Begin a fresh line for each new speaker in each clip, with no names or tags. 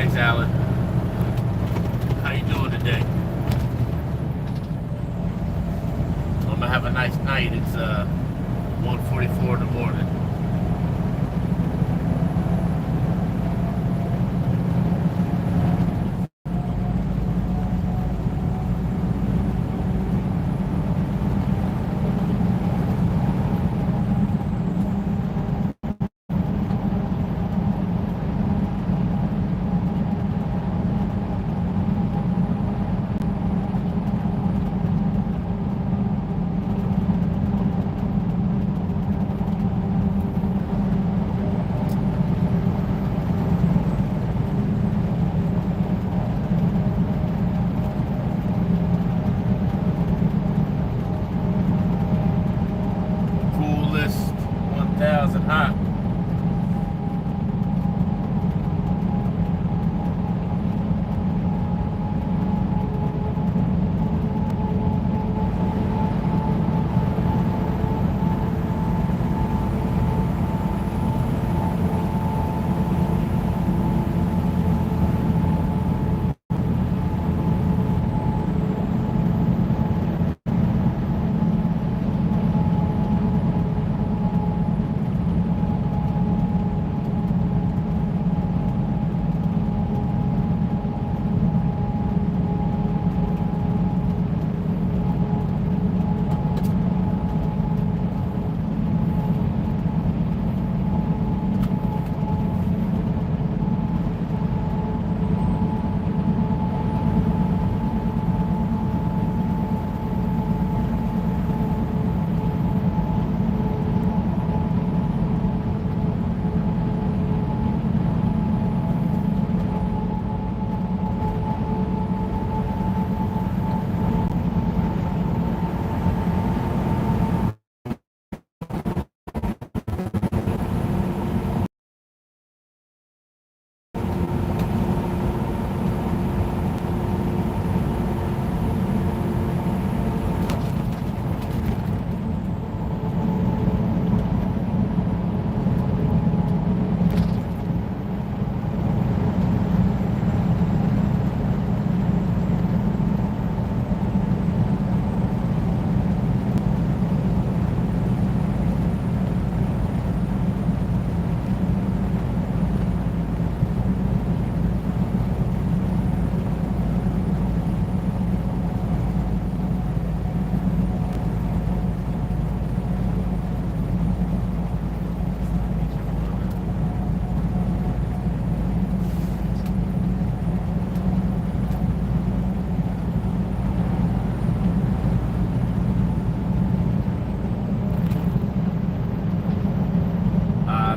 Thanks, Alan. How you doing today? I'm gonna have a nice night. It's 1:44 in the morning. Coolest 1,000 hot.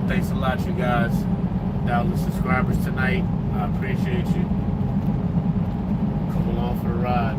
Thanks a lot, you guys. 1,000 subscribers tonight. I appreciate you. Come along for the ride.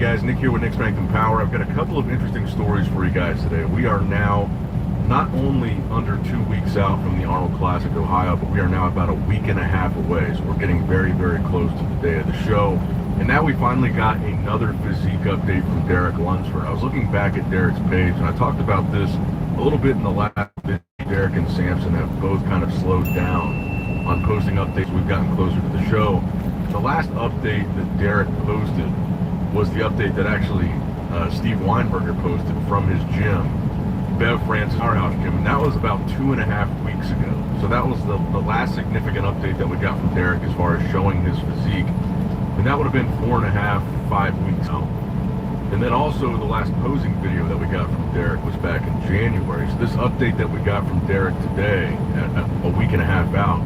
guys, Nick here with Nick Strength and Power. I've got a couple of interesting stories for you guys today. We are now not only under 2 weeks out from the Arnold Classic Ohio, but we are now about a week and a half away. So we're getting very, very close to the day of the show. And now we finally got another physique update from Derek Lunsford. I was looking back at Derek's page, and I talked about this a little bit in the last video. Derek and Samson have both kind of slowed down on posting updates. We've gotten closer to the show. The last update that Derek posted was the update that actually Steve Weinberger posted from his gym, Bev Francis Powerhouse Gym, and that was about 2.5 weeks ago. So that was the last significant update that we got from Derek as far as showing his physique, and that would have been 4.5, 5 weeks out. And then also the last posing video that we got from Derek was back in January. So this update that we got from Derek today, at a week and a half out,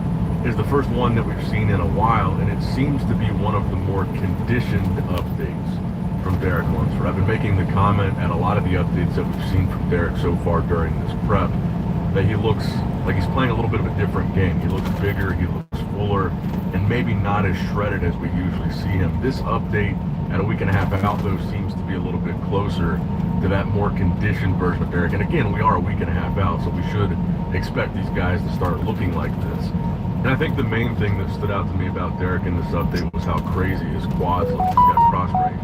is the first one that we've seen in a while, and it seems to be one of the more conditioned updates from Derek Lunsford. I've been making the comment at a lot of the updates that we've seen from Derek so far during this prep that he looks like he's playing a little bit of a different game. He looks bigger, he looks fuller, and maybe not as shredded as we usually see him. This update at a week and a half out, though, seems to be a little bit closer to that more conditioned version of Derek. And again, we are a week and a half out, so we should expect these guys to start looking like this. And I think the main thing that stood out to me about Derek in this update was how crazy his quads look. He's got cross-range,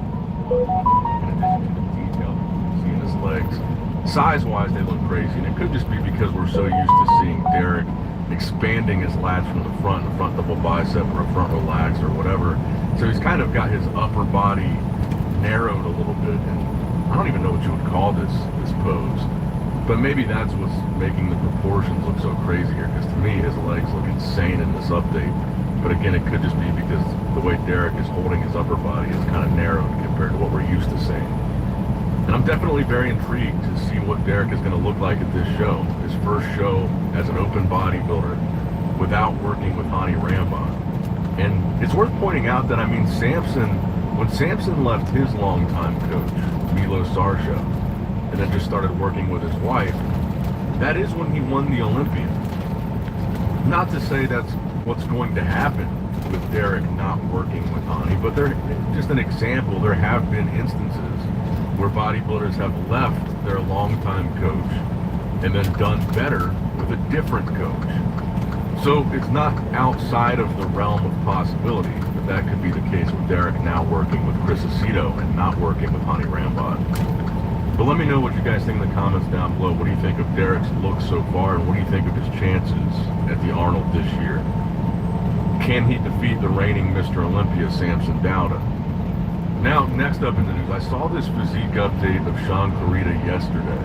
in addition to the detail that you can see in his legs. Size-wise, they look crazy, and it could just be because we're so used to seeing Derek expanding his lats from the front, a front double bicep or a front relax or whatever. So he's kind of got his upper body narrowed a little bit, and I don't even know what you would call this pose. But maybe that's what's making the proportions look so crazy here, because to me his legs look insane in this update. But again, it could just be because the way Derek is holding his upper body is kind of narrowed compared to what we're used to seeing. And I'm definitely very intrigued to see what Derek is going to look like at this show. His first show as an open bodybuilder without working with Hani Rambod. And it's worth pointing out that, I mean, when Samson left his longtime coach, Milo Sarsha, and then just started working with his wife, that is when he won the Olympia. Not to say that's what's going to happen with Derek not working with Hani, but just an example, there have been instances where bodybuilders have left their longtime coach and then done better with a different coach. So it's not outside of the realm of possibility that could be the case with Derek now working with Chris Aceto and not working with Hani Rambod. But let me know what you guys think in the comments down below. What do you think of Derek's look so far, and what do you think of his chances at the Arnold this year? Can he defeat the reigning Mr. Olympia, Samson Dauda? Now, next up in the news, I saw this physique update of Sean Clarita yesterday.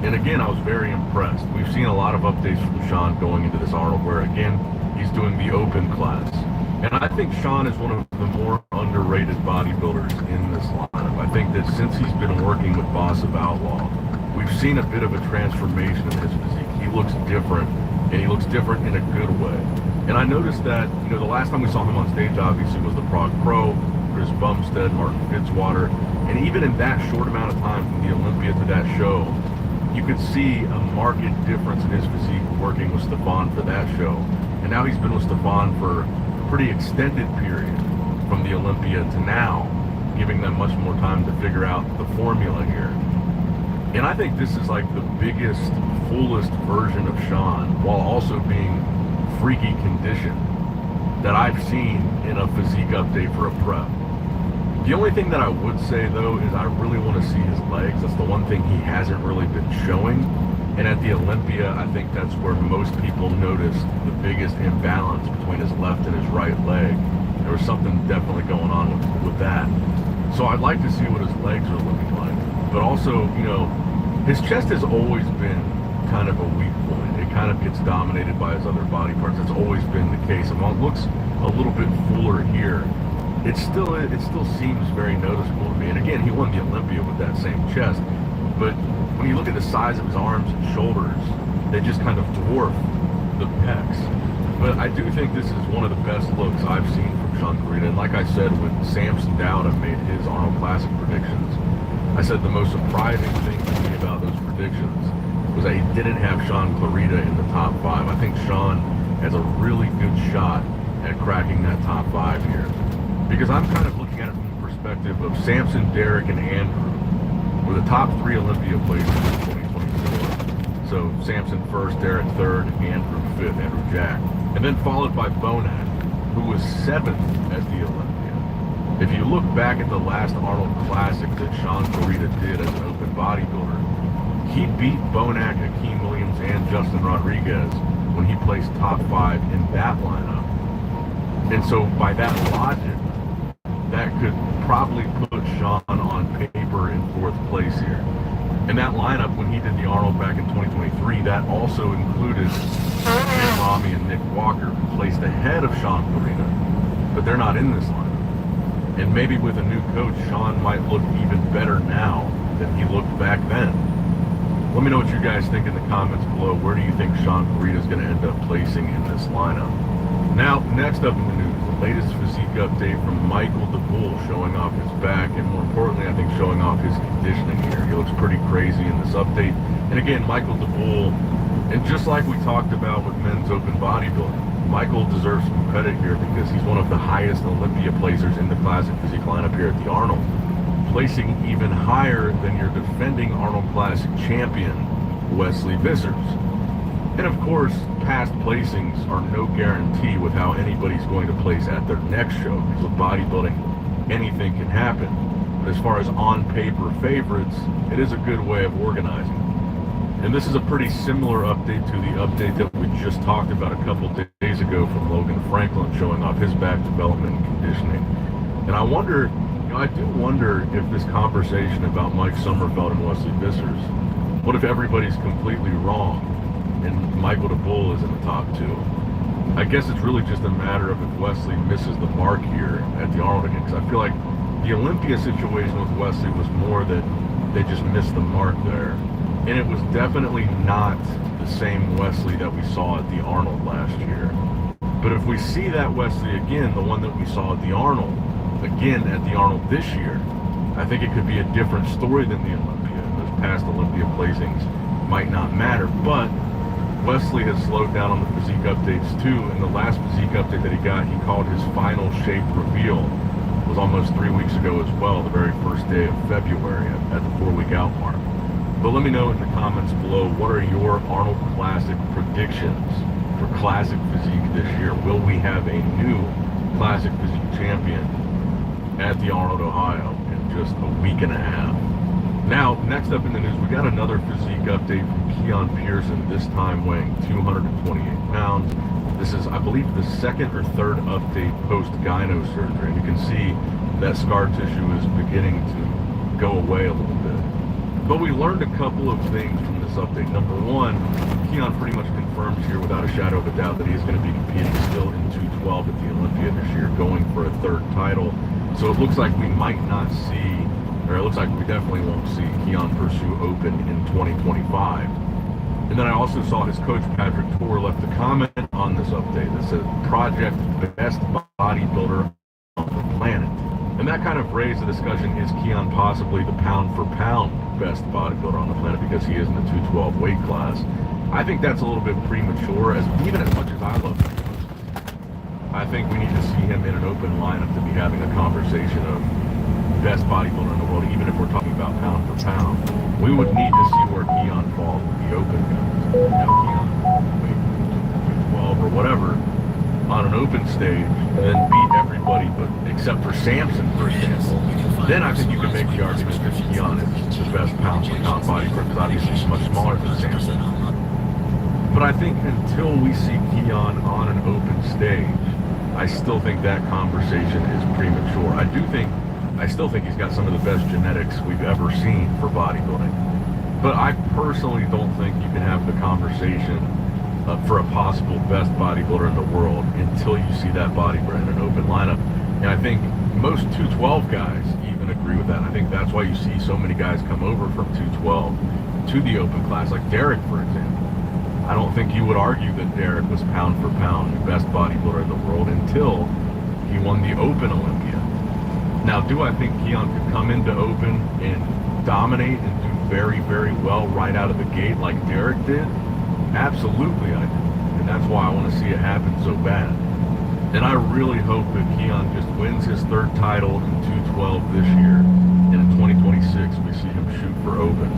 And again, I was very impressed. We've seen a lot of updates from Sean going into this Arnold, where again, he's doing the open class. And I think Sean is one of the more underrated bodybuilders in this lineup. I think that since he's been working with Boss of Outlaw, we've seen a bit of a transformation in his physique. He looks different, and he looks different in a good way. And I noticed that, the last time we saw him on stage, obviously, was the Prague Pro, Chris Bumstead, Martin Fitzwater, and even in that short amount of time from the Olympia to that show, you could see a marked difference in his physique working with Stefan for that show. And now he's been with Stefan for pretty extended period from the Olympia to now, giving them much more time to figure out the formula here. And I think this is like the biggest, fullest version of Sean, while also being freaky conditioned, that I've seen in a physique update for a prep. The only thing that I would say, though, is I really want to see his legs. That's the one thing he hasn't really been showing. And at the Olympia, I think that's where most people noticed the biggest imbalance between his left and his right leg. There was something definitely going on with that. So I'd like to see what his legs are looking like. But also, his chest has always been kind of a weak point. It kind of gets dominated by his other body parts. That's always been the case. And while it looks a little bit fuller here, it still seems very noticeable to me. And again, he won the Olympia with that same chest. But when you look at the size of his arms and shoulders, they just kind of dwarf the pecs. But I do think this is one of the best looks I've seen from Sean Clarita. And like I said, when Samson Dauda made his Arnold Classic predictions, I said the most surprising thing to me about those predictions was that he didn't have Sean Clarita in the top 5. I think Sean has a really good shot at cracking that top 5 here. Because I'm kind of looking at it from the perspective of Samson, Derek, and Andrew were the top 3 Olympia players in 2024. So Samson first, Derek third, Andrew fifth, Andrew Jack. And then followed by Bonac, who was 7th at the Olympia. If you look back at the last Arnold Classic that Sean Corrida did as an open bodybuilder, he beat Bonac, Akeem Williams, and Justin Rodriguez when he placed top 5 in that lineup. And so by that logic, that could probably put Sean on paper in 4th place here. And that lineup, when he did the Arnold back in 2023, that also included Nick Rami and Nick Walker, who placed ahead of Sean Corrida. But they're not in this lineup. And maybe with a new coach, Sean might look even better now than he looked back then. Let me know what you guys think in the comments below. Where do you think Sean Corrida is going to end up placing in this lineup? Now, next up in the news, the latest physique update from Michael DeBull, showing off his back, and more importantly, I think showing off his conditioning here. He looks pretty crazy in this update. And again, Michael DeBull, and just like we talked about with men's open bodybuilding, Michael deserves some credit here because he's one of the highest Olympia placers in the classic physique lineup here at the Arnold, placing even higher than your defending Arnold Classic champion, Wesley Vissers. And of course, past placings are no guarantee with how anybody's going to place at their next show, because with bodybuilding, anything can happen. But as far as on-paper favorites, it is a good way of organizing. And this is a pretty similar update to the update that we just talked about a couple days ago from Logan Franklin, showing off his back development and conditioning. And I wonder, I do wonder if this conversation about Mike Sommerfeld and Wesley Vissers, what if everybody's completely wrong and Michael DeBull is in the top 2? I guess it's really just a matter of if Wesley misses the mark here at the Arnold again, because I feel like the Olympia situation with Wesley was more that they just missed the mark there. And it was definitely not the same Wesley that we saw at the Arnold last year. But if we see that Wesley again, the one that we saw at the Arnold, again at the Arnold this year, I think it could be a different story than the Olympia. Those past Olympia placings might not matter, but Wesley has slowed down on the physique updates too. And the last physique update that he got, he called his final shape reveal, was almost 3 weeks ago as well, the very first day of February at the 4-week out mark. But let me know in the comments below, what are your Arnold Classic predictions for Classic Physique this year? Will we have a new Classic Physique champion at the Arnold, Ohio in just a week and a half? Now, next up in the news, we got another physique update from Keon Pearson, this time weighing 228 pounds. This is, I believe, the 2nd or 3rd update post-gyno surgery. And you can see that scar tissue is beginning to go away a little bit. But we learned a couple of things from this update. Number one, Keon pretty much confirms here without a shadow of a doubt that he is going to be competing still in 212 at the Olympia this year, going for a 3rd title. So it looks like we might not see, or it looks like we definitely won't see Keon pursue open in 2025. And then I also saw his coach, Patrick Tour, left a comment on this update that said, Project Best Bodybuilder on the Planet. And that kind of raised the discussion, is Keon possibly the pound-for-pound best bodybuilder on the planet because he is in the 212 weight class? I think that's a little bit premature, even as much as I love him. I think we need to see him in an open lineup to be having a conversation of best bodybuilder in the world, even if we're talking about pound-for-pound. We would need to see where Keon falls with the open guys. Have Keon weight 12 or whatever on an open stage and then beat everybody but except for Samson, for example. Then I think you can make the argument that Keon is the best pound-for-pound bodybuilder because obviously he's much smaller than Samson. But I think until we see Keon on an open stage, I still think that conversation is premature. I still think he's got some of the best genetics we've ever seen for bodybuilding. But I personally don't think you can have the conversation for a possible best bodybuilder in the world until you see that bodybuilder in an open lineup. And I think most 212 guys even agree with that. And I think that's why you see so many guys come over from 212 to the open class, like Derek, for example. I don't think you would argue that Derek was pound for pound the best bodybuilder in the world until he won the Open Olympia. Now, do I think Keon could come into Open and dominate and do very, very well right out of the gate like Derek did? Absolutely I do. And that's why I want to see it happen so bad. And I really hope that Keon just wins his third title in 212 this year. And in 2026, we see him shoot for open.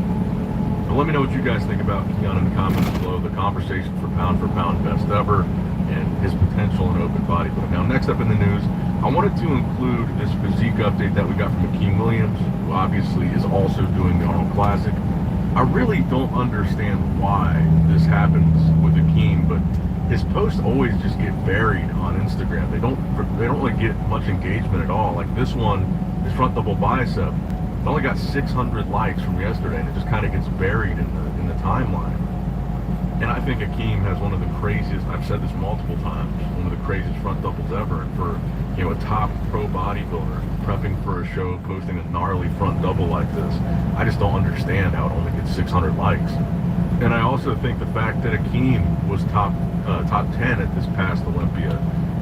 But let me know what you guys think about Keon in the comments below. The conversation for pound best ever and his potential in open bodybuilding. Now, next up in the news, I wanted to include this physique update that we got from Akeem Williams, who obviously is also doing the Arnold Classic. I really don't understand why this happens with Akeem, but his posts always just get buried on Instagram. They don't really get much engagement at all. Like this one, his front double bicep, it only got 600 likes from yesterday, and it just kind of gets buried in the timeline. And I think Akeem has one of the craziest, I've said this multiple times, one of the craziest front doubles ever. And for, you know, a top pro bodybuilder prepping for a show, posting a gnarly front double like this, I just don't understand how it only gets 600 likes. And I also think the fact that Akeem was top 10 at this past Olympia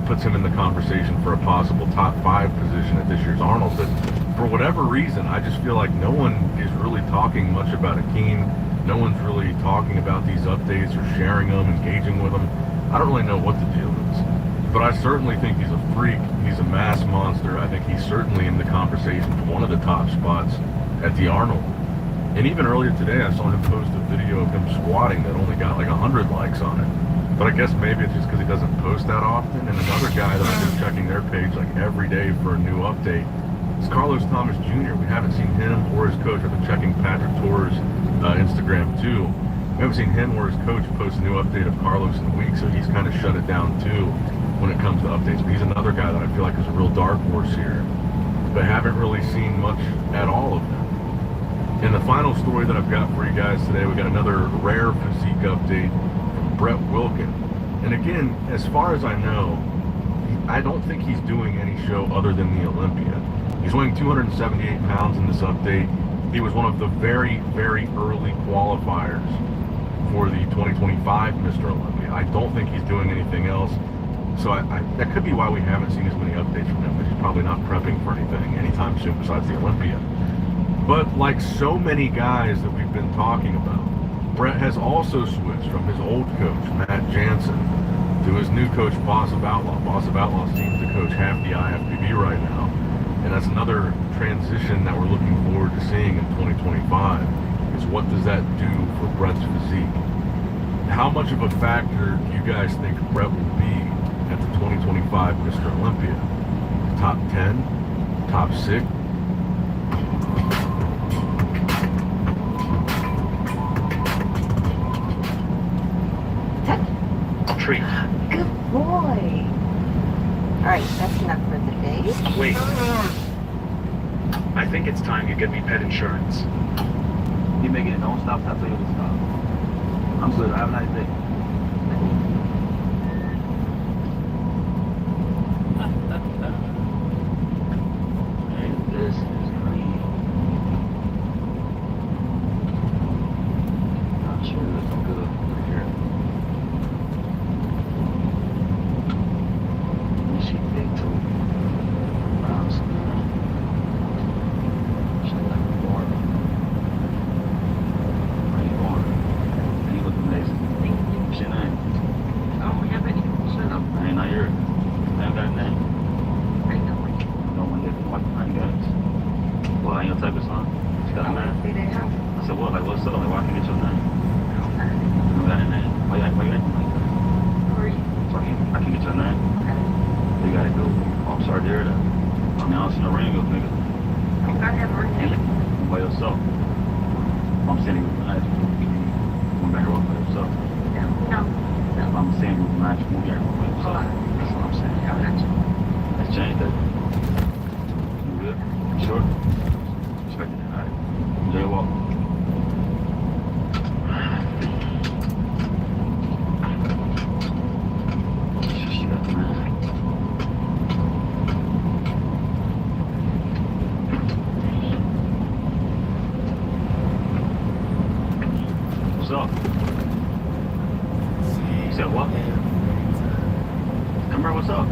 puts him in the conversation for a possible top 5 position at this year's Arnold. But for whatever reason, I just feel like no one is really talking much about Akeem. No one's really talking about these updates or sharing them, engaging with them. I don't really know what the deal is. But I certainly think he's a freak. He's a mass monster. I think he's certainly in the conversation for one of the top spots at the Arnold. And even earlier today, I saw him post a video of him squatting that only got like 100 likes on it. But I guess maybe it's just because he doesn't post that often. And another guy that I've been checking their page like every day for a new update is Carlos Thomas Jr. We haven't seen him or his coach. I've been checking Patrick Torres' Instagram too. We haven't seen him or his coach post a new update of Carlos in a week, so he's kind of shut it down too when it comes to updates. But he's another guy that I feel like is a real dark horse here, but haven't really seen much at all of them. And the final story that I've got for you guys today, we got another rare physique update from Brett Wilkin. And again, as far as I know, I don't think he's doing any show other than the Olympia. He's weighing 278 pounds in this update. He was one of the very, very early qualifiers for the 2025 Mr. Olympia. I don't think he's doing anything else. So that could be why we haven't seen as many updates from him, because he's probably not prepping for anything anytime soon besides the Olympia. But like so many guys that we've been talking about, Brett has also switched from his old coach, Matt Jansen, to his new coach, Boss of Outlaw. Boss of Outlaw seems to coach half the IFBB right now. And that's another transition that we're looking forward to seeing in 2025, is what does that do for Brett's physique? How much of a factor do you guys think Brett will be at the 2025 Mr. Olympia? Top 10? Top 6?
Treat.
Good boy. All right, that's enough for the day.
Wait. I think it's time you get me pet insurance.
You make it, don't stop till I tell you to stop. I'm good. Have a nice day. This is green. Not sure this is good. Right here. She big too. Brown skin. She like a water. Where you going? And you look amazing.
Thank you.
What's your name?
Oh, we have any?
Shut up. I ain't not your. I ain't got a name.
I know it.
No one did. What? I ain't got it. Well, I ain't your type of son. She got a name.
Say they have.
I said, what? Like, what's up? Like, why can't I get your name?
Okay.
You don't got a name. Why you acting like that?
Who are you?
So I can get your name.
Okay.
You gotta go. Oh, I'm sorry to hear that. I mean, I don't see no ring, nigga.
I'm gonna have a ring.
By yourself. I'm saying you with the knife. Going back around by yourself.
No.
I'm saying you with the knife. Move your by yourself.
Hold on.
That's what I'm saying.
I got you.
Let's change that. You good? You sure? Respect it. Alright. Enjoy your walk. She got the man. What's up? You said what? Come here, what's up?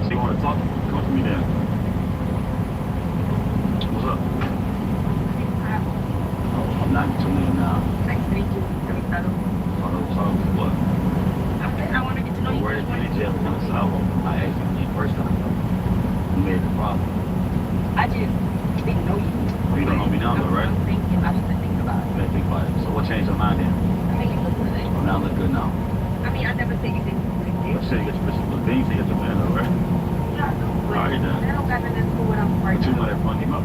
So you want to talk? Come up to me then. What's up? Oh, I'm not tuning in now.
Nice to meet you.
What?
I'm
And so I asked you when you first time, you made the problem.
I just didn't know you.
Well, you don't know me now, though, right?
I'm thinking, I just been thinking about it.
You gotta think about it. So what changed your mind then?
I mean, you look good.
Well, now I look good now.
I mean, I never said you didn't look good.
Let's say you get your picture. Look, then you say you get your man, though, right?
Yeah, I know, but
Alright, then.
that don't got nothing to do with what I'm
But you know that fun him up.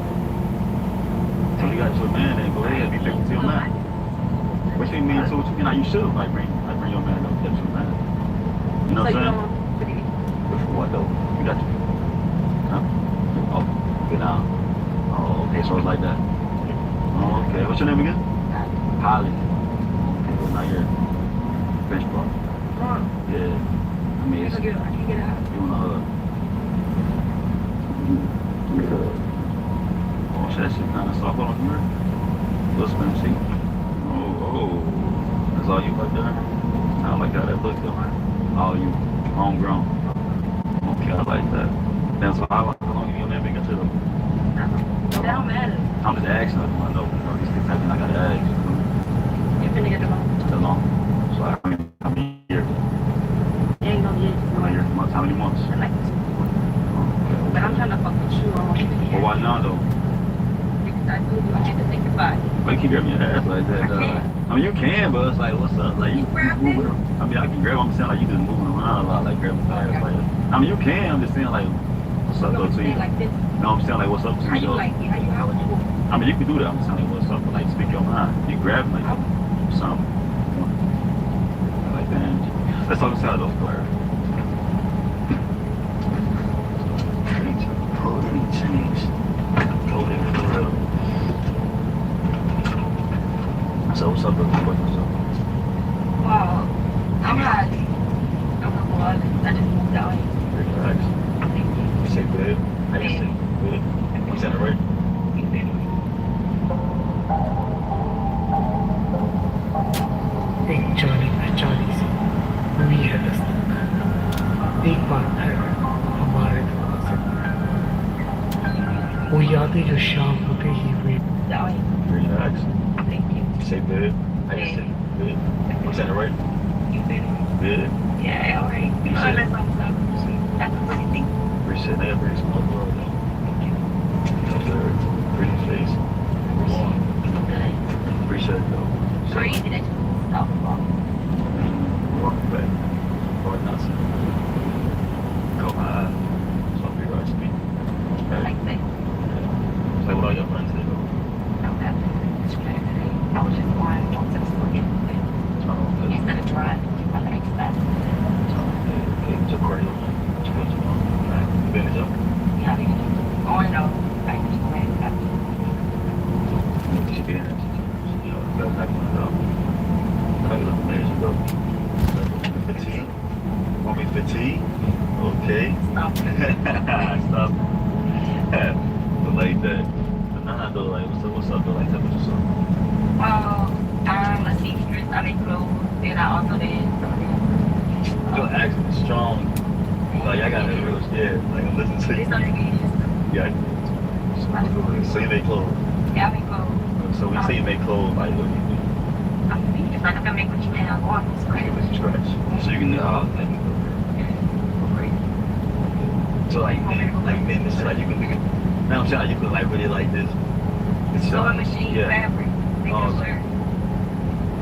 So you got your man, then go ahead, be faithful to your man. What you mean to what you mean? Now you should like bring your man up, get your man. You know what I'm saying? But for what though? You got your huh? Oh, good now. Oh, okay, so it's like that. Oh, okay. What's your name again? Holly. Okay, well now you're bench bar. Yeah. I mean it's
I can't get out.
you wanna oh shit, that shit kinda soft on here. Listen, let me see. Oh, that's all you like there? I like how that looks though. All you homegrown. Okay, I like that. Then so how long you been been into them?
That don't matter.
I'm just asking, I know, these things happen, I gotta ask.
You finna get the ball.
That long. So how many years?
You ain't gonna get it.
How many years? Months? How many months?
I like this. But I'm trying to fuck with you. I want you to
Well, why not though?
Because I told you I had to think about it.
Why you keep grabbing your ass like that?
I can't.
I mean, you can, but it's like, what's up? Like,
You grab it?
moving around. I mean, I can grab. I'm saying like you just moving around a lot, like grabbing your ass. Like, I mean, you can. I'm just saying like, what's up though to you?
Like this.
No, I'm saying like, what's up to
How
you
you
though?
like it? How would you?
I mean, you can do that. I'm saying like, what's up? Like, speak your mind. You grab like something. Like that. Let's talk about those players. Change. Hold it for real. So what's up, brother? What's up?
Well, I'm not. I'm not bothered. I just moved out here.
Relax. You say good. I just say good. You said it right.
एक जानी पहचानी सी हुई है दस्तक। एक बात है हमारे दरवाजे पर, वो यादें जो शाम होते ही हुई।
Out here.
Relax.
Thank you.
You say good. I just say good. You said it right.
You did it.
Good.
Yeah, all right. You should let myself. That's a pretty thing.
Appreciate that. Brings some love world though.
Thank you.
That's a pretty face.
Good.
Appreciate it though.
Crazy that you stop long.
Welcome back. Or not. Go high. So be right to me.
I like that.
Say what all your friends did though.
I don't have to explain today. I was just going to the store yesterday. Instead of driving, I like that.
Okay, took cardio. You been to jump?
Yeah, I mean, going though, like just going back.
You should be in it. You know, that's not gonna go. I look amazing though. Fatigue? Want me fatigue? Okay.
Stop.
Stop. But like that. But nah, though, like, what's up, though? Like, temperature, so.
I'm a seamstress. I make clothes. Then I also did
Your accent is strong. Like, I got that real scared. Like, I'm listening to
This
you.
don't get used to.
Yeah. So you make clothes.
Yeah, I make clothes.
So when you say you make clothes, like, what do you do?
I mean, it's like I can make what you have on. It's
Like,
great.
from scratch. So you can do all like, so like men, it's like you can make it. Now I'm saying like you could like really like this. It's
Sewing machine,
yeah.
fabric, make
Oh,
a shirt,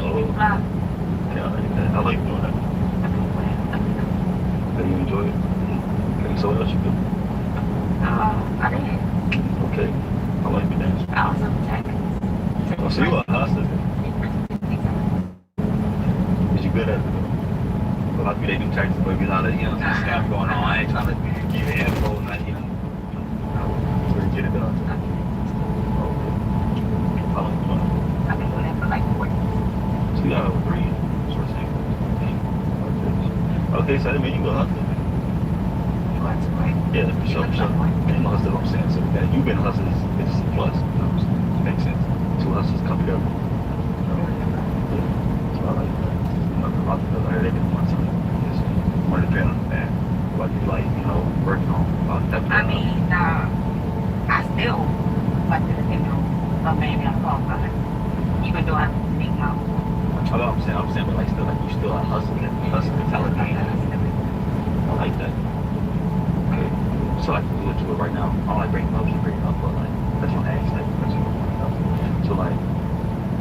Oh,
fly.
yeah, I like that. I like doing that. Do you enjoy it? Okay, so what else you do?
I did.
Okay, I like the dance.
I also protect.
Oh, so you a hustler? Is you good at it? A lot of people, they do taxes, but be a lot of, you know, some scam going on. I ain't trying to give you info, not, you know, where you get it done. Okay. How long you doing it?
I've been doing that for like 4 years.
So you got 3 short things. Okay, so that means you a hustler.
What's great?
Yeah, for sure, for sure. You know, hustler, I'm saying, so that you've been hustling is a plus. You know what I'm saying? It makes sense. 2 hustlers come together. So I like that. You know, a lot of people out here, they can want something. It's more dependent on that. What you like, you know, working on.
I mean, I still like to depend on my baby I'm qualified. Even though I make my own.
I'm saying, but like still, like you still are hustling mentality. like that. Okay. So like we do it right now. I don't like bring up, but like that's what I ask, like that's what I bring up. So like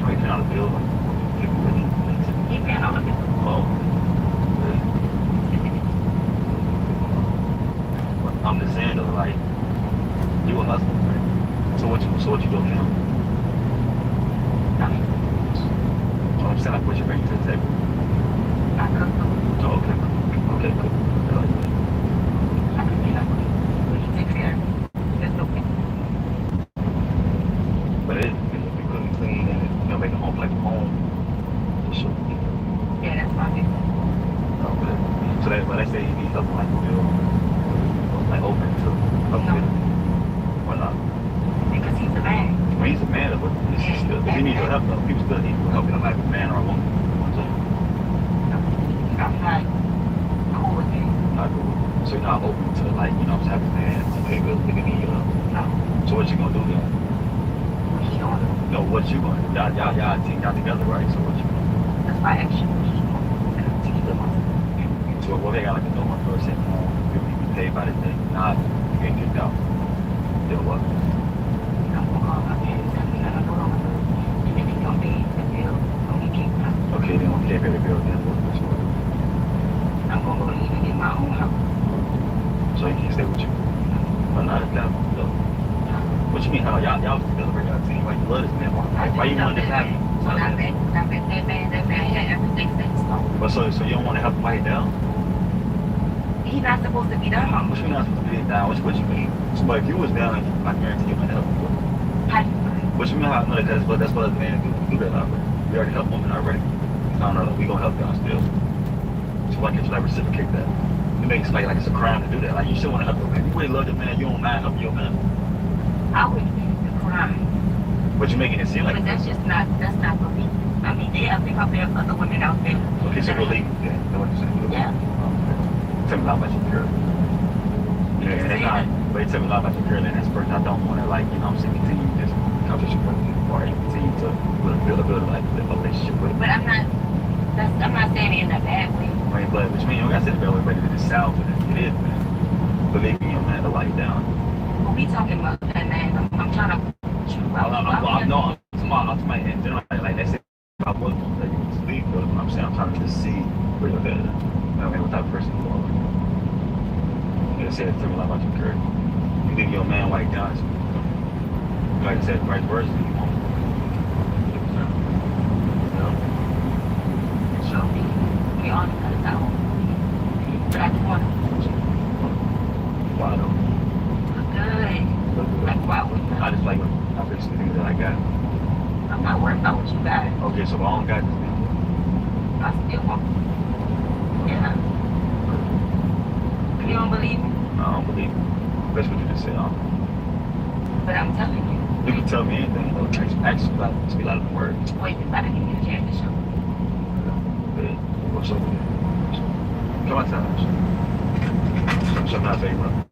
how you paying on the bill, like people really
He paying on the bill.
oh. I'm just saying though, like you a hustler, right? So what you doing now? So I'm saying like what you bring to the table.
I cook food.
Oh, okay. Okay, cool. I like that.
I could be like, he takes care of me. There's no thing.
But it be cooking clean and you know making home like home. For sure.
Yeah, that's my big thing.
Okay. So that when they say you need help like bill, like open to help
No.
with or not.
Because he's a man.
When he's a man, but it's still if he needs your help though, people still need your help, you know, like a man or a woman. You know what I'm saying?
I'm not cool with it.
Not cool. So you're not open to like, you know, having a man to pay bills, they need your help.
No.
So what you gonna do then?
He don't.
No, what you gonna do? Y'all team y'all together, right? So what you gonna do?
That's why I actually to keep them on.
So what they got like a no one person, you be paid by the thing, not you get kicked out. Then what?
I'm gonna call my parents and I'm gonna go on the bill. And if he don't pay the bill, I'm gonna kick him out.
Okay, then when you can't pay the bill, then what you gonna do?
I'm gonna go leave and get my own house.
So he can't stay with you. But not if that no. What you mean? How y'all was together, y'all team? Like you love this man? Why you want this to happen?
When I met that man had everything set in stone.
But so you don't want to help him fight it down?
He's not supposed to be down.
What you mean not supposed to be down? What you mean? So but if you was down, I guarantee you would help you.
How do you find?
What you mean? How I know that's what the man do that already. We already helped women already. No, we gonna help y'all still. So why can't you like reciprocate that? You make it like it's a crime to do that. Like you still want to help the man. You really love the man. You don't mind helping your man.
I would think it's a crime.
But you're making it seem like
But that's not for me. I mean, they have to compare other women out there.
okay, so we're legal. Yeah, that's what you're saying.
Yeah.
Tell me how much you care. Yeah, and it's not. But it tell me a lot about your girl, and that's first. I don't want to like you know what I'm saying continue this conversation with you, or continue to build like a relationship with.
But I'm not saying it in a bad way.
Right, but which means you don't got to say the bad way, but it is south, and it is, man. Believe me, your man to lie down.
Well, we talking about that, man. I'm trying to put you out.
I'm to my end. Like they say about what that you can sleep, but I'm saying I'm trying to just see where you're at. I mean, what type of person you are. You said tell me a lot about your career. You think your man white down? Like I said, vice versa. You won't.
So we on because I don't. But I just want to
Why though?
look good. Like why would
I just like I'm fixing the things that I got.
I'm not worried about what you got.
Okay, so if I don't got this thing,
I still want. Yeah. You don't believe me?
I don't believe it. That's what you just said.
But I'm telling you.
You can tell me anything. Though. Actually, like, speak a lot of words.
Wait, you gotta give me a chance to show.
But what's up with it? Come on, tell us. Show me how favorite.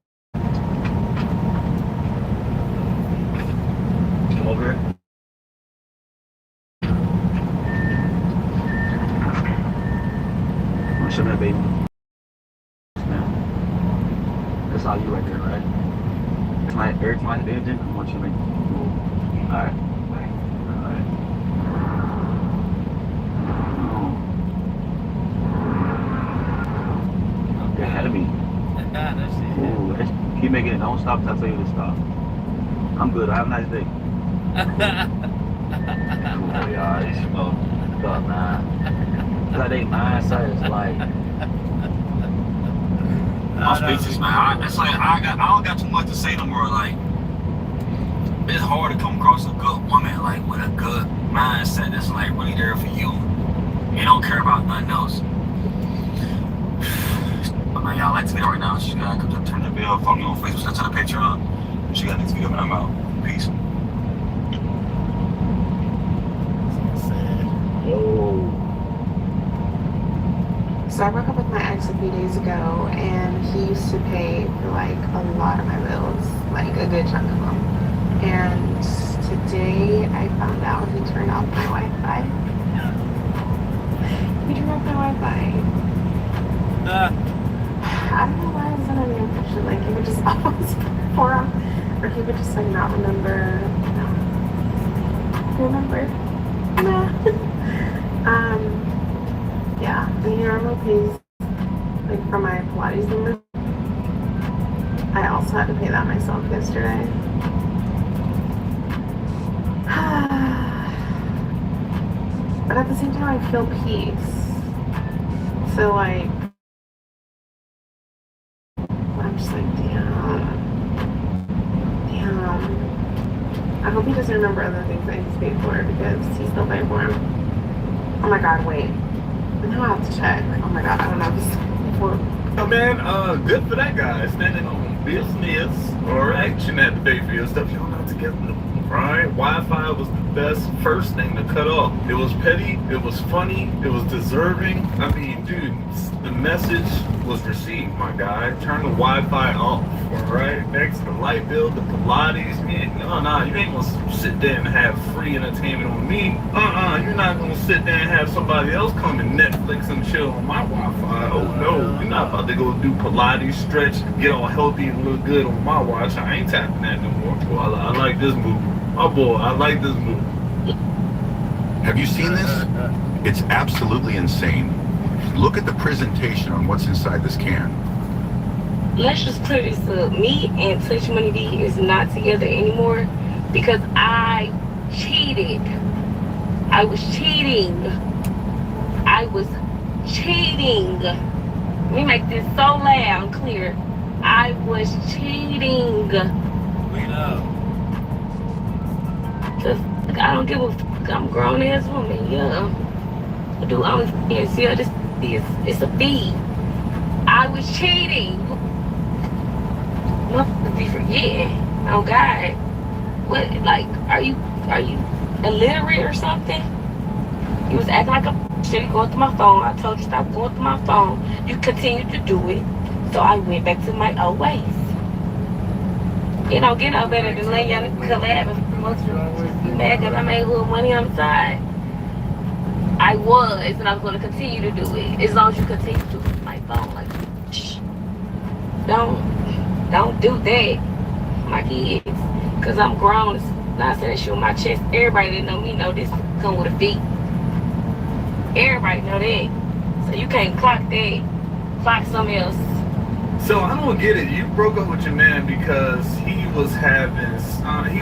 Come over here. Show me that baby. That's all you right there, right? Every time I hit the engine, I want you to make it move. Alright. Alright. You're ahead of me.
That's it.
Ooh, keep making it. Don't stop until I tell you to stop. I'm good. Have a nice day. Cool, y'all. You smoke. Fuck, man. Like they mindset is like. I'm speechless, man. It's like I don't got too much to say no more. Like it's hard to come across a good woman like with a good mindset that's like really there for you. You don't care about nothing else. But man, y'all like this video right now. She gotta come turn the video, follow me on Facebook, send to the Patreon. She got next video when I'm out. Peace. Yo.
So I broke up with my ex a few days ago, and he used to pay for like a lot of my bills, like a good chunk of them. And today I found out he turned off my Wi-Fi. He turned off my Wi-Fi. I don't know why I was under the impression like he would just always perform, or he would just like not remember. No. Remember? Nah. Yeah, the normal pays like for my Pilates number. I also had to pay that myself yesterday. But at the same time, I feel peace. So like, I'm just like, damn. I hope he doesn't remember other things that he's paid for because he's still paying for him. Oh my god, wait. Now I have to check. Oh my god, I don't know if this before.
Oh man, good for that guy. Standing on business or action had to pay for your stuff. Y'all not together no more, right? Wi-Fi was the best first thing to cut off. It was petty, it was funny, it was deserving. I mean, dude, the message was received, my guy. Turn the Wi-Fi off, alright? Next, the light bill, the Pilates, man. No, you ain't gonna sit there and have free entertainment on me. You're not gonna sit there and have somebody else come and Netflix and chill on my Wi-Fi. Oh no, you're not about to go do Pilates, stretch, get all healthy and look good on my watch. I ain't tapping that no more. Well, I like this movie. Oh boy, I like this movie.
Have you seen this? It's absolutely insane. Look at the presentation on what's inside this can.
Let's just clear this up. Me and Touch Money D is not together anymore because I cheated. I was cheating. Let me make this so loud and clear. I was cheating.
We know.
Cause I don't give a fuck. I'm a grown ass woman. Yeah. I do OnlyFans. Yeah, it's a fee. I was cheating. Motherfuckers be forgetting. Oh God. What? Like, are you illiterate or something? You was acting like a shit going through my phone. I told you stop going through my phone. You continued to do it. So I went back to my old ways. You know, get no better than letting y'all collab and you mad because I made a little money on the side. I was, and I'm going to continue to do it. As long as you continue to do my phone. Like, shh. Don't do that, my kids. Because I'm grown. It's not saying shit on my chest. Everybody that know me know this come with a fee. Everybody know that. So you can't clock that. Clock something else.
So I don't get it. You broke up with your man because he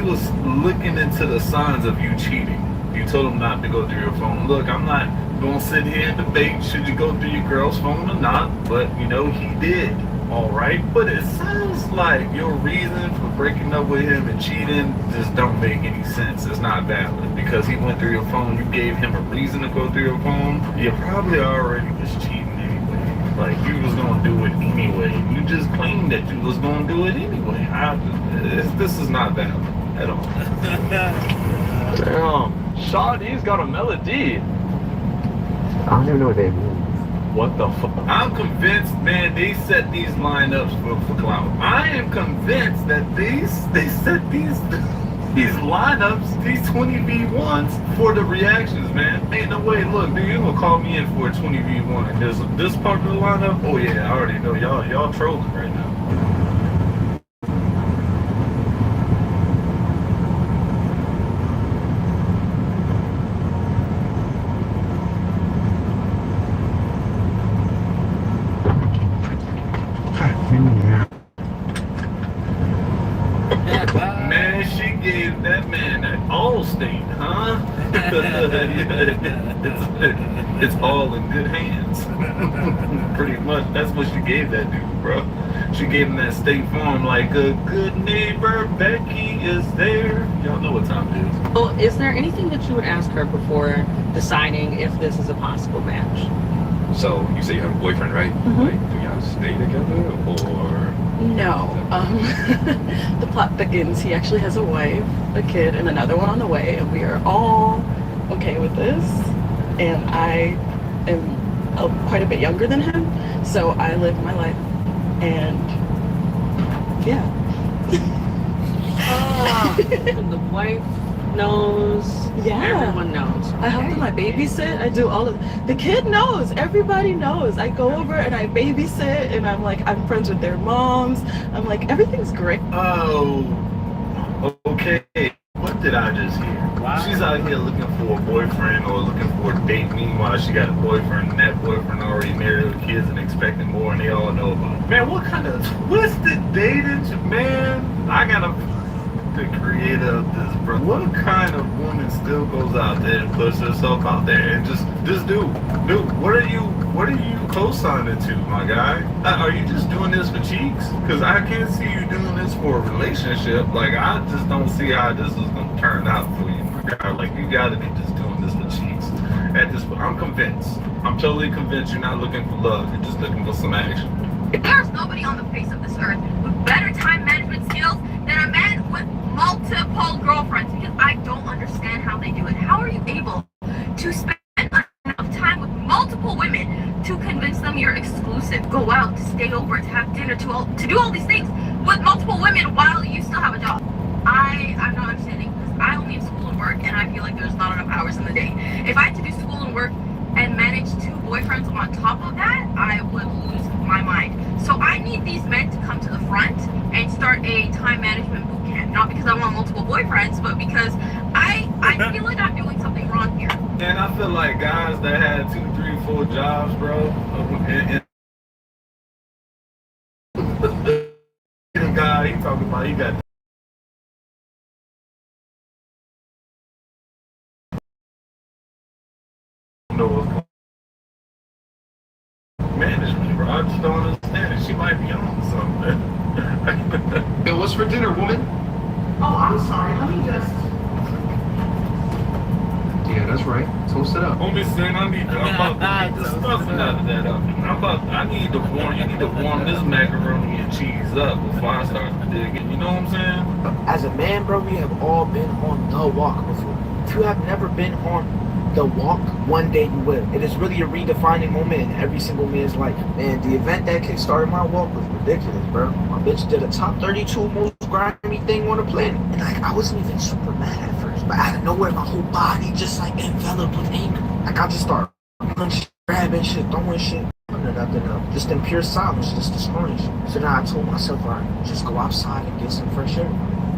was looking into the signs of you cheating. You told him not to go through your phone. Look, I'm not going to sit here and debate should you go through your girl's phone or not, but you know, he did. All right. But it sounds like your reason for breaking up with him and cheating just don't make any sense. It's not valid because he went through your phone. You gave him a reason to go through your phone. You probably already was cheating. Like, you was gonna do it anyway. You just claimed that you was gonna do it anyway. This is not valid at all.
Damn, Shawty's got a melody.
I don't even know what that means.
What the fuck?
I'm convinced, man, they set these lineups for clout. I am convinced that they set these lineups, these 20v1s for the reactions, man. Ain't no way. Look, dude, you gonna call me in for a 20v1 and this part of the lineup? Oh yeah, I already know y'all trolling right now. Man, she gave that man an Allstate, huh? It's all in good hands. Pretty much, that's what she gave that dude, bro. She gave him that State Farm like a good neighbor. Becky is there. Y'all know what time it is.
Well, is there anything that you would ask her before deciding if this is a possible match?
So you say you have a boyfriend, right?
Mm-hmm.
Like, do y'all stay together or?
No. The plot thickens. He actually has a wife, a kid, and another one on the way, and we are all okay with this. And I am quite a bit younger than him, so I live my life, and yeah.
And the wife knows.
Yeah.
Everyone knows.
I help them. I babysit. I do all of. The kid knows. Everybody knows. I go over and I babysit, and I'm like, I'm friends with their moms. I'm like, everything's great.
Oh, okay. What did I just hear?
Wow.
She's out here looking for a boyfriend or looking for a date. Meanwhile, she got a boyfriend, and that boyfriend already married with kids and expecting more, and they all know about it. Man, what kind of twisted dating? Man, I gotta. The creator of this, bro. What kind of woman still goes out there and puts herself out there and just dude, what are you co-signing to, my guy? Are you just doing this for cheeks? Because I can't see you doing this for a relationship. Like, I just don't see how this is gonna turn out for you, my guy. Like, you gotta be just doing this for cheeks. At this point, I'm convinced. I'm totally convinced you're not looking for love. You're just looking for some action.
There's nobody on the face of this earth with better time management skills than a man with multiple girlfriends, because I don't understand how they do it. How are you able to spend enough time with multiple women to convince them you're exclusive, go out, to stay over, to have dinner, to do all these things with multiple women while you still have a job? I'm not understanding, because I only have school and work, and I feel like there's not enough hours in the day. If I had to do school and work and manage 2 boyfriends on top of that, I would lose my mind. So I need these men to come to the front and start a time management boot camp. Not because I want multiple boyfriends, but because I feel like I'm doing something wrong here.
And I feel like guys that had 2, 3, 4 jobs, bro, the guy he talking about, he got management, bro. I just don't understand it. She might be on something.
Yo, what's for dinner, woman?
Oh, I'm sorry. Let me just.
Yeah, that's right. Toast it up.
Homie saying I'm about to get the stuffing out of that up. I need to warm this macaroni and cheese up before I start digging. You know what I'm saying?
As a man, bro, we have all been on the walk before. If you have never been on the walk, one day you will. It is really a redefining moment in every single man's life. And the event that kickstarted my walk was ridiculous, bro. My bitch did a top 32 most grimy thing on the planet. And like, I wasn't even super mad at first, but out of nowhere, my whole body just like enveloped with anger. Like, I just started punching, grabbing shit, throwing shit. Nothing else. Just in pure silence, just destroying shit. So now I told myself, all right, just go outside and get some fresh air.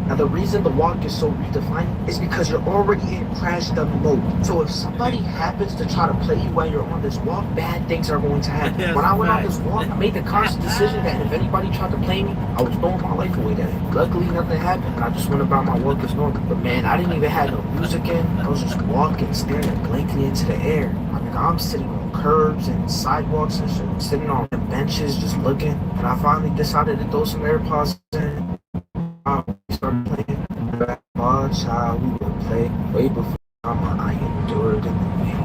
Now the reason the walk is so redefined is because you're already in crash dummy mode. So if somebody happens to try to play you while you're on this walk, bad things are going to happen. When I went on this walk, I made the conscious decision that if anybody tried to play me, I was throwing my life away that day. Luckily nothing happened, and I just went about my work as normal. But man, I didn't even have no music in. I was just walking, staring blankly into the air. I mean, I'm sitting on curbs and sidewalks and shit, sitting on benches just looking. And I finally decided to throw some AirPods in. We started playing back watch how we would play way before I endured in the pain.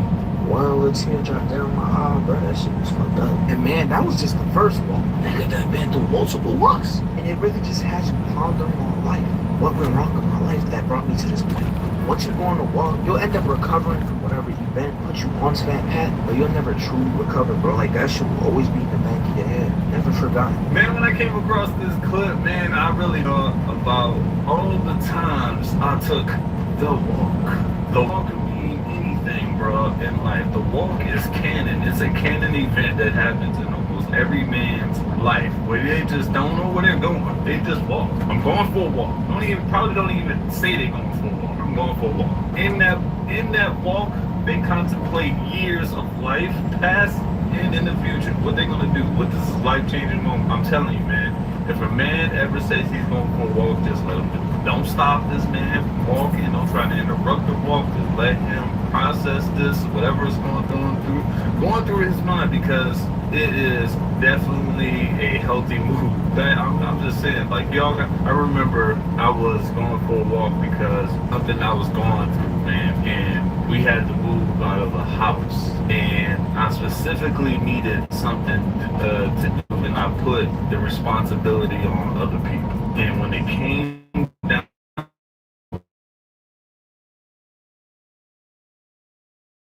One little tear dropped down my eye, bro, that shit was fucked up. And man, that was just the first walk. Nigga done been through multiple walks. And it really just has me pondering on life. What went wrong in my life that brought me to this point? Once you go on a walk, you'll end up recovering from whatever event put you onto that path, but you'll never truly recover, bro. Like, that shit will always be in the back of your head. Never forgotten.
Man, when I came across this clip, man, I really thought about all the times I took the walk. The walk could mean anything, bro, in life. The walk is canon. It's a canon event that happens in almost every man's life where they just don't know where they're going. They just walk. I'm going for a walk. Probably don't even say they're going for a walk. I'm going for a walk. In that walk, they contemplate years of life, past and in the future. What they're gonna do? What this is life-changing moment? I'm telling you, man. If a man ever says he's going for a walk, just let him do it. Don't stop this man from walking. Don't try to interrupt the walk. Just let him process this, whatever is going through his mind, because it is definitely a healthy move. I'm just saying, like, y'all, I remember I was going for a walk because something I was going through, man, and we had to move out of a house, and I specifically needed something to do, and I put the responsibility on other people. And when it came down,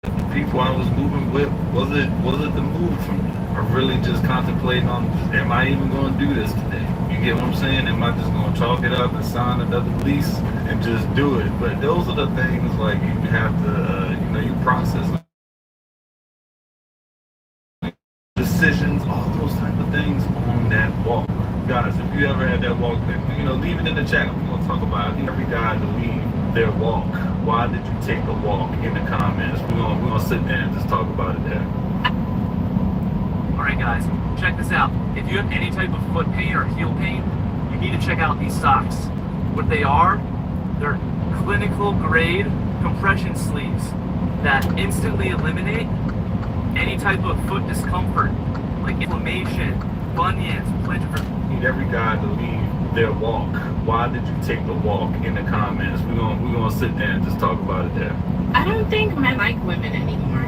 the people I was moving with, was it the move for me? I really just contemplating on, am I even going to do this today? You
You get what I'm saying? Am I just gonna chalk it up and sign another lease and just do it? But those are the things like you have to, you process decisions, all those type of things on that walk. Guys, if you ever had that walk, leave it in the chat. We're gonna talk about every guy to leave their walk. Why did you take a walk in the comments? We're gonna sit there and just talk about it there.
Alright guys, check this out. If you have any type of foot pain or heel pain, you need to check out these socks. What they are, they're clinical grade compression sleeves that instantly eliminate any type of foot discomfort, like inflammation, bunions, plantar.
Need every guy to leave their walk. Why did you take the walk in the comments? We're gonna sit there and just talk about it there.
I don't think men like women anymore.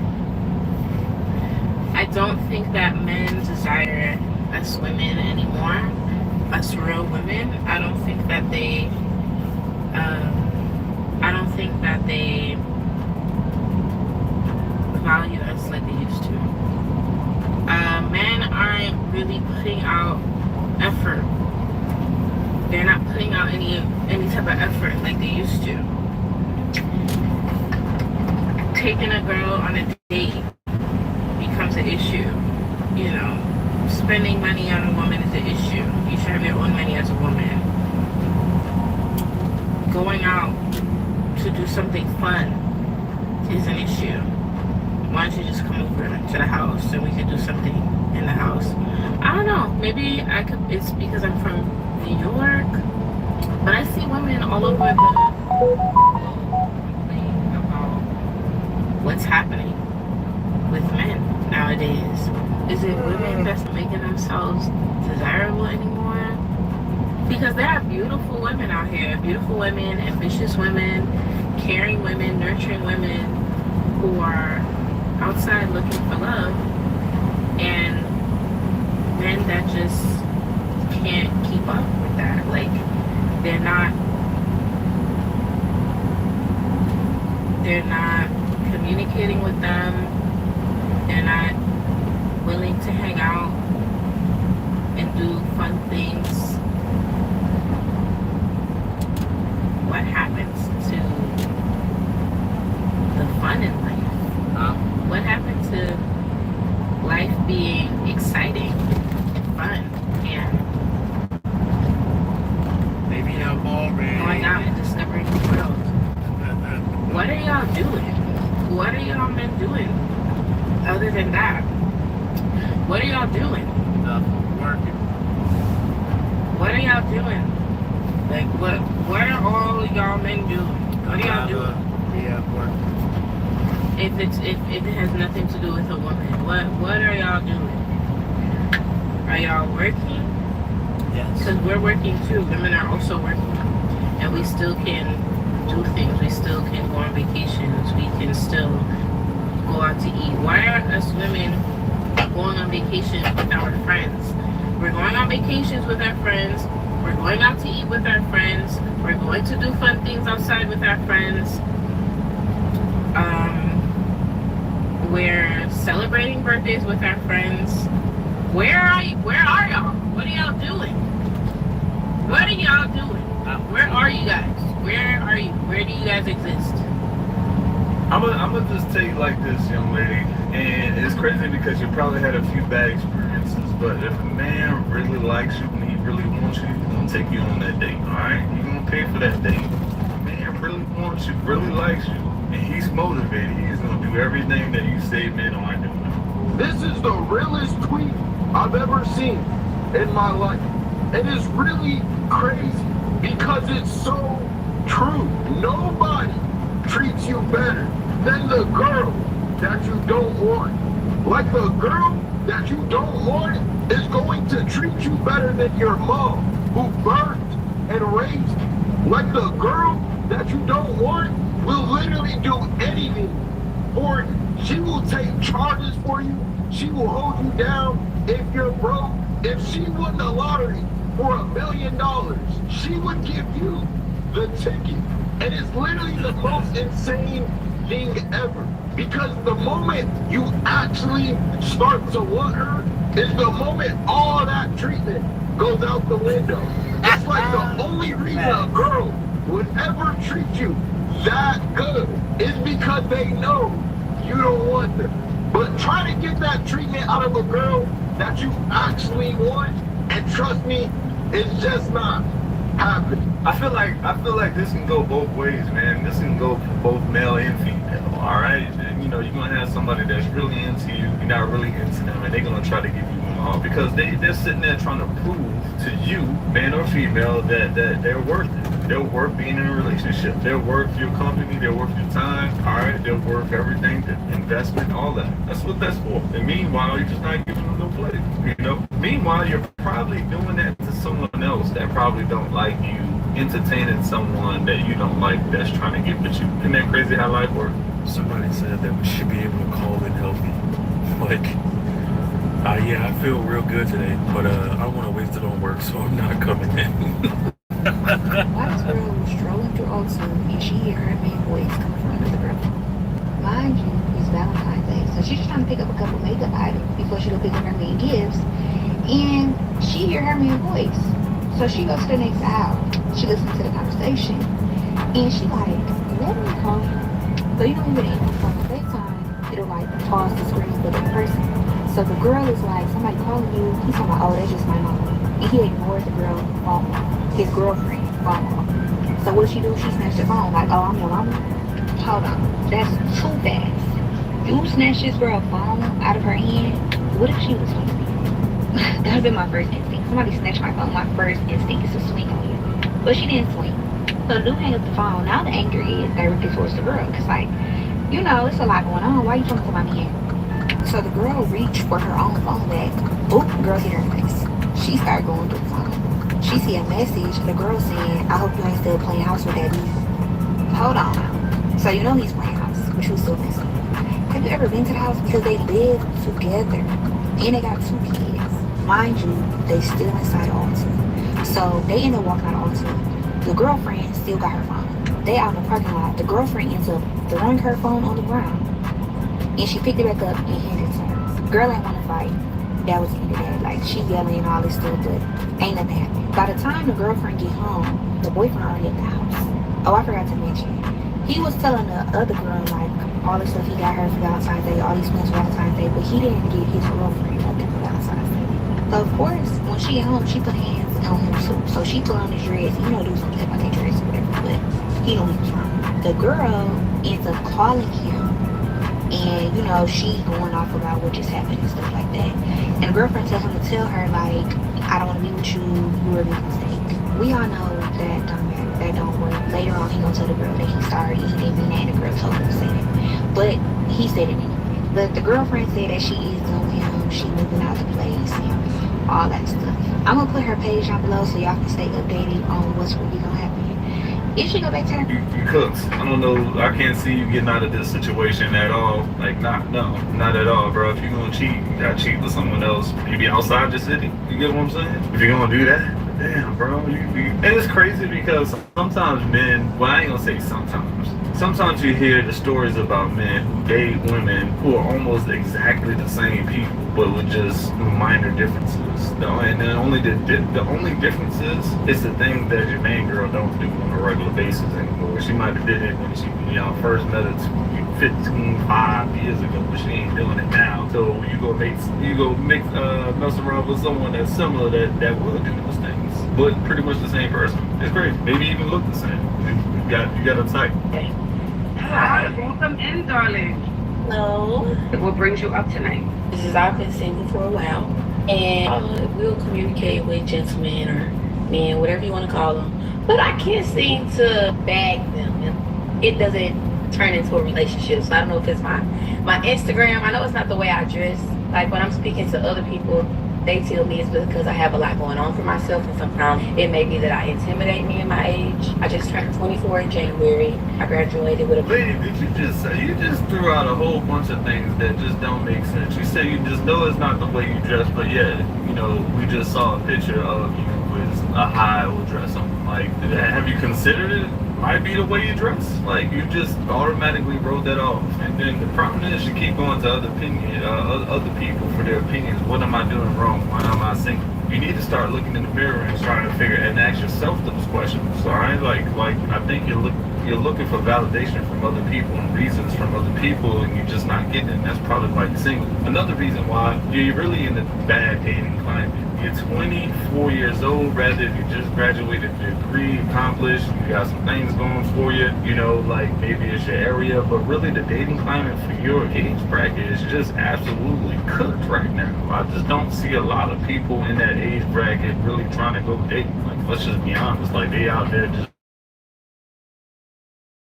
I don't think that men desire us women anymore, us real women. I don't think that they value us like they used to. Men aren't really putting out effort. They're not putting out any type of effort like they used to. Taking a girl on a date becomes an issue. Spending money on a woman is an issue. You should have your own money as a woman. Going out to do something fun is an issue. Why don't you just come over to the house and we could do something in the house? I don't know. Maybe it's because I'm from New York, but I see women all over the globe complaining about what's happening with men nowadays. Is it women that's making themselves desirable anymore? Because there are beautiful women out here, beautiful women, ambitious women, caring women, nurturing women who are outside looking for love, and men that just can't keep up with that. Like, they're not communicating with them. They're not willing to hang out and do fun things. What happens to the fun in life? What happened to life being exciting and fun and
maybe I'm boring.
Going out and discovering the world? What are y'all doing? What are y'all men doing other than that? What are y'all doing?
Working.
What are y'all doing? Like, what are all y'all men doing? What are y'all doing?
Yeah, working.
If it has nothing to do with a woman, what are y'all doing? Are y'all working?
Yes.
Because we're working too. Women are also working, and we still can do things. We still can go on vacations. We can still go out to eat. Why are us women going on vacation with our friends? We're going on vacations with our friends. We're going out to eat with our friends. We're going to do fun things outside with our friends. We're celebrating birthdays with our friends. Where are y'all? What are y'all doing? What are y'all doing? Where are you guys? Where are you? Where do you guys exist?
I'm gonna just tell you like this, young lady, and it's crazy because you probably had a few bad experiences, but if a man really likes you and he really wants you, he's gonna take you on that date, alright? You're gonna pay for that date. If a man really wants you, really likes you, and he's motivated, he's gonna do everything that you say men aren't doing.
This is the realest tweet I've ever seen in my life. It is really crazy because it's so true. Nobody treats you better than the girl that you don't want. Like, the girl that you don't want is going to treat you better than your mom who birthed and raised you. Like, the girl that you don't want will literally do anything for you. She will take charges for you. She will hold you down if you're broke. If she won the lottery for $1 million, she would give you the ticket. And it's literally the most insane thing ever. Because the moment you actually start to want her is the moment all that treatment goes out the window. It's like the only reason a girl would ever treat you that good is because they know you don't want them. But try to get that treatment out of a girl that you actually want, and trust me, it's just not happening.
I feel like this can go both ways, man. This can go for both male and female. All right, and, you know, you're gonna have somebody that's really into you, you're not really into them, and they're gonna try to give you because they're sitting there trying to prove to you, man or female, that they're worth it. They're worth being in a relationship. They're worth your company. They're worth your time. All right, they're worth everything, the investment, all that. That's what that's for. And meanwhile, you're just not giving them no play. You know. Meanwhile, you're probably doing that to someone else that probably don't like you, entertaining someone that you don't like that's trying to get with you. Isn't that crazy how life works?
Somebody said that we should be able to call in healthy. Like, yeah, I feel real good today, but I don't want to waste it on work, so I'm not coming in.
Last girl was strolling through Ulta and she heard her main voice coming from another girl. Mind you, it's Valentine's Day, so she's just trying to pick up a couple makeup items before she go pick up her main gifts. And she hear her main voice. So she goes to the next aisle. She listens to the conversation. And she like, let me call you. So you know when you're on FaceTime, it'll like pause the screen for the person. So the girl is like, somebody calling you. He's talking about, oh, that's just my mom. And he ignores the girl phone call. His girlfriend phone call. So what she do? She snatched the phone like, oh, I'm your mama. Hold on, that's too fast. You snatched this girl phone out of her hand. What if she was swinging? That would be my first instinct. Somebody snatched my phone. My first instinct is to swing on you, but she didn't swing. So the dude hang up the phone. Now the anger is directed towards the girl. Cause like, you know, it's a lot going on. Why you talking to my man? So the girl reached for her own phone back. Oop, girl hit her face. She started going through the phone. She see a message. The girl saying, I hope you ain't still playing house with that dude. Hold on. So you know he's playing house, but you still messing. Have you ever been to the house? Because they live together. And they got 2 kids. Mind you, they still inside the Ulta. So they end up walking out of Ulta. The girlfriend still got her phone. They out in the parking lot. The girlfriend ends up throwing her phone on the ground. And she picked it back up and handed it to her. Girl ain't want to fight. That was the end of that. Like, she yelling and all this stuff, but ain't nothing happened. By the time the girlfriend get home, the boyfriend already at the house. Oh, I forgot to mention. He was telling the other girl, like, all the stuff he got her for Valentine's Day, all these plans for Valentine's Day, but he didn't get his girlfriend nothing for Valentine's Day. So, of course, when she at home, she put hands on him, too. So, she put on his dress, you know, do something about their dress or whatever, but he knew he was wrong. The girl ends up calling him, and, you know, she going off about what just happened and stuff like that. And the girlfriend tells him to tell her, like, I don't want to be with you, you were a big mistake. We all know that don't matter, that don't work. Later on, he gonna tell the girl that he's sorry, he didn't mean that, and the girl told him to say that. But he said it anyway. But the girlfriend said that she is on him, she moving out the place, and all that stuff. I'm gonna put her page down below so y'all can stay updated on what's really gonna happen. If she go back to her,
You cooks. I don't know. I can't see you getting out of this situation at all. Like, not at all, bro. If you're gonna cheat, you gotta cheat with someone else. Maybe outside the city. You get what I'm saying? If you're gonna do that, damn, bro. And it's crazy because sometimes men. Well, I ain't gonna say sometimes. Sometimes you hear the stories about men who date women who are almost exactly the same people, but with just minor differences. And then the only difference is the thing that your main girl don't do on a regular basis anymore. She might have did it when y'all first met it 5 years ago, but she ain't doing it now. So you go mess around with someone that's similar that will do those things, but pretty much the same person. It's crazy. Maybe even look the same. You got a type.
Hi, welcome in, darling.
No.
What brings you up tonight?
This is I've been single for a while, and we'll communicate with gentlemen or men, whatever you want to call them. But I can't seem to bag them, and it doesn't turn into a relationship. So I don't know if it's my Instagram. I know it's not the way I dress. Like when I'm speaking to other people, they tell me it's because I have a lot going on for myself, and sometimes it may be that I intimidate me in my age. I just turned 24 in January. I graduated with a...
Lady, did you just threw out a whole bunch of things that just don't make sense. You say you just know it's not the way you dress, but yeah, you know, we just saw a picture of you with a high-heel dress on. Like, have you considered it? Might be the way you dress. Like, you just automatically wrote that off. And then the problem is you keep going to other people for their opinions. What am I doing wrong? Why am I single?
you need to start looking in the mirror and trying to figure and ask yourself those questions. All right, like I think you're looking for validation from other people and reasons from other people, and you're just not getting it. And that's probably why you're single. Another reason why you're really in a bad dating climate. You're 24 years old, rather you just graduated your degree, accomplished, you got some things going for you, you know, like maybe it's your area, but really the dating climate for your age bracket is just absolutely cooked right now. I just don't see a lot of people in that age bracket really trying to go dating. Like, let's just be honest, like they out there just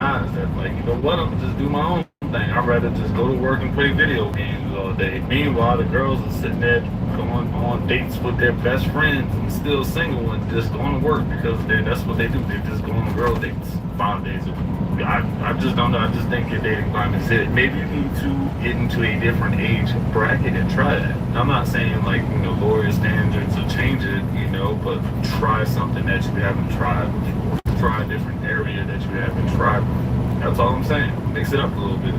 that, like, you know what, I'm gonna just do my own thing. I'd rather just go to work and play video games all day. Meanwhile, the girls are sitting there going on dates with their best friends and still single and just going to work because that's what they do. They just go on girl dates 5 days a week. I just don't know. I just think your dating climate's hit. Maybe you need to get into a different age bracket and try that. I'm not saying like, you know, lower your standards or change it, you know, but try something that you haven't tried before. Try a different area that you haven't tried before. That's all I'm saying. Mix it up a little bit.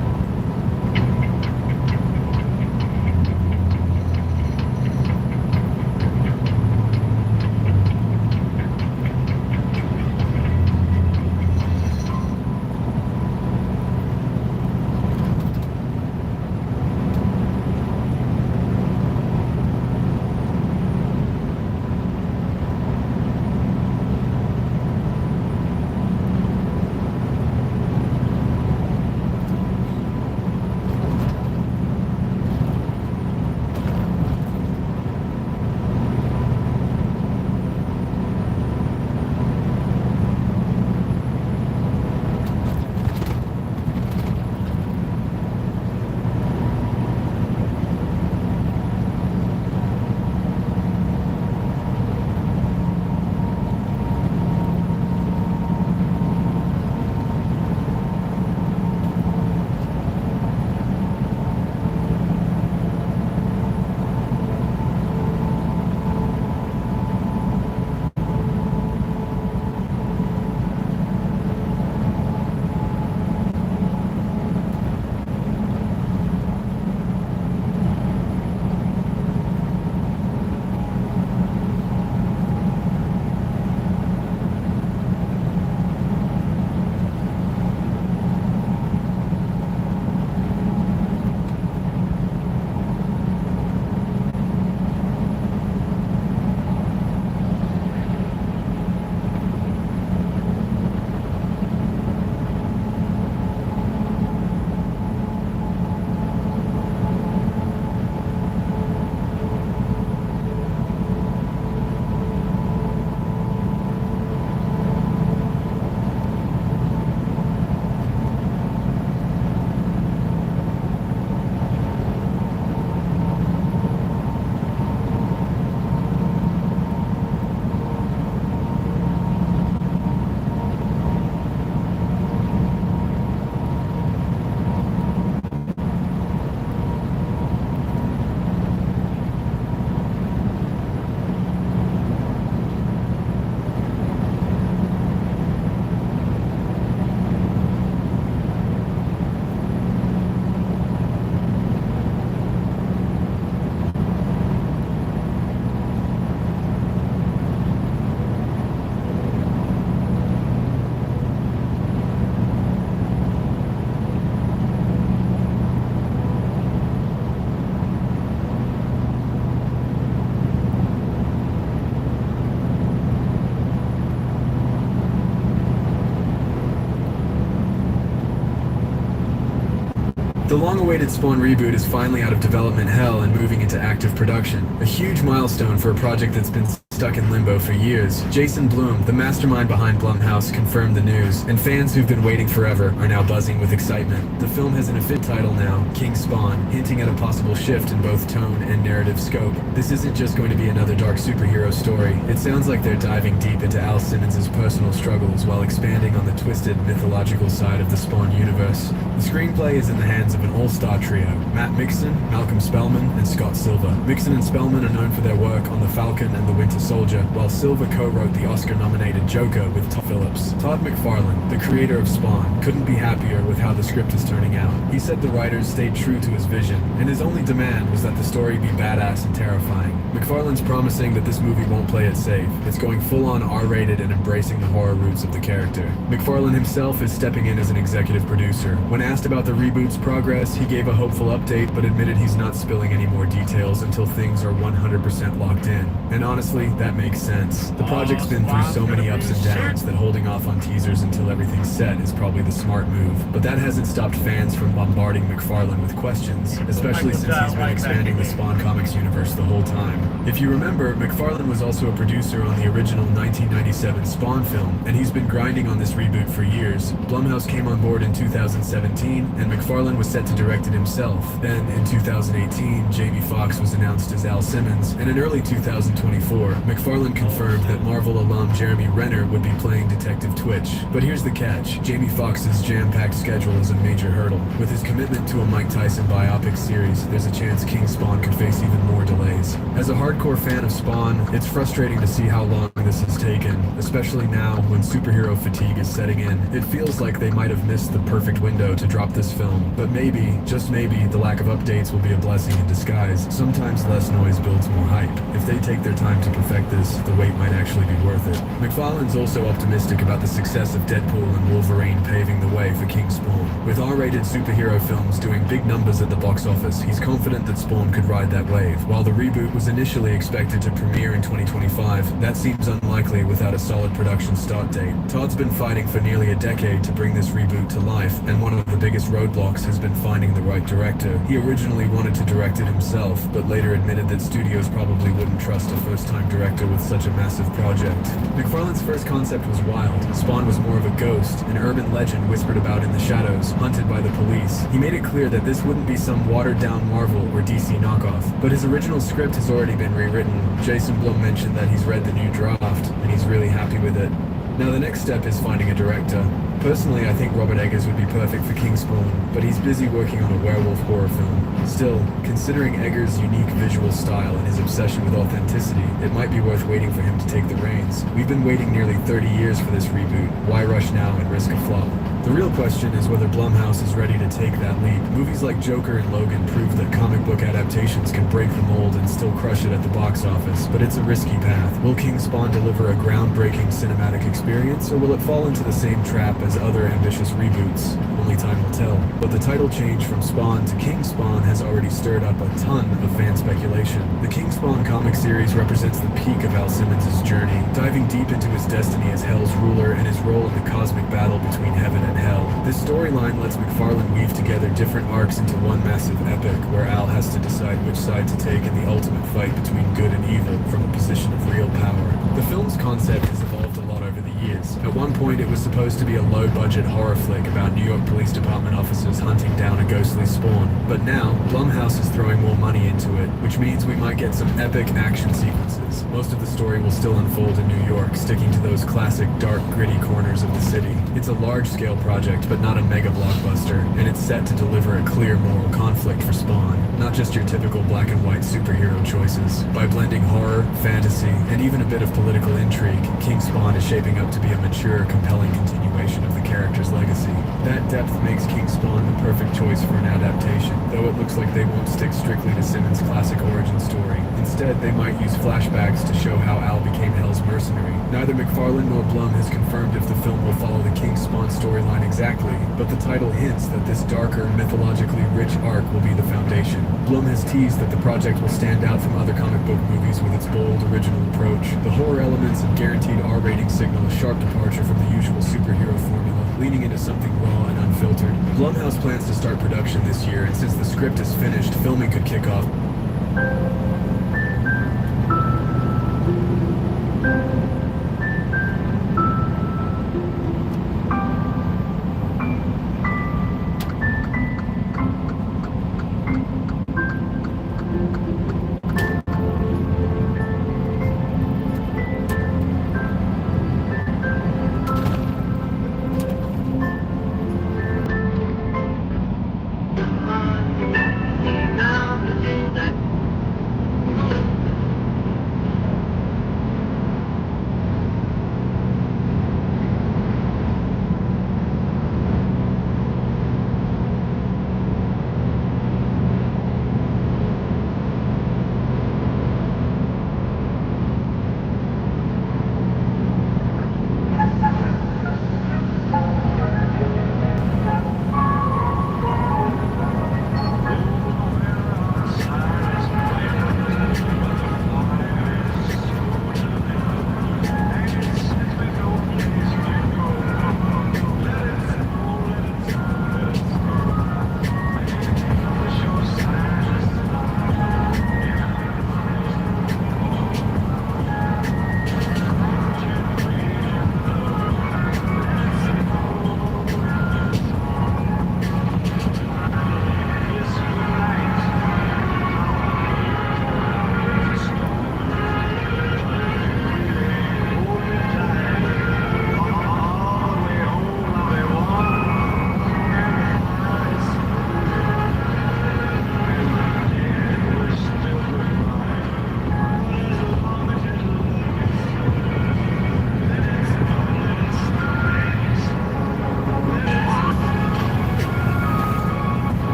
The long-awaited Spawn reboot is finally out of development hell and moving into active production. A huge milestone for a project that's been stuck in limbo for years. Jason Blum, the mastermind behind Blumhouse, confirmed the news, and fans who've been waiting forever are now buzzing with excitement. The film has an official title now, King Spawn, hinting at a possible shift in both tone and narrative scope. This isn't just going to be another dark superhero story. It sounds like they're diving deep into Al Simmons' personal struggles while expanding on the twisted, mythological side of the Spawn universe. The screenplay is in the hands of an all-star trio, Matt Mixon, Malcolm Spellman, and Scott Silver. Mixon and Spellman are known for their work on The Falcon and The Winter Soldier, while Silva co-wrote the Oscar-nominated Joker with Todd Phillips. Todd McFarlane, the creator of Spawn, couldn't be happier with how the script is turning out. He said the writers stayed true to his vision, and his only demand was that the story be badass and terrifying. McFarlane's promising that this movie won't play it safe. It's going full-on R-rated and embracing the horror roots of the character. McFarlane himself is stepping in as an executive producer. When asked about the reboot's progress, he gave a hopeful update, but admitted he's not spilling any more details until things are 100% locked in. And honestly, that makes sense. The project's been through so many ups and downs that holding off on teasers until everything's set is probably the smart move. But that hasn't stopped fans from bombarding McFarlane with questions, especially since he's been expanding the Spawn Comics universe the whole time. If you remember, McFarlane was also a producer on the original 1997 Spawn film, and he's been grinding on this reboot for years. Blumhouse came on board in 2017, and McFarlane was set to direct it himself. Then, in 2018, Jamie Foxx was announced as Al Simmons, and in early 2024, McFarlane confirmed that Marvel alum Jeremy Renner would be playing Detective Twitch. But here's the catch. Jamie Foxx's jam-packed schedule is a major hurdle. With his commitment to a Mike Tyson biopic series, there's a chance King Spawn could face even more delays. As a hardcore fan of Spawn, it's frustrating to see how long this has taken, especially now when superhero fatigue is setting in. It feels like they might have missed the perfect window to drop this film, but maybe, just maybe, the lack of updates will be a blessing in disguise. Sometimes less noise builds more hype. If they take their time to perfect this, the wait might actually be worth it. McFarlane's also optimistic about the success of Deadpool and Wolverine paving the way for King Spawn. With R-rated superhero films doing big numbers at the box office, he's confident that Spawn could ride that wave. While the reboot was initially expected to premiere in 2025, that seems unlikely without a solid production start date. Todd's been fighting for nearly a decade to bring this reboot to life, and one of the biggest roadblocks has been finding the right director. He originally wanted to direct it himself, but later admitted that studios probably wouldn't trust a first-time director with such a massive project. McFarlane's first concept was wild. Spawn was more of a ghost, an urban legend whispered about in the shadows, hunted by the police. He made it clear that this wouldn't be some watered-down Marvel or DC knockoff, but his original script has already been rewritten. Jason Blum mentioned that he's read the new draft, and he's really happy with it. Now the next step is finding a director. Personally, I think Robert Eggers would be perfect for King Spawn, but he's busy working on a werewolf horror film. Still, considering Eggers' unique visual style and his obsession with authenticity, it might be worth waiting for him to take the reins. We've been waiting nearly 30 years for this reboot. Why rush now and risk a flop? The real question is whether Blumhouse is ready to take that leap. Movies like Joker and Logan prove that comic book adaptations can break the mold and still crush it at the box office, but it's a risky path. Will King Spawn deliver a groundbreaking cinematic experience, or will it fall into the same trap as other ambitious reboots? Only time will tell. But the title change from Spawn to King Spawn has already stirred up a ton of fan speculation. The King Spawn comic series represents the peak of Al Simmons' journey, diving deep into his destiny as Hell's ruler and his role in the cosmic battle between heaven and hell. This storyline lets McFarlane weave together different arcs into one massive epic, where Al has to decide which side to take in the ultimate fight between good and evil from a position of real power. The film's concept has evolved a lot over the years. At one point, it was supposed to be a low-budget horror flick about New York Police Department officers hunting down a ghostly Spawn. But now, Blumhouse is throwing more money into it, which means we might get some epic action sequences. Most of the story will still unfold in New York, sticking to those classic, dark, gritty corners of the city. It's a large-scale project, but not a mega blockbuster, and it's set to deliver a clear moral conflict for Spawn, not just your typical black and white superhero choices. By blending horror, fantasy, and even a bit of political intrigue, King Spawn is shaping up to be a mature, compelling continuation of the character's legacy. That depth makes King Spawn the perfect choice for an adaptation, though it looks like they won't stick strictly to Simmons' classic origin story. Instead, they might use flashbacks to show how Al became Hell's mercenary. Neither McFarlane nor Blum has confirmed if the film will follow the King Spawn storyline exactly, but the title hints that this darker, mythologically rich arc will be the foundation. Blum has teased that the project will stand out from other comic book movies with its bold, original approach. The horror elements and guaranteed R-rating signal a sharp departure from the usual superhero formula, leaning into something raw and unfiltered. Blumhouse plans to start production this year, and since the script is finished, filming could kick off.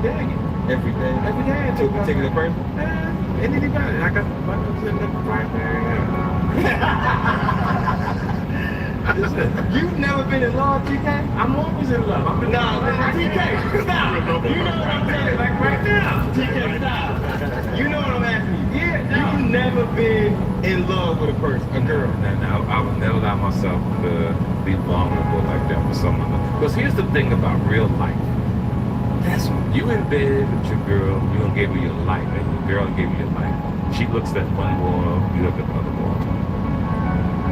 day.
Every day.
Every day I
To a particular person?
And anybody. I got buttons in the primary.
You've never been in love, TK?
I'm always in love. I'm in love.
TK, stop. You know what I'm saying?
Like right now.
TK, stop. You know what I'm asking you?
Yeah, no.
You've never been in love with a person, a girl.
No, I would never allow myself to be vulnerable like that with someone. Because here's the thing about real life. That's you in bed with your girl, you gonna give her your life, and your girl gave you your life. She looks at one wall, you look at the other wall.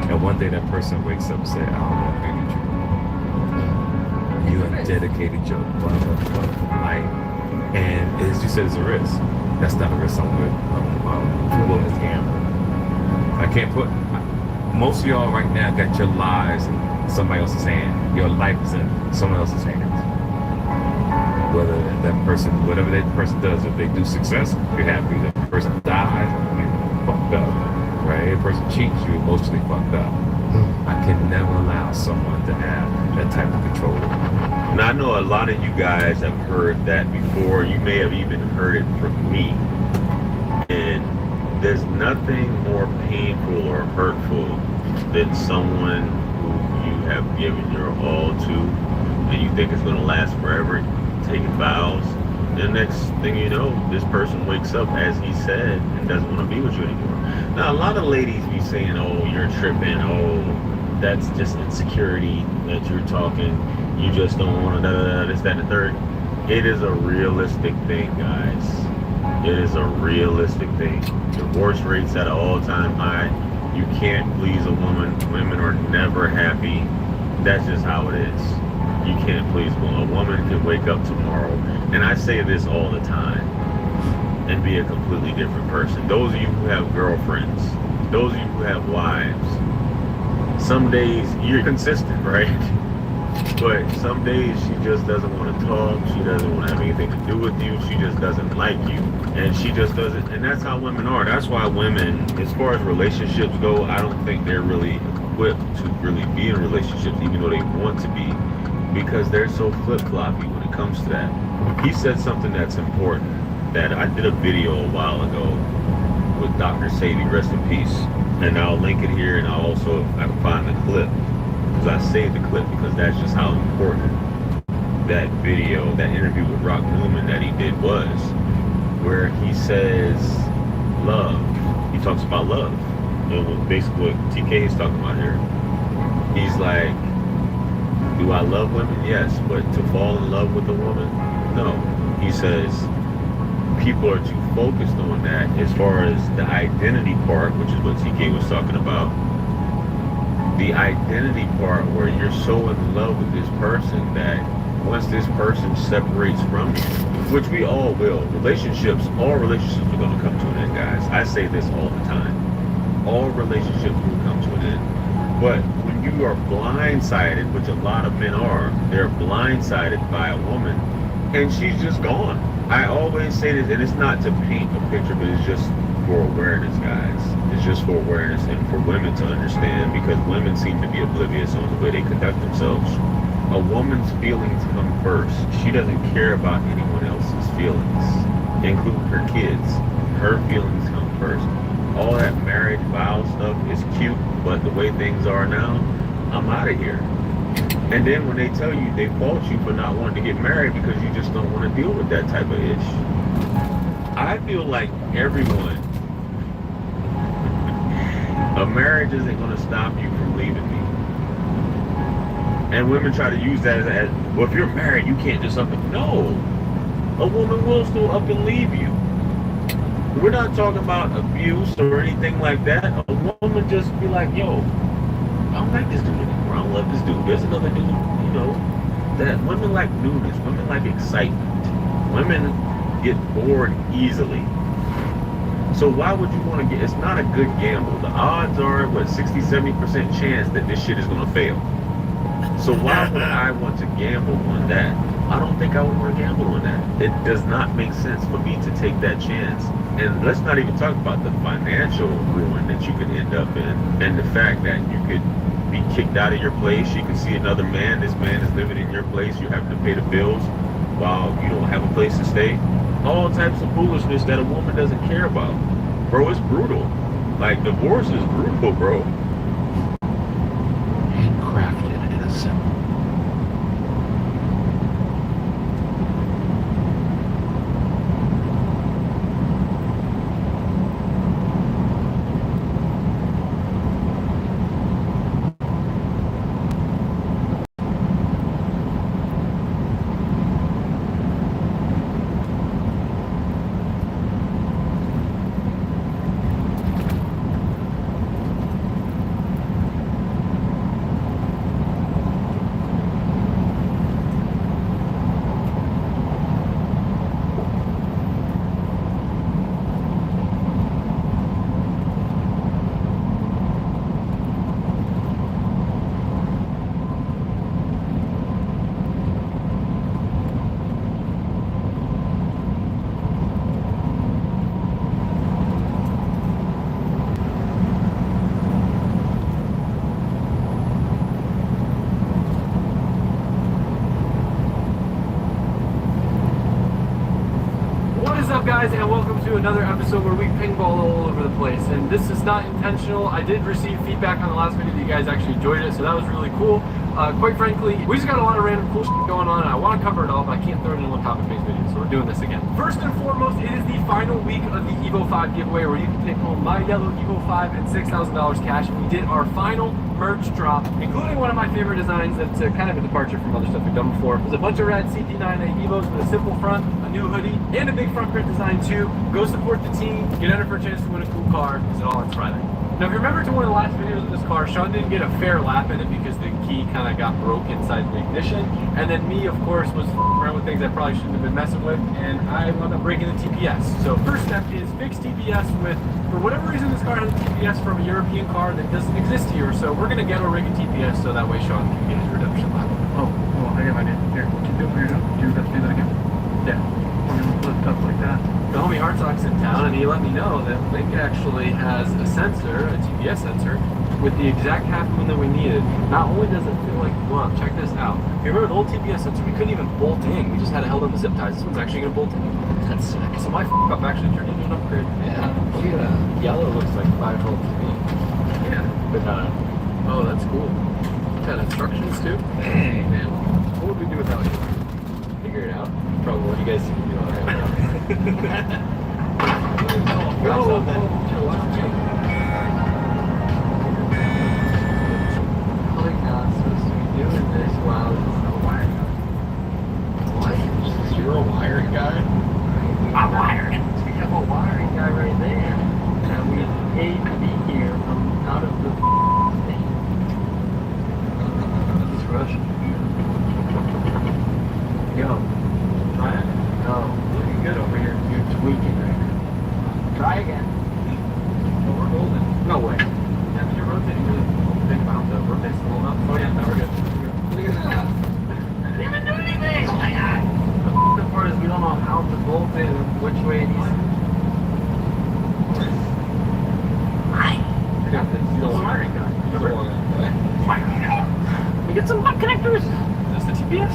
And one day that person wakes up and says, I don't want to be with you. You have dedicated your life. And as you said, it's a risk. That's not a risk I'm with. I'm willing to gamble. I can't put, most of y'all right now got your lives in somebody else's hand. Your life is in someone else's hands. Whether that person, whatever that person does, if they do success, you're happy. If that person dies, you're fucked up. Right? If a person cheats, you're emotionally fucked up. I can never allow someone to have that type of control.
Now, I know a lot of you guys have heard that before. You may have even heard it from me. And there's nothing more painful or hurtful than someone who you have given your all to and you think it's going to last forever, taking vows. The next thing you know, this person wakes up, as he said, and doesn't want to be with you anymore. Now, a lot of ladies be saying, oh, you're tripping, oh, that's just insecurity that you're talking, you just don't want to, this, that, and the third. It is a realistic thing, guys. It is a realistic thing. Divorce rates at an all-time high. You can't please a woman. Women are never happy. That's just how it is. You can't please a woman. A woman can wake up tomorrow, and I say this all the time, and be a completely different person. Those of you who have girlfriends, those of you who have wives, some days you're consistent, right? But some days she just doesn't want to talk, she doesn't want to have anything to do with you, she just doesn't like you, and she just doesn't, and that's how women are. That's why women, as far as relationships go, I don't think they're really equipped to really be in relationships, even though they want to be, because they're so flip-floppy when it comes to that. He said something that's important, that I did a video a while ago with Dr. Sadie, rest in peace, and I'll link it here, and I'll also, if I can find the clip, because I saved the clip because that's just how important that video, that interview with Rock Newman that he did was, where he says love. He talks about love. And basically what TK is talking about here. He's like, do I love women? Yes, but to fall in love with a woman? No. He says people are too focused on that as far as the identity part, which is what TK was talking about. The identity part where you're so in love with this person that once this person separates from you, which we all will, relationships, all relationships are going to come to an end, guys. I say this all the time. All relationships will come to an end. But when you are blindsided, which a lot of men are, they're blindsided by a woman, and she's just gone. I always say this, and it's not to paint a picture, but it's just for awareness, guys. It's just for awareness and for women to understand, because women seem to be oblivious on the way they conduct themselves. A woman's feelings come first. She doesn't care about anyone else's feelings, including her kids. Her feelings come first. All that marriage vow stuff is cute, but the way things are now, I'm out of here. And then when they tell you, they fault you for not wanting to get married because you just don't want to deal with that type of ish. I feel like everyone, a marriage isn't going to stop you from leaving me. And women try to use that as, well, if you're married, you can't just up and, no. A woman will still up and leave you. We're not talking about abuse or anything like that. A woman just be like, yo, I don't like this dude anymore. I don't love this dude. There's another dude, you know, that women like newness. Women like excitement. Women get bored easily. So why would you want to get, it's not a good gamble. The odds are, what, 60-70% chance that this shit is going to fail. So why would I want to gamble on that? I don't think I would want to gamble on that. It does not make sense for me to take that chance. And let's not even talk about the financial ruin that you could end up in, and the fact that you could be kicked out of your place. You can see another man. This man is living in your place. You have to pay the bills.
about you don't have a place to stay. All types of foolishness that a woman doesn't care about. Bro, it's brutal. Like, divorce is brutal, bro.
Handcrafted and assembled.
What is up, guys, and welcome to another episode where we pinball all over the place. And this is not intentional. I did receive feedback on the last video that you guys actually enjoyed it, so that was really cool. Quite frankly, we just got a lot of random cool shit going on, and I want to cover it all, but I can't throw it in one topic-based video, so we're doing this again. First and foremost, it is the final week of the Evo 5 giveaway, where you can take home my yellow Evo 5 and $6,000 cash. We did our final merch drop, including one of my favorite designs that's kind of a departure from other stuff we've done before. There's a bunch of rad CP9A Evos with a simple front, a new hoodie, and a big front print design too. Go support the team, get entered for a chance to win a cool car, because it all ends Friday. Now, if you remember to one of the last videos of this car, Sean didn't get a fair lap in it because the key kind of got broke inside the ignition. And then me, of course, was around with things I probably shouldn't have been messing with, and I wound up breaking the TPS. So first step is fix TPS with, for whatever reason, this car has a TPS from a European car that doesn't exist here. So we're going to get a rig a TPS so that way Sean can get his redemption lap. Oh, I got my idea. Here, keep doing what you're doing. Do that again. Yeah. Lift up like that. The homie Hartsock's in town, and he let me know that Link actually has a sensor, a TPS sensor, with the exact half moon that we needed. Not only does it feel like a glove, check this out. If you remember the old TPS sensor, we couldn't even bolt in. We just had it held on the zip ties. This one's actually going to bolt in. That's sick. So my up actually turned into an upgrade. Yeah. Look at that. Yellow looks like 5 volts to me. Yeah. But, oh, that's cool. Got instructions too. Hey, man. What would we do without you? Figure it out. Probably what you guys can do on right now. Doing this while it's a wiring guy. What? You're a wiring guy? I'm wired. We have a wiring guy right there. And we paid to be here from out of the thing. This is Russian. Go. Try it. No. Looking good over here. You're tweaking right now. Try again. Oh, we're golden. No way. Yeah, but you're rotating really big amount though. Rotate's a little up. Oh yeah, now we're good. Look at that. I didn't even do anything. Oh my god. The part is we don't know how to bolt it and which way it needs. Hi. I got this. You're the wiring guy. You're the wiring guy. We get some butt connectors. Is this the TPS?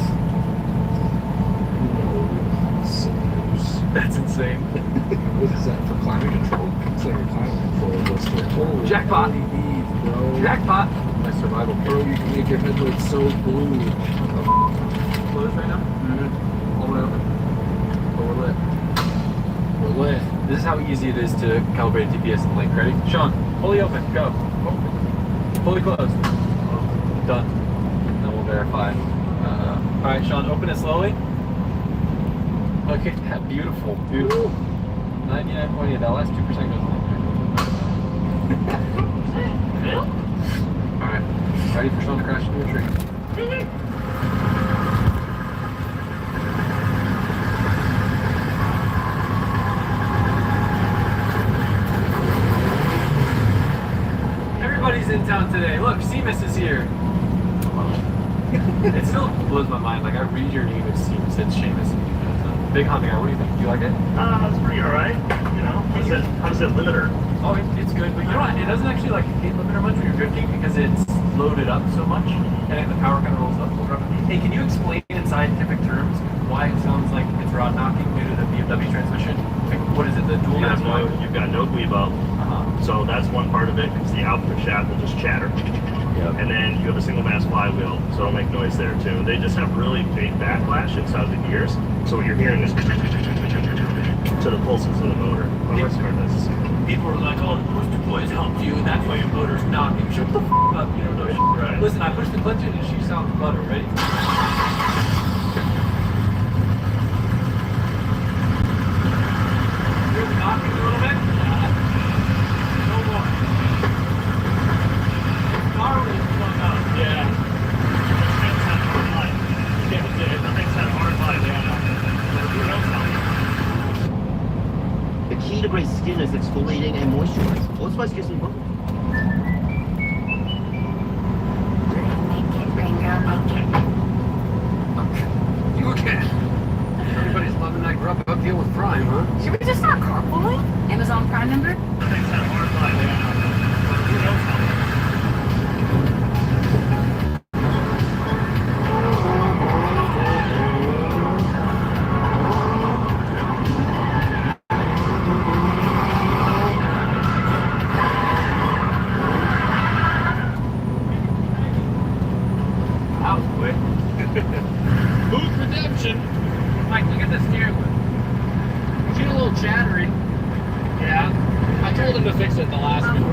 That's insane.
What is that for climate control? It's like a climate control lister. Oh,
jackpot.
LEDs, bro.
Jackpot.
My survival kit. Bro, you can make your headlights so blue.
Closed right now? Mm-hmm. All the way open. But we're lit. We're lit. This is how easy it is to calibrate TPS and link. Ready? Sean, fully open. Go. Open. Fully closed. Done. Then we'll verify. Alright, Sean, open it slowly. Look at that. Beautiful. Beautiful. 99.8. That last 2% goes in there. Alright. Ready for Sean to crash into a tree. Everybody's in town today. Look, Seamus is here. It still blows my mind. Like, I read your name as Seamus. It's Seamus. Big Honda guy, what do you think? Do you like it?
It's pretty alright. You know, how's it limiter?
Oh, it's good, but you know what? It doesn't actually like hit limiter much when you're drifting because it's loaded up so much, and the power kind of rolls up. Hey, can you explain inside scientific terms why it sounds like it's rod knocking due to the BMW transmission? Like, what is it, the dual mass flow?
You've got no guibo. So that's one part of it, because the output shaft will just chatter. And then you have a single mass flywheel, so it'll make noise there too. They just have really big backlash inside the gears, so what you're hearing is to the pulses of the motor.
People are like, oh, the booster boys helped you, and that's why your motor's knocking. Shut the f up, you don't know shit.
Right.
Listen, I pushed the clutch in and she sounds butter. Ready? Hear the knocking a little bit? No more. Gnarly as fuck up. Yeah.
Nothing's that hard line.
The key to great skin is exfoliating and moisturizing. Old Spice gives me both.
You again. Everybody's loving that grub up deal with Prime, huh?
Should we just start carpooling? Amazon Prime member?
Nothing's that hard line. Who knows how?
That was quick. Booth redemption. Mike, look at the steering wheel. It's getting a little chattery. Yeah. I told him to fix it the last one.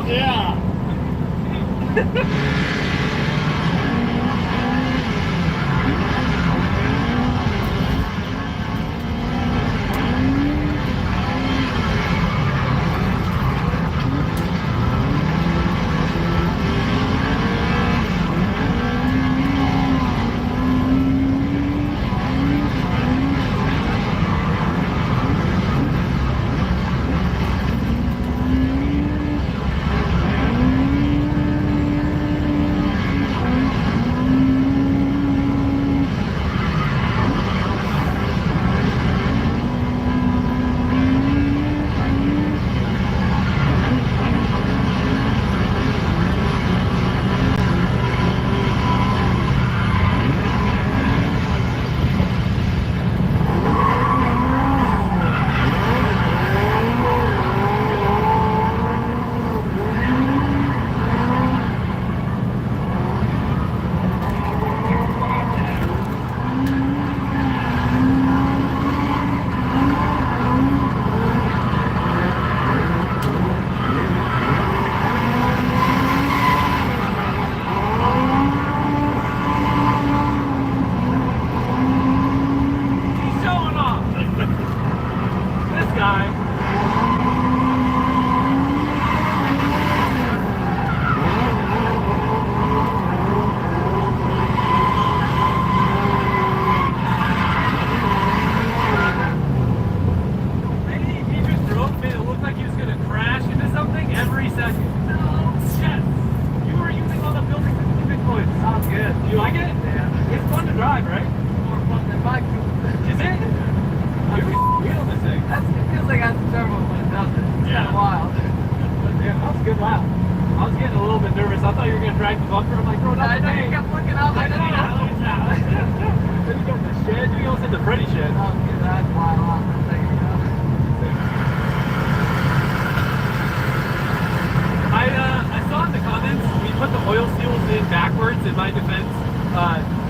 Yeah. drive, right? More fun than bike. Is it? You wheel this thing. That's because I got the turbo when it does it. It's kind of wild. But yeah, that was a good lap. I was getting a little bit nervous. I thought you were going to drag the bumper. I'm like, bro, I know you kept looking up. I know. Then you got the shed. You almost hit the Freddy shed. Oh, yeah, that's wild. I saw in the comments we put the oil seals in backwards. In my defense,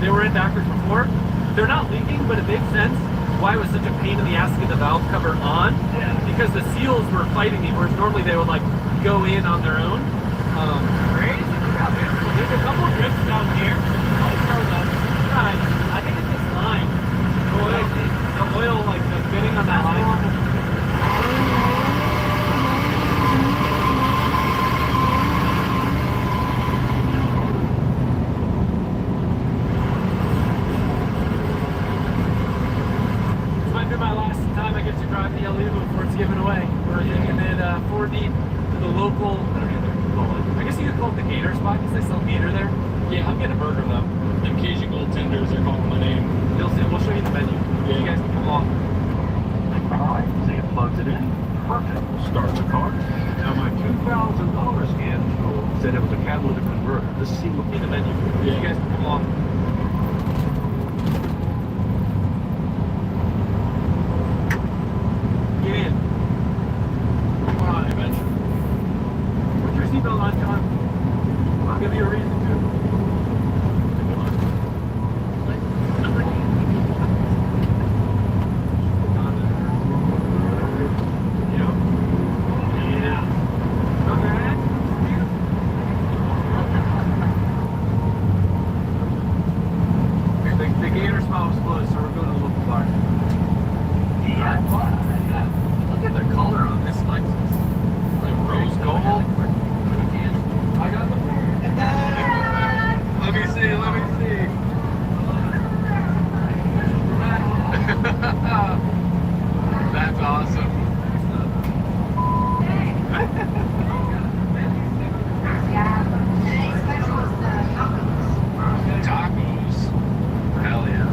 they were in backwards before. They're not leaking, but it makes sense why it was such a pain in the ass to get the valve cover on, because the seals were fighting me, whereas normally they would like go in on their own. Crazy. There's a couple of drifts down here. I think it's this line. The oil like the fitting on that line. My last time I get to drive the LU before it's given away. We're taking it 4 deep to the local, I don't know what you call it. I guess you could call it the Gator spot because they sell Gator there. Yeah, I'm getting a burger though. Them Cajun gold tenders are calling my name. You'll see, we'll show you the menu. Yeah. You guys can come along.
Alright, so it plugs it in. Perfect. Start the car. Now my $2,000 scan said it was a catalytic converter. Let's see what
the menu. Yeah. You guys can come along. Get in. Come on, man. Put your seatbelt on, John. I'll give you a reason to. The Gator spot was closed, so we're going to the local bar. Look at the color on this Lexus. Like rose gold. I got the Let me see. That's awesome. Tacos. Hell yeah.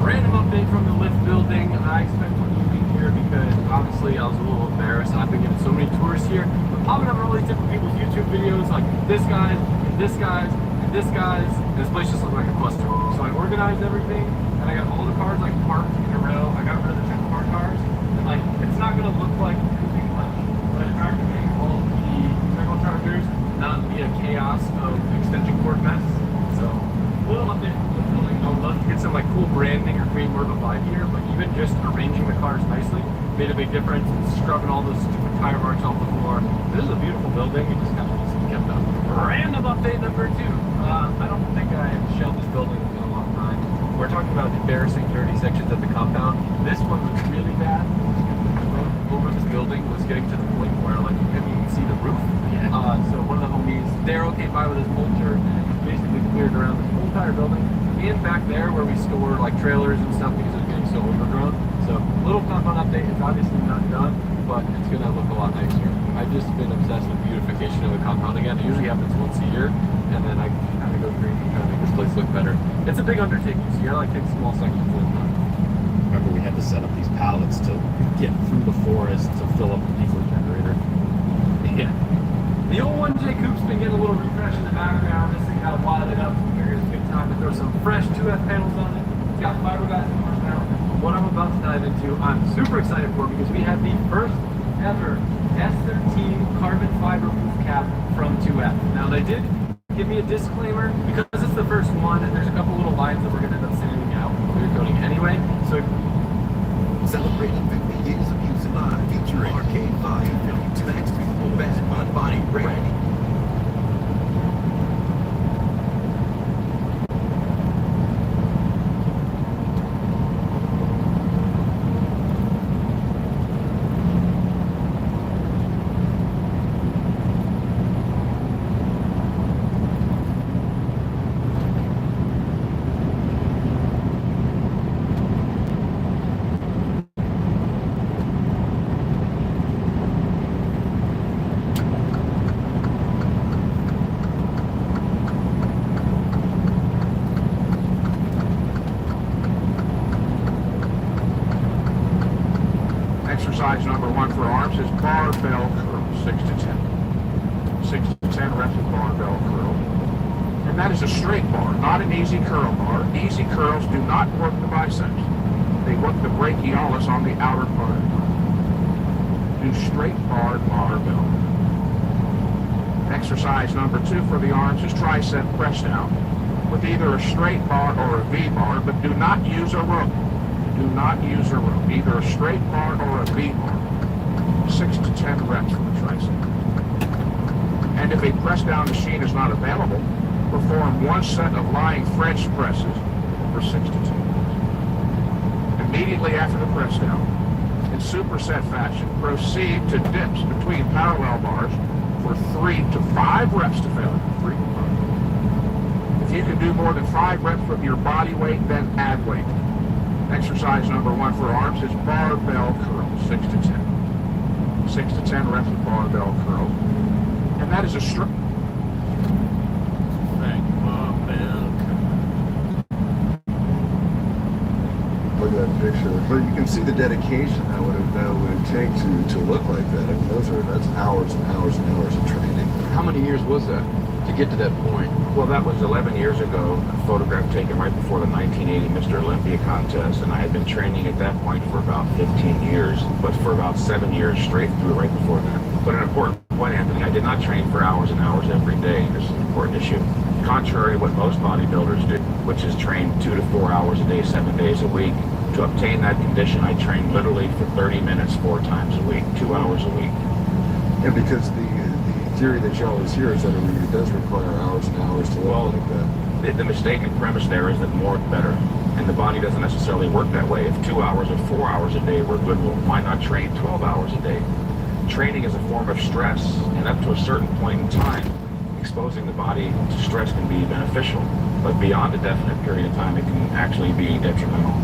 Random update from the lift building. I expect to be here because obviously I was a little embarrassed. I've been getting so many tourists here. But popping up all these different people's YouTube videos like this guy's, and this guy's, and this guy's. And this place just looked like a cluster. So I organized everything and I got all the cars like parked in a row. I got rid of the check mark cars. And like it's not gonna look like anything much. But it's activating all the circle chargers, not be a chaos of extension cord mess. So little update from the building. I would love to get some like cool branding or create more of a vibe here, but even just arranging the cars nicely made a big difference. Scrubbing all those stupid tire marks off the floor. This is a beautiful building. It just kind of needs to be kept up. Random update number 2. I don't think I have shelled this building in a long time. We're talking about embarrassing dirty sections of the compound. This one was really bad. Over this building was getting to the point where like you couldn't even see the roof. So one of the homies, Daryl, came by with his mulcher and basically cleared around this whole entire building and back there where we store like trailers and stuff because it was getting so overgrown. So little compound update. It's obviously not done, but it's gonna look a lot nicer. I've just been obsessed with beautification of the compound again. It usually happens once a year, and then I kind of go crazy trying to make this place look better. It's a big undertaking, so you gotta like take small sections at a time.
Remember, we had to set up these pallets to get through the forest to fill up the diesel generator.
Yeah. The old 1J Coupe's been getting a little refresh in the background. This thing got wadded up. Figured it's a good time to throw some fresh 2F panels on it. It's got fiberglass doors now. What I'm about to dive into, I'm super excited for because we have the first ever S13 carbon fiber roof cap from 2F. Now they did give me a disclaimer because it's the first one and there's a couple little lines that we're going to end up sanding out and clear coating anyway. So
Celebrating 50 years of using line featuring Arcade Fire, Max Best Mod Body Branding.
Exercise number 1 for arms is barbell curl, 6 to 10. 6 to 10 reps of barbell curl. And that is a straight bar, not an easy curl bar. Easy curls do not work the biceps. They work the brachialis on the outer part of the bar. Do straight bar barbell. Exercise number 2 for the arms is tricep press down with either a straight bar or a V bar, but do not use a rope. Do not use a rope. Either a straight bar or a V bar. 6 to 10 reps for the tricep. And if a press down machine is not available, perform 1 set of lying French presses for 6 to 10 reps. Immediately after the press down, in superset fashion, proceed to dips between parallel bars for 3 to 5 reps to failure. 3 to 5. If you can do more than 5 reps with your body weight, then add weight. Exercise number 1 for arms is barbell curls, 6 to 10. 6 to 10 reps of barbell curls. And that is a straight.
Look at that picture. But you can see the dedication that would take to look like that. I mean, that's hours and hours and hours of training.
How many years was that to get to that point?
Well, that was 11 years ago, a photograph taken right before the 1980 Mr. Olympia contest, and I had been training at that point for about 15 years, but for about 7 years straight through right before that. But an important point, Anthony, I did not train for hours and hours every day. This is an important issue. Contrary to what most bodybuilders do, which is train 2 to 4 hours a day, 7 days a week. To obtain that condition, I train literally for 30 minutes 4 times a week, 2 hours a week.
Yeah, because the theory that you always hear is that it does require hours and hours to look like that.
The mistaken premise there is that more is better, and the body doesn't necessarily work that way. If 2 hours or 4 hours a day were good, well, why not train 12 hours a day? Training is a form of stress, and up to a certain point in time, exposing the body to stress can be beneficial, but beyond a definite period of time, it can actually be detrimental.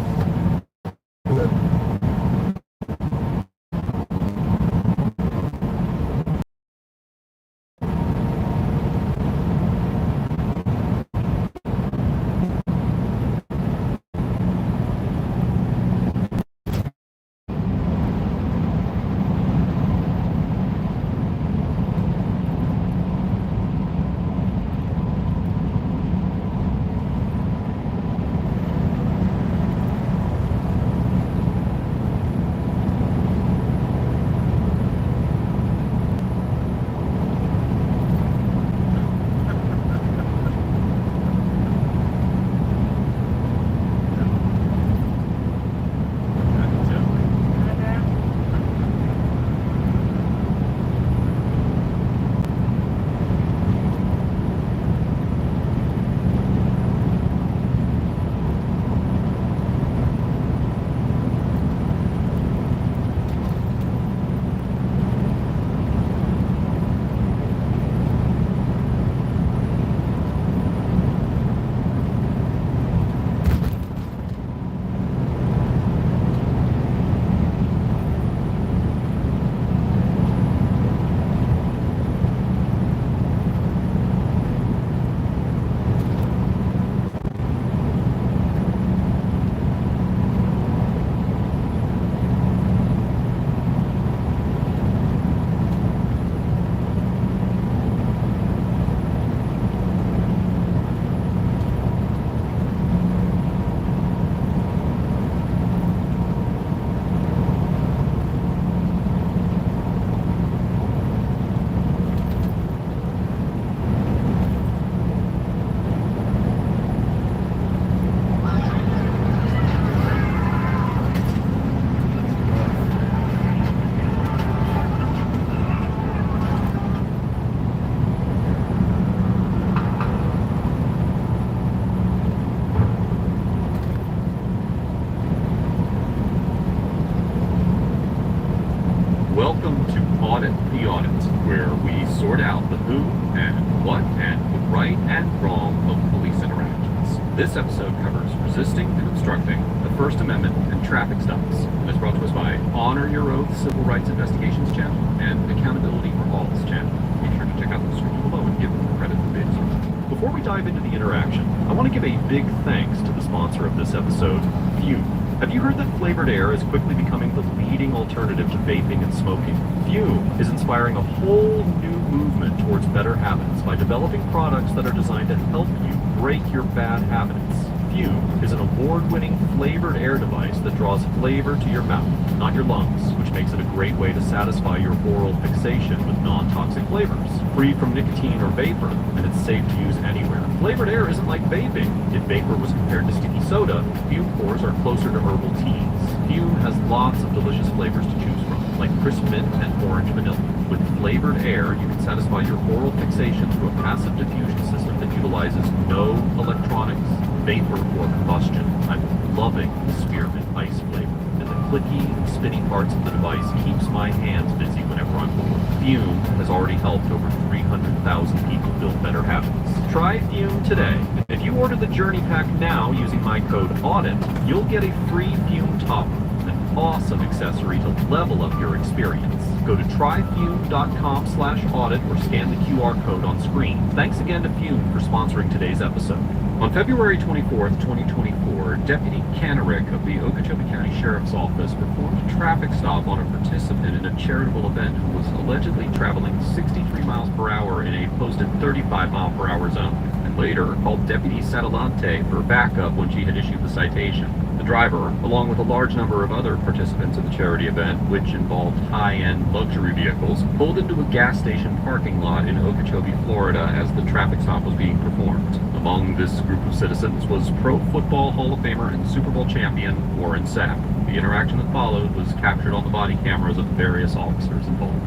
Welcome to Audit the Audit, where we sort out the who and what and the right and wrong of police interactions. This episode covers resisting and obstructing the First Amendment and traffic stops, and is brought to us by Honor Your Oath Civil Rights Investigations channel and Accountability for All's channel. Be sure to check out the description below and give them the credit for being so. Before we dive into the interaction, I want to give a big thanks to the sponsor of this episode, Fume.
Have you heard that flavored air is quickly becoming the leading alternative to vaping and smoking? Fume is inspiring a whole new movement towards better habits by developing products that are designed to help you break your bad habits. Fume is an award-winning flavored air device that draws flavor to your mouth, not your lungs, which makes it a great way to satisfy your oral fixation with non-toxic flavors. Free from nicotine or vapor, and it's safe to use anywhere. Flavored air isn't like vaping. If vapor was compared to sticky soda, fume pores are closer to herbal teas. Fume has lots of delicious flavors to choose from, like crisp mint and orange vanilla. With flavored air, you can satisfy your oral fixation through a passive diffusion system that utilizes no electronics, vapor, or combustion. I'm loving the spearmint ice flavor, and the clicky and spinny parts of the device keeps my hands busy whenever I'm bored. Fume has already helped over 300,000 people build better habits. Try Fume today. If you order the Journey Pack now using my code AUDIT, you'll get a free Fume topper, an awesome accessory to level up your experience. Go to tryfume.com/audit or scan the QR code on screen. Thanks again to Fume for sponsoring today's episode. On February 24th, 2024, Deputy Kanarick of the Okeechobee County Sheriff's Office performed a traffic stop on a participant in a charitable event who was allegedly traveling 63 miles per hour in a posted 35 mile per hour zone, and later called Deputy Satalante for backup when she had issued the citation. The driver, along with a large number of other participants in the charity event, which involved high-end luxury vehicles, pulled into a gas station parking lot in Okeechobee, Florida as the traffic stop was being performed. Among this group of citizens was Pro Football Hall of Famer and Super Bowl champion Warren Sapp. The interaction that followed was captured on the body cameras of the various officers involved.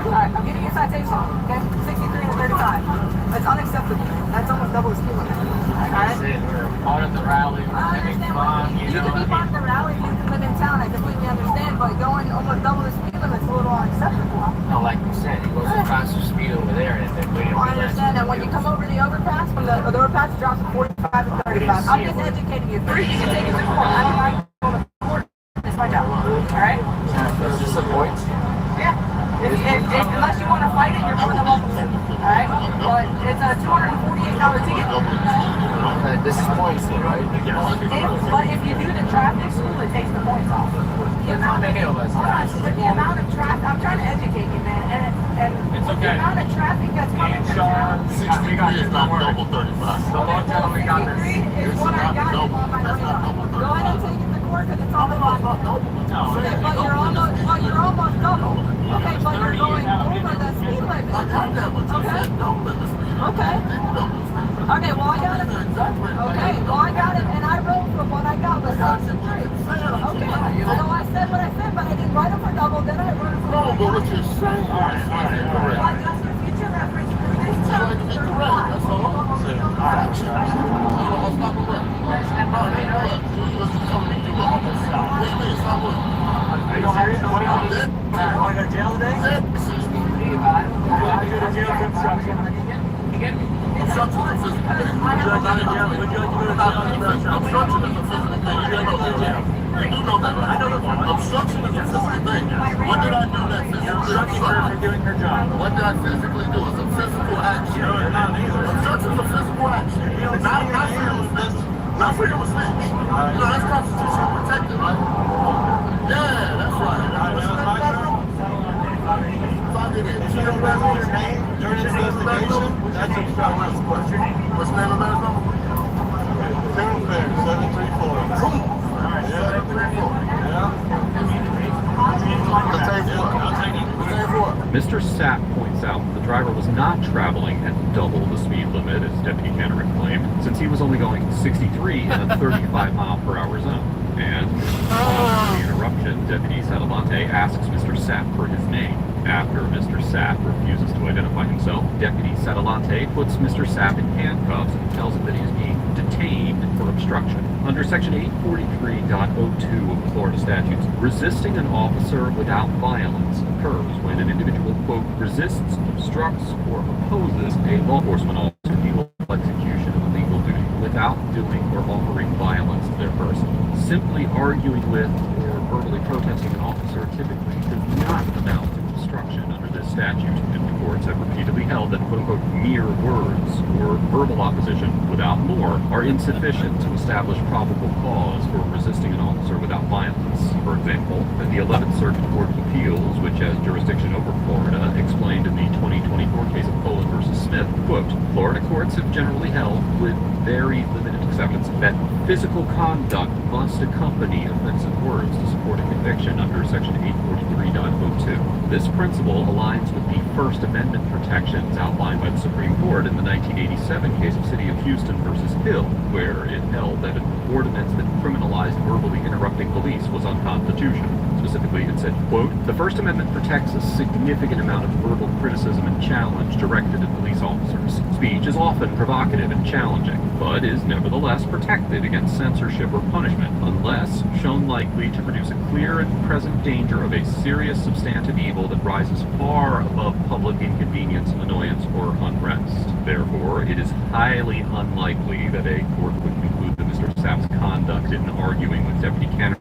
Alright, I'm giving you a citation, okay? 63 to 35. That's unacceptable. That's almost double the speed limit. Alright?
Part of the rally, having fun,
You can be part of the rally if you can live in town, I completely understand, but going almost double the speed limit is a little unacceptable.
No, like you said, it goes faster speed over there, and then we
I understand that when you come over the overpass, from the overpass it drops to 45 and 35. I'm just educating you. 3, you can take it to court. I don't like to go to court. It's my job. Alright?
It's just a point.
Yeah. Unless you want to fight it, you're more than welcome to. Alright? But it's a $248 ticket.
This is points, though, right?
But if you do the traffic school, it takes the points off. The amount of traffic, I'm trying to educate you, man. And
it's okay.
The amount of traffic that's coming through town.
63 is not double 35.
The long time we got this. Is what I got on my radar. Go ahead and take it to court because it's all about double. Okay, but you're almost double. Okay, but you're going over the speed limit. Okay. Okay, well I got it. Okay, well I got it, and I wrote from what I got was 63. Okay, so I said what I said, but I didn't write it for double, then I wrote it for double. No, but what you're saying. Alright. Well, just for future reference, for this time, 35. That's all. Alright. Want to go to jail today? I go to jail for obstruction. Again? Obstruction is a physical thing. Would you like to go to jail? Would you like to go to jail? Obstruction is a physical thing. Would you like to go to jail? You do know that, right? I know the law. Obstruction is a physical thing. What did I do that physically? Obstruction her for doing her job. What did I physically do? It's a physical action. No, not either. Obstruction is a physical action. Not freedom of speech. Not freedom of speech. You know, that's constitutionally protected, right? Yeah, that's right. If you don't remember your name during this investigation, that's obstruction. What's your name? What's the name of that number? 734. Cool. Alright, 734.
Mr. Sapp points out that the driver was not traveling at double the speed limit, as Deputy Kanarick claimed, since he was only going 63 in a 35 mile per hour zone. And, following the interruption, Deputy Satalante asks Mr. Sapp for his name. After Mr. Sapp refuses to identify himself, Deputy Satalante puts Mr. Sapp in handcuffs and tells him that he is being detained for obstruction. Under Section 843.02 of the Florida statutes, resisting an officer without violence occurs when an individual, quote, resists, obstructs, or opposes a law enforcement officer's legal execution of a legal duty without doing or offering violence to their person. Simply arguing with or verbally protesting an officer typically does not amount to obstruction under this statute, and the courts have repeatedly held that quote-unquote mere words or verbal opposition without more are insufficient to establish probable cause for resisting an officer without violence. For example, the 11th Circuit Court of Appeals, which has jurisdiction over Florida, explained in the 2024 case of Poland versus Smith, quote, Florida courts have generally held, with very limited exceptions, that physical conduct must accompany offensive words to support a conviction under Section 843.02. This principle aligns with the First Amendment protections outlined by the Supreme Court in the 1987 case of City of Houston versus Hill, where it held that an ordinance that criminalized verbally interrupting police was unconstitutional. Specifically, it said, quote, the First Amendment protects a significant amount of verbal criticism and challenge directed at police officers. Speech is often provocative and challenging, but is nevertheless protected against censorship or punishment, unless shown likely to produce a clear and present danger of a serious substantive evil that rises far above public inconvenience, annoyance, or unrest. Therefore, it is highly unlikely that a court would conclude that Mr. Sapp's conduct in arguing with Deputy Canner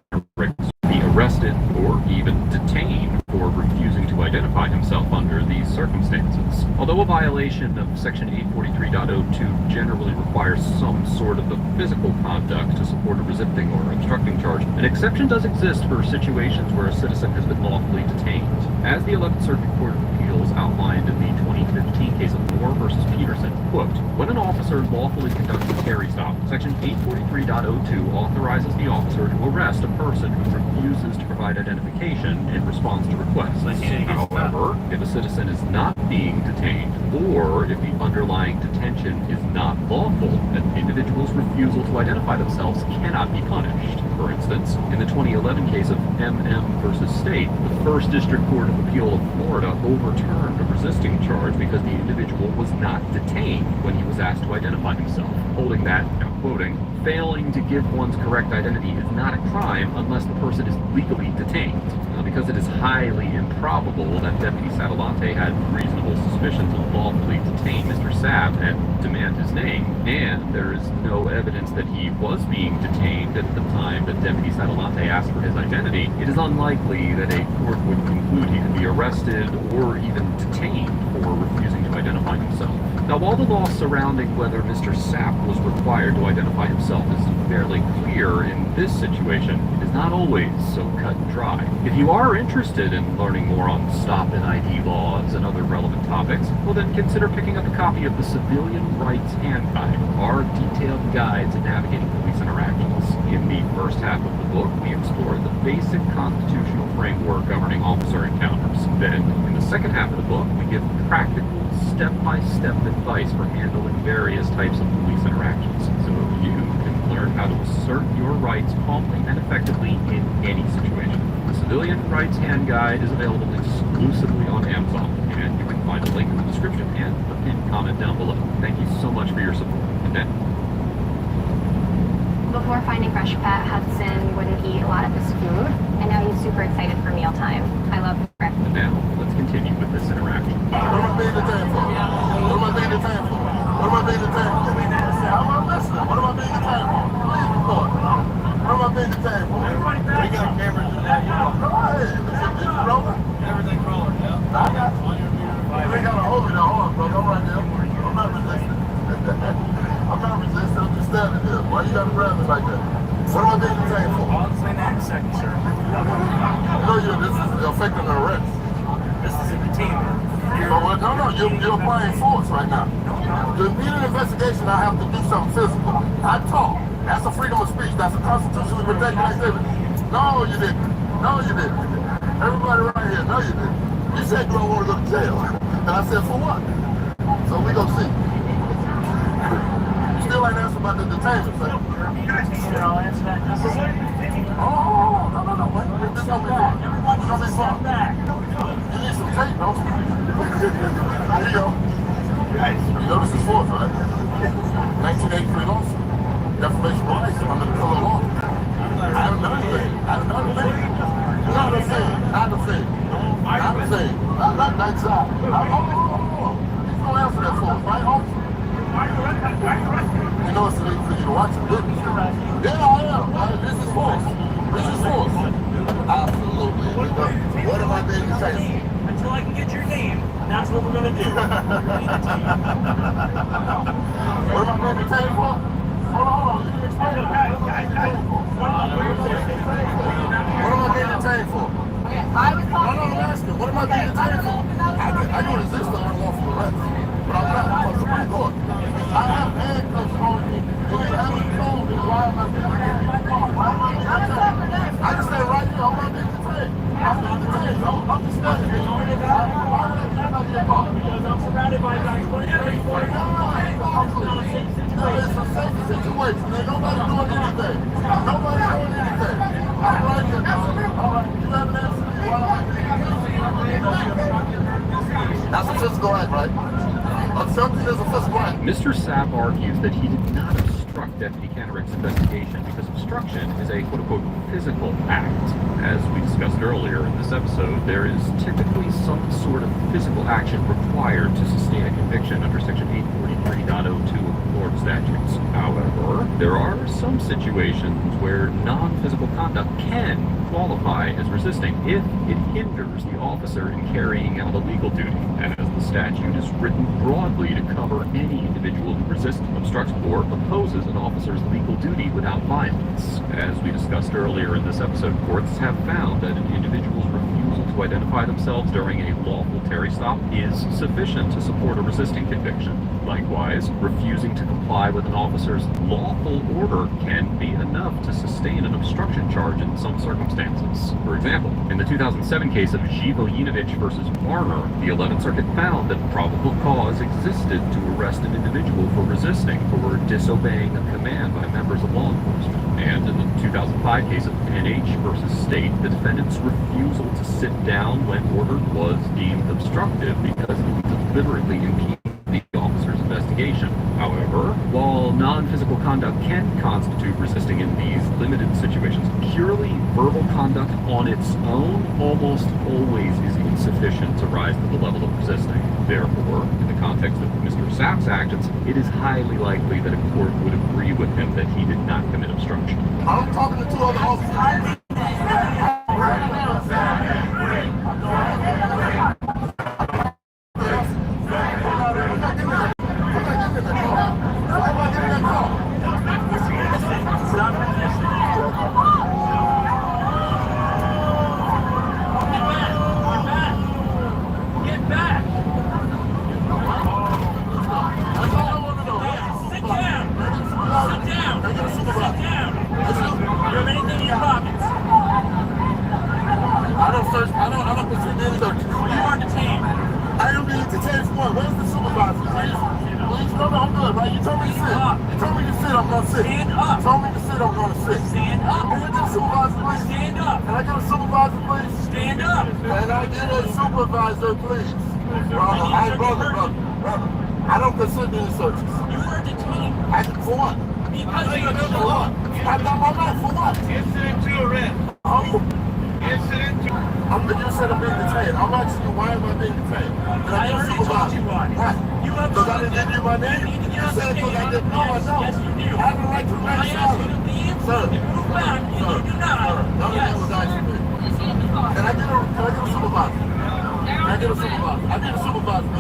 be arrested or even detained for refusing to identify himself under these circumstances. Although a violation of Section 843.02 generally requires some sort of a physical conduct to support a resisting or obstructing charge, an exception does exist for situations where a citizen has been lawfully detained. As the 11th Circuit Court of Appeals outlined in the 2015 case of Moore versus Peterson, quote, when an officer lawfully conducts a Terry stop, Section 843.02 authorizes the officer to arrest a person who refuses to provide identification in response to requests. However, if a citizen is not being detained, or if the underlying detention is not lawful, an individual's refusal to identify themselves cannot be punished. For instance, in the 2011 case of MM versus State, the First District Court of Appeal of Florida overturned a resisting charge because the individual was not detained when he was asked to identify himself, holding that, now quoting, failing to give one's correct identity is not a crime unless the person is legally detained. Because it is highly improbable that Deputy Satalante had reasonable suspicion to lawfully detain Mr. Sapp and demand his name, and there is no evidence that he was being detained at the time that Deputy Satalante asked for his identity, it is unlikely that a court would conclude he could be arrested or even detained for refusing to identify himself. Now, while the law surrounding whether Mr. Sapp was required to identify himself is fairly clear in this situation, it is not always so cut and dry. If you are interested in learning more on stop and ID laws and other relevant topics, well then consider picking up a copy of the Civilian Rights Handguide, our detailed guide to navigating police interactions. In the first half of the book, we explore the basic constitutional framework governing officer encounters. Then, in the second half of the book, we give practical, step-by-step advice for handling various types of police interactions, so you can learn how to assert your rights calmly and effectively in any situation. The Civilian Rights Handguide is available exclusively on Amazon, and you can find a link in the description and a pinned comment down below. Thank you so much for your support. And then,
before finding Fresh Pet, Hudson wouldn't eat a lot of his food, and now he's super excited for mealtime. I love breakfast.
And now, let's continue with this interaction.
What am I being detained for? What am I being detained for? What am I being detained for? I'm not listening. What am I being detained for? Please report. What am I being detained for? We got cameras in there. Go ahead. Is it rolling? Everything's rolling, yeah. I got you. They got to hold me down hard, bro. I'm right there. I'm not resisting. I'm not resisting. I'm just standing here. Why you got to grab me like that? What am I being detained for? I'll explain that in a second, sir. No, this is affecting the arrest. This is a detainment. No, you're applying force right now. To need an investigation, I have to do something physical. I talk. That's a freedom of speech. That's a constitutionally protected activity. No, you didn't. No, you didn't. Everybody right here, no, you didn't. You said you don't want to go to jail. And I said, for what? So we gonna see. You still ain't answering about the detainment, sir. I'll answer that. Oh, no. Wait. This gonna be fun. It's gonna be fun. You need some tape, don't you? Here you go. You know this is force, right? 1983 lawsuit. Defamation of rights under the color law. I haven't done anything. Not a thing. Not inside. He's gonna answer that for us, right, officer? You know it's illegal for you to watch it, witness. Yeah, I am. This is force. Absolutely. What am I being detained for? That's what we're gonna do. What am I being detained for? Hold on. Let me explain it. What am I being detained for? I'm asking. What am I being detained for? I don't resist the unlawful arrest. But I'm not on Supreme Court. I have handcuffs on me. You haven't told me why am I being detained. I just stand right here. I'm not being detained. I'm not detained. I'm just standing here. Why would I be a car? Because I'm surrounded by guys. It's a safe situation. Ain't nobody doing anything. Nobody doing anything. I'm right here. All right. You have an answer. That's a physical act, right? Obstructing is a physical act.
Mr. Sapp argues that he did not obstruct Deputy Canterick's investigation because obstruction is a quote-unquote physical act. As we discussed earlier in this episode, there is typically some sort of physical action required to sustain a conviction under Section 843.02 of the Florida statutes. However, there are some situations where non-physical conduct can qualify as resisting if it hinders the officer in carrying out a legal duty, as the statute is written broadly to cover any individual who resists, obstructs, or opposes an officer's legal duty without violence. As we discussed earlier in this episode, courts have found that an individual's refusal to identify themselves during a lawful Terry stop is sufficient to support a resisting conviction. Likewise, refusing to comply with an officer's lawful order can be enough to sustain an obstruction charge in some circumstances. For example, in the 2007 case of Živojinovic versus Warner, the 11th Circuit found that probable cause existed to arrest an individual for resisting or disobeying a command by members of law enforcement. And in the 2005 case of NH versus State, the defendant's refusal to sit down when ordered was deemed obstructive because it deliberately impeded the officer's investigation. However, while non-physical conduct can constitute resisting in these limited situations, purely verbal conduct on its own almost always is insufficient to rise to the level of resisting. Therefore, in the context of Mr. Sapp's actions, it is highly likely that a court would agree with him that he did not commit obstruction.
I'm talking to two other officers. I don't consider any searches. You are detained. I am being detained for what? Where's the supervisor? Please, no, I'm good, right? You told me to sit. You told me to sit, I'm gonna sit. Stand up. You told me to sit, I'm gonna sit. Stand up. Can I get a supervisor, please? Stand up. Can I get a supervisor, please? Stand up. Can I get a supervisor, please? Brother. I don't consider any searches. You are detained. For what? Because you are for what? I'm not for what? Incident to arrest. Incident to... You said I'm being detained. I'm asking you, why am I being detained? Can I get a supervisor? Why? Because I didn't give you my name? You said because I didn't know I know. Yes, you do. I have a right to remain silent. Sir. Move back. You do not. None of that was asked me. Can I get a supervisor? Can I get a supervisor? I need a supervisor.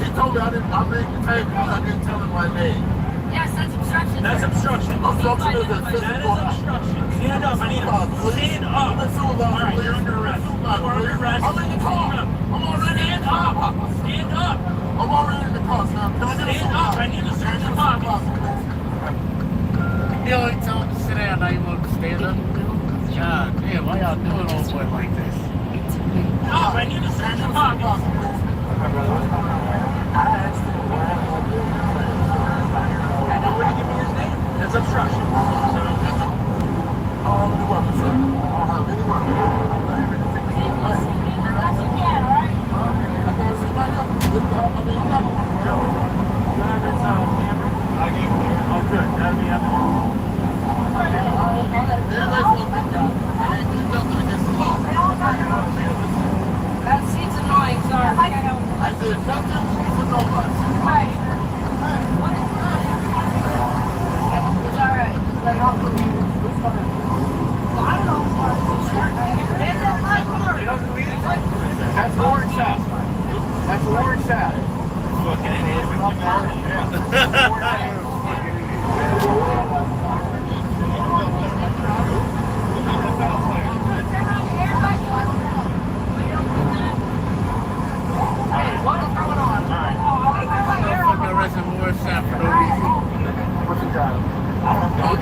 He told me I'm being detained because I didn't tell him my name.
Yes, that's obstruction.
That's obstruction. Obstruction is a physical obstruction. Stand up. I need a stand up. All right, you're under arrest. You are under arrest. I'm in the car. I'm already in the car. Stand up. I'm already in the car, sir. Stand up. I need to search the pockets.
You always tell him to sit down. Now you want to stand up? God damn, why y'all doing old boy like this?
Up. I need to search the pockets. I asked him why am I doing this? That's obstruction. I don't have any weapons, sir. I don't have any weapons. Oh, good. That'll be up.
That seat's annoying, sorry.
I said nothing for nobody.
Right. It's alright. I don't know.
He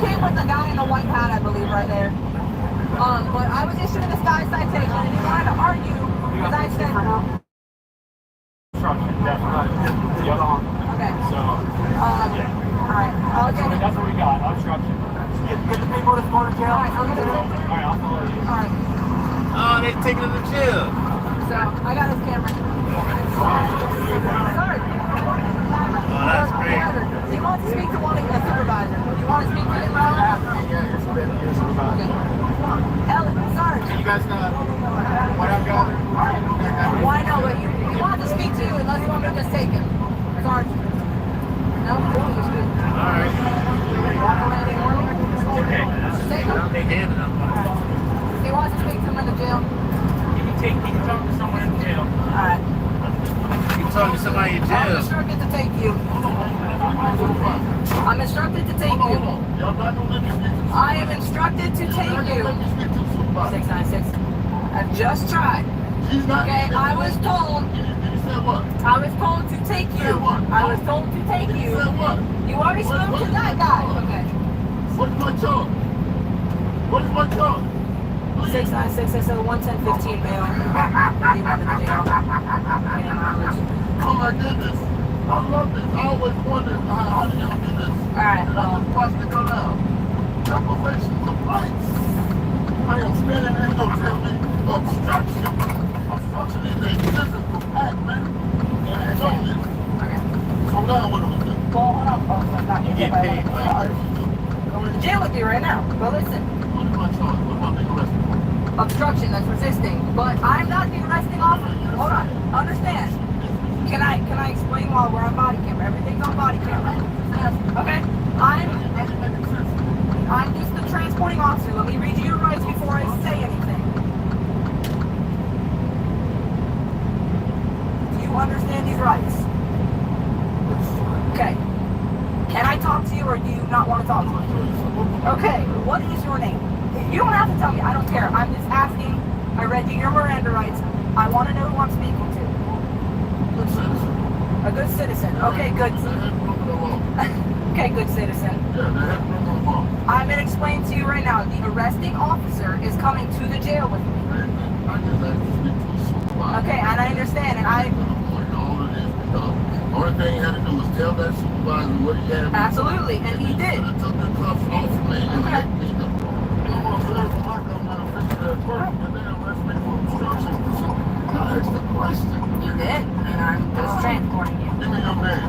came with the guy in the white hat, I believe, right there. But I was issuing this guy a citation, and he wanted to argue because I said. Okay. So. Alright. I'll get it. That's what we got. Obstruction. Get the people that's going to jail. Alright, I'll get it. Alright, I'll follow you. Alright.
Oh, they taking him to jail.
So I got his camera. Sorry.
Oh, that's great.
Do you want to speak to one of the supervisors? Do you want to speak to him? Okay. Ellen, sorry.
You guys know what I've got?
Well, I know, but you want to speak to you unless you want me to just take him. Sorry. No?
Alright. Okay.
Take him?
They handed him.
He wants to speak to him in the jail.
He can talk to someone in jail.
Alright.
You can talk to somebody in jail.
I'm instructed to take you. I'm instructed to take you. I am instructed to take you. 696. I've just tried. Okay, I was told to take you. I was told to take you. You already spoke to that guy. Okay.
What is my charge? What is my charge?
696, I said 110-15 bail. Leave him in the jail.
Oh my goodness. I love this. I always wondered how do y'all do this?
Alright,
watch me go down. Deprivation of rights. I am standing there, don't tell me obstruction. Obstruction is a physical act, man. And it's only. So now what do we do?
Well, hold on. You get paid. Going to jail with you right now. Well, listen.
What is my charge? What am I being arrested for?
Obstruction, that's resisting. But I'm not the arresting officer. Hold on. Understand. Can I explain while we're on body camera? Everything's on body camera. Okay? I'm just the transporting officer. Let me read you your rights before I say anything. Do you understand these rights? Okay. Can I talk to you or do you not want to talk to me? Okay. What is your name? You don't have to tell me. I don't care. I'm just asking. I read you your Miranda rights. I want to know who I'm speaking to.
Good citizen.
A good citizen. Okay, good. Okay, good citizen. I'm going to explain to you right now. The arresting officer is coming to the jail with me. Okay, and I understand, and I...
The only thing he had to do was tell that supervisor what he had.
Absolutely, and he did.
He took the cuffs off of me and let me go. I asked the question.
You did, and I'm just transporting you.
Give me your name.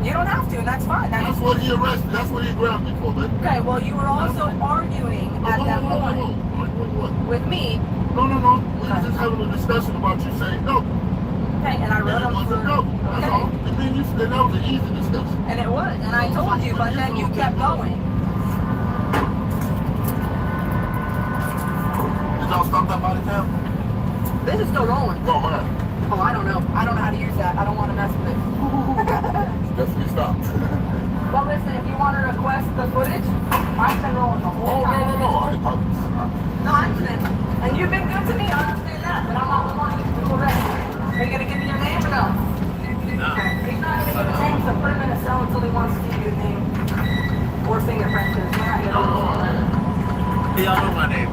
You don't have to, and that's fine.
That's what he arrested. That's what he grabbed me for, baby.
Okay, well, you were also arguing at that point with me.
No. We were just having a discussion about you saying no.
Okay, and I wrote
it was a no. That's all. And then you said that was an easy discussion.
And it was, and I told you, but then you kept going.
Did y'all stop that body cam?
This is still rolling.
Oh, man.
Oh, I don't know. I don't know how to use that. I don't want to mess with it.
Definitely stopped.
Well, listen, if you want to request the footage, I've been rolling the whole time. No, I understand. And you've been good to me. I understand that. But I'm not the one who's arrested. Are you going to give me your name or no? No. He's not going to give a name, so put him in a cell until he wants to give you a name. Or fingerprint, because we're not going to
Y'all know my name.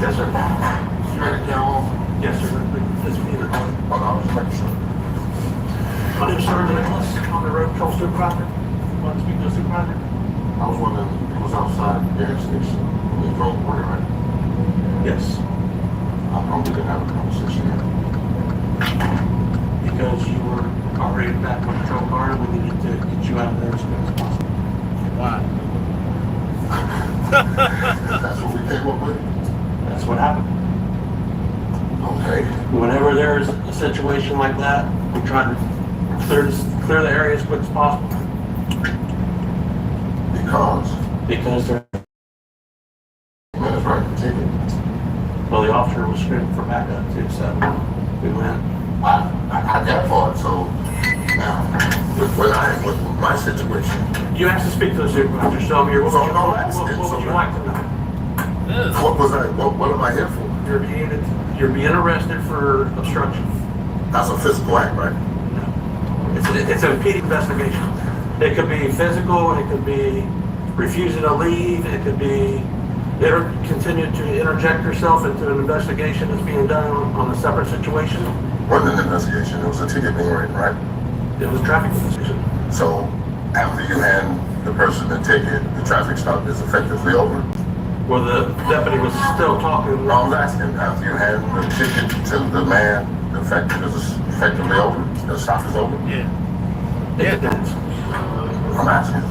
Yes, sir. You ready to get home? Yes, sir. Yes, we need to go. I was making sure.
My name is Sergeant Nicholas. I'm the road patrol supervisor. You want to speak to the supervisor?
I was wondering who was outside the gas station when you drove away, right?
Yes.
How come we didn't have a conversation yet?
Because you were already back on the patrol car, we needed to get you out of there as quick as possible.
Why?
That's what we came up with?
That's what happened.
Okay.
Whenever there's a situation like that, we try to clear the area as quick as possible. Because they're well, the officer was screaming for backup too, so we went.
I got for it, so now, with my situation.
You have to speak to the supervisor, so I'm here. What would you like to know?
What am I here for?
You're being arrested for obstruction.
That's a physical act, right?
No. It's a repeat investigation. It could be physical, it could be refusing to leave, it could be continue to interject yourself into an investigation that's being done on a separate situation.
It wasn't an investigation, it was a ticket being written, right?
It was a traffic investigation.
So after you hand the person the ticket, the traffic stop is effectively over?
Well, the deputy was still talking.
No, I was asking, after you hand the ticket to the man, the effective is effectively over? The stop is over?
Yeah. It depends.
I'm asking.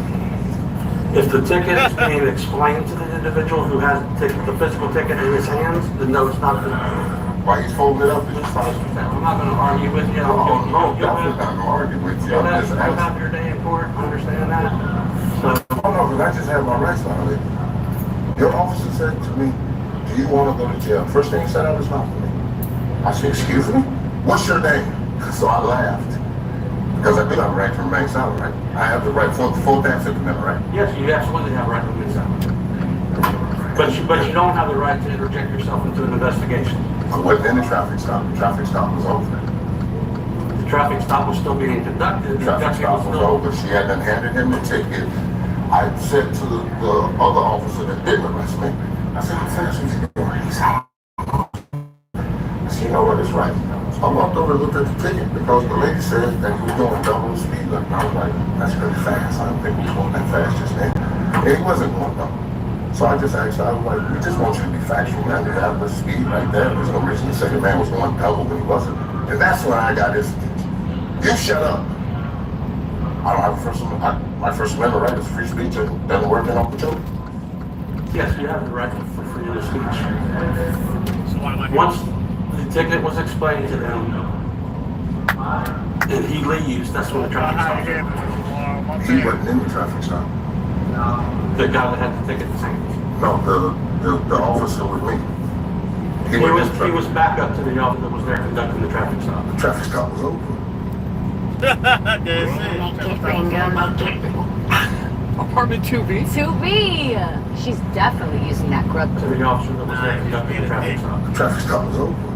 If the ticket is being explained to the individual who has the physical ticket in his hands, then no, it's not.
Why he's folding it up?
I'm not going to argue with you.
No, definitely not going to argue with you.
You'll have your day in court. I understand that. So,
no, because I just had my rights violated. Your officer said to me, do you want to go to jail? First thing he said out of his mouth to me. I said, excuse me? What's your name? So I laughed. Because I do have a right to remain silent, right? I have the right for the full damn Fifth Amendment, right?
Yes, you absolutely have a right to remain silent. But you don't have the right to interject yourself into an investigation.
I wasn't in the traffic stop. The traffic stop was over.
The traffic stop was still being conducted.
The traffic stop was over. She hadn't handed him the ticket. I said to the other officer that didn't arrest me, I said, how fast was he going? He said, I said, you know what, it's right. So I walked over and looked at the ticket because the lady said that he was going double speed limit. I was like, that's really fast. I don't think he was going that fast just then. And he wasn't going double. So I just asked, I was like, we just want you to be factual, man. You have the speed right there. There's no reason to say the man was going double when he wasn't. And that's when I got this. You shut up. I don't have a First Amendment. My First Amendment right is free speech and doesn't work in Uncle Joe.
Yes, you have the right for freedom of speech. Once the ticket was explained to them and he leaves, that's when the traffic stop.
He wasn't in the traffic stop.
The guy that had the ticket the same.
No, the officer with me.
He was back up to the officer that was there conducting the traffic stop.
The traffic stop was over.
Apartment 2B?
2B! She's definitely using that grub.
To the officer that was there conducting the traffic stop.
The traffic stop was over.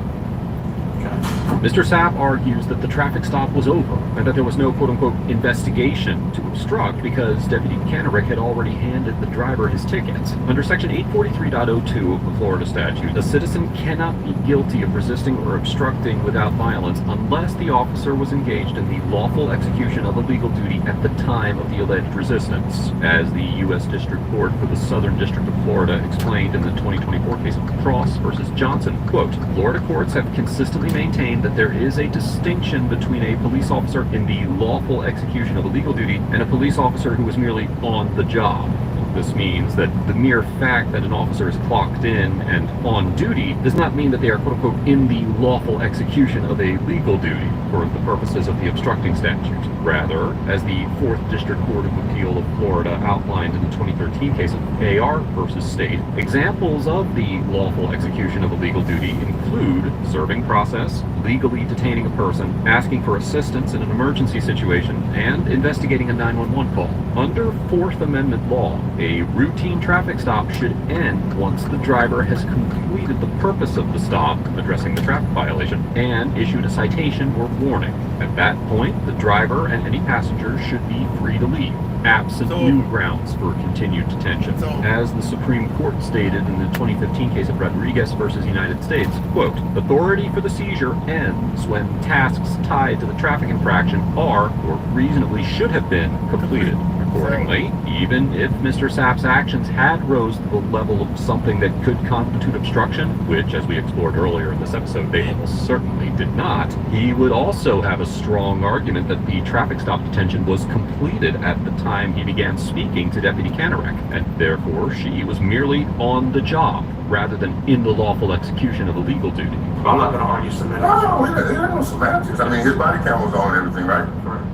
Mr. Sapp argues that the traffic stop was over and that there was no quote-unquote investigation to obstruct because Deputy Canerick had already handed the driver his tickets. Under Section 843.02 of the Florida statute, a citizen cannot be guilty of resisting or obstructing without violence unless the officer was engaged in the lawful execution of a legal duty at the time of the alleged resistance. As the U.S. District Court for the Southern District of Florida explained in the 2024 case of Cross versus Johnson, quote, Florida courts have consistently maintained that there is a distinction between a police officer in the lawful execution of a legal duty and a police officer who is merely on the job. This means that the mere fact that an officer is clocked in and on duty does not mean that they are quote-unquote in the lawful execution of a legal duty for the purposes of the obstructing statute. Rather, as the 4th District Court of Appeal of Florida outlined in the 2013 case of AR versus State, examples of the lawful execution of a legal duty include serving process, legally detaining a person, asking for assistance in an emergency situation, and investigating a 911 call. Under Fourth Amendment law, a routine traffic stop should end once the driver has completed the purpose of the stop, addressing the traffic violation, and issued a citation or warning. At that point, the driver and any passenger should be free to leave, absent new grounds for continued detention. As the Supreme Court stated in the 2015 case of Rodriguez versus United States, quote, authority for the seizure ends when tasks tied to the traffic infraction are, or reasonably should have been, completed. Accordingly, even if Mr. Sapp's actions had rose to the level of something that could constitute obstruction, which, as we explored earlier in this episode, they almost certainly did not, he would also have a strong argument that the traffic stop detention was completed at the time he began speaking to Deputy Kanarek, and therefore she was merely on the job, rather than in the lawful execution of a legal duty.
Well, I'm not going to argue semantics.
No, he ain't no semantics. I mean, his body cam was on and everything, right?
Correct.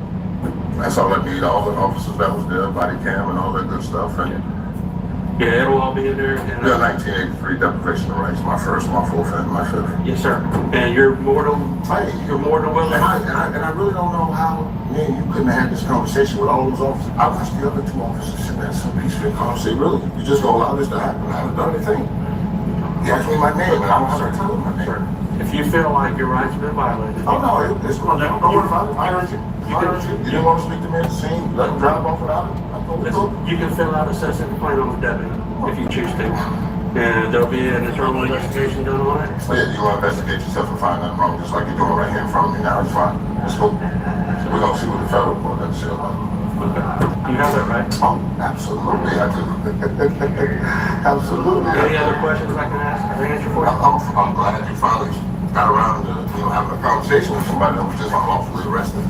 That's all I need. All the officers that was there, body cam and all that good stuff. And
yeah, it'll all be in there. And,
yeah, 1983 deprivation of rights. My first, my fourth, and my fifth.
Yes, sir. And you're more than willing.
And I really don't know how, man, you couldn't have had this conversation with all those officers. I watched the other two officers sit there so peacefully and calm. Say, really, you just gonna allow this to happen? I haven't done anything. He asked me my name, and I was going to tell him my name.
If you feel like your rights have been violated.
Oh no, it's going to. Don't worry about it. I heard you. You didn't want to speak to me at the scene. Let him drive off without it.
You can fill out a citizen complaint on the deputy if you choose to. And there'll be an internal investigation done on it.
Oh, yeah, you want to investigate yourself and find nothing wrong, just like you're doing right here in front of me now. It's fine. Let's go. We're going to see what the federal court has to say about it.
You have that right?
Oh, absolutely, I do. Absolutely.
Any other questions I can ask or answer for you?
I'm glad you finally got around to having a conversation with somebody that was just unlawfully arrested.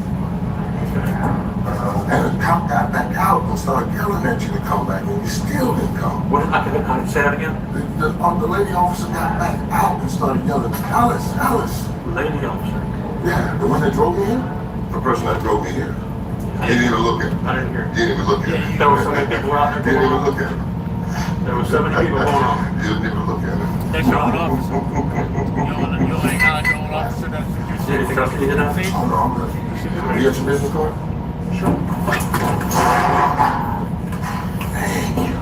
And the cop got back out and started yelling at you to come back, and you still didn't come.
What? I can say that again?
The lady officer got back out and started yelling, Alice, Alice.
Lady officer?
Yeah, the one that drove me here? The person that drove me here. He didn't even look at him.
I didn't hear.
He didn't even look at him.
There were so many people out there.
He didn't even look at him.
There were so many people going on.
He didn't even look at him.
That's your own officer. You ain't not your own officer.
Anything else you need to know?
Oh, no, I'm good. You got your business card? Sure. Thank you.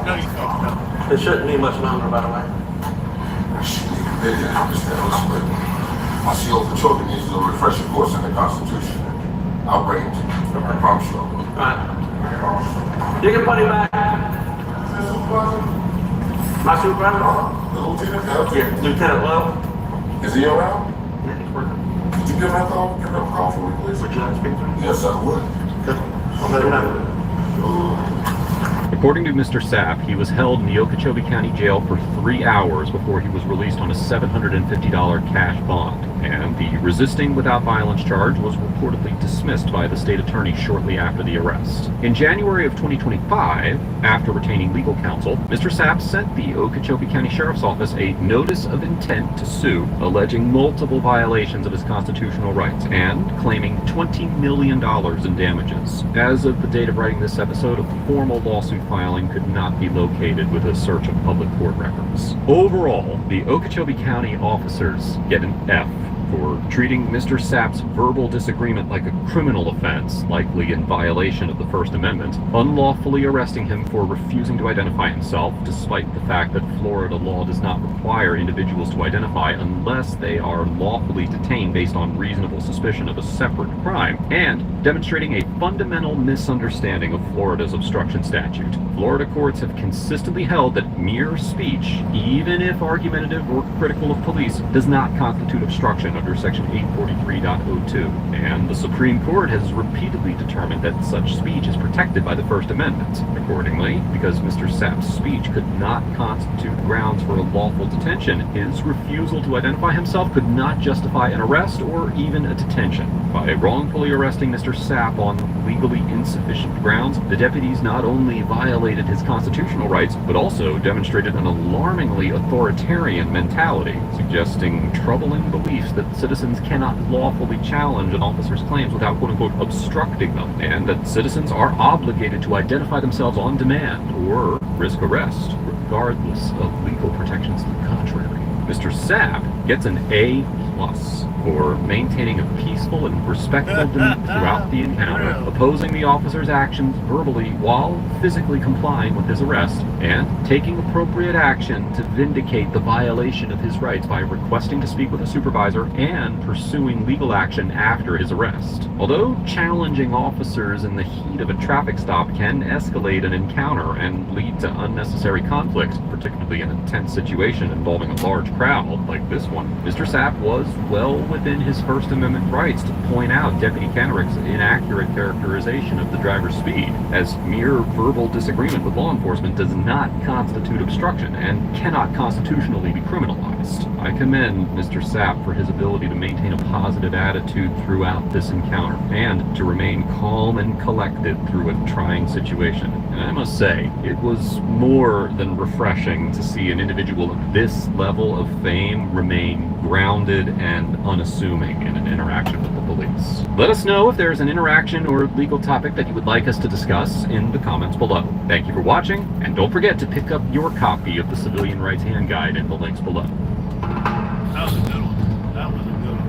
No, you can't.
It shouldn't be much longer, by the way.
I see old children needs a refresher course in the Constitution. I'll bring it to you. I promise you.
Alright. You can put him back. My supervisor?
The lieutenant?
Yeah, Lieutenant Lowe.
Is he around?
Yeah, he's working.
Could you give him a call? Give him a call for me, please?
Would you like to speak to him?
Yes, I would.
I'll let him know.
According to Mr. Sapp, he was held in the Okeechobee County Jail for 3 hours before he was released on a $750 cash bond, and the resisting without violence charge was reportedly dismissed by the state attorney shortly after the arrest. In January of 2025, after retaining legal counsel, Mr. Sapp sent the Okeechobee County Sheriff's Office a notice of intent to sue, alleging multiple violations of his constitutional rights and claiming $20 million in damages. As of the date of writing this episode, a formal lawsuit filing could not be located with a search of public court records. Overall, the Okeechobee County officers get an F for treating Mr. Sapp's verbal disagreement like a criminal offense, likely in violation of the First Amendment, unlawfully arresting him for refusing to identify himself, despite the fact that Florida law does not require individuals to identify unless they are lawfully detained based on reasonable suspicion of a separate crime, and demonstrating a fundamental misunderstanding of Florida's obstruction statute. Florida courts have consistently held that mere speech, even if argumentative or critical of police, does not constitute obstruction under Section 843.02, and the Supreme Court has repeatedly determined that such speech is protected by the First Amendment. Accordingly, because Mr. Sapp's speech could not constitute grounds for a lawful detention, his refusal to identify himself could not justify an arrest or even a detention. By wrongfully arresting Mr. Sapp on legally insufficient grounds, the deputies not only violated his constitutional rights, but also demonstrated an alarmingly authoritarian mentality, suggesting troubling beliefs that citizens cannot lawfully challenge an officer's claims without quote-unquote obstructing them, and that citizens are obligated to identify themselves on demand or risk arrest, regardless of legal protections to the contrary. Mr. Sapp gets an A+ for maintaining a peaceful and respectful demeanor throughout the encounter, opposing the officer's actions verbally while physically complying with his arrest, and taking appropriate action to vindicate the violation of his rights by requesting to speak with a supervisor and pursuing legal action after his arrest. Although challenging officers in the heat of a traffic stop can escalate an encounter and lead to unnecessary conflict, particularly in a tense situation involving a large crowd like this one, Mr. Sapp was was well within his First Amendment rights to point out Deputy Kenrick's inaccurate characterization of the driver's speed, as mere verbal disagreement with law enforcement does not constitute obstruction and cannot constitutionally be criminalized. I commend Mr. Sapp for his ability to maintain a positive attitude throughout this encounter and to remain calm and collected through a trying situation. And I must say, it was more than refreshing to see an individual of this level of fame remain grounded and unassuming in an interaction with the police. Let us know if there's an interaction or legal topic that you would like us to discuss in the comments below. Thank you for watching, and don't forget to pick up your copy of the Civilian Rights Hand Guide in the links below.
That was a good one. That was a good one.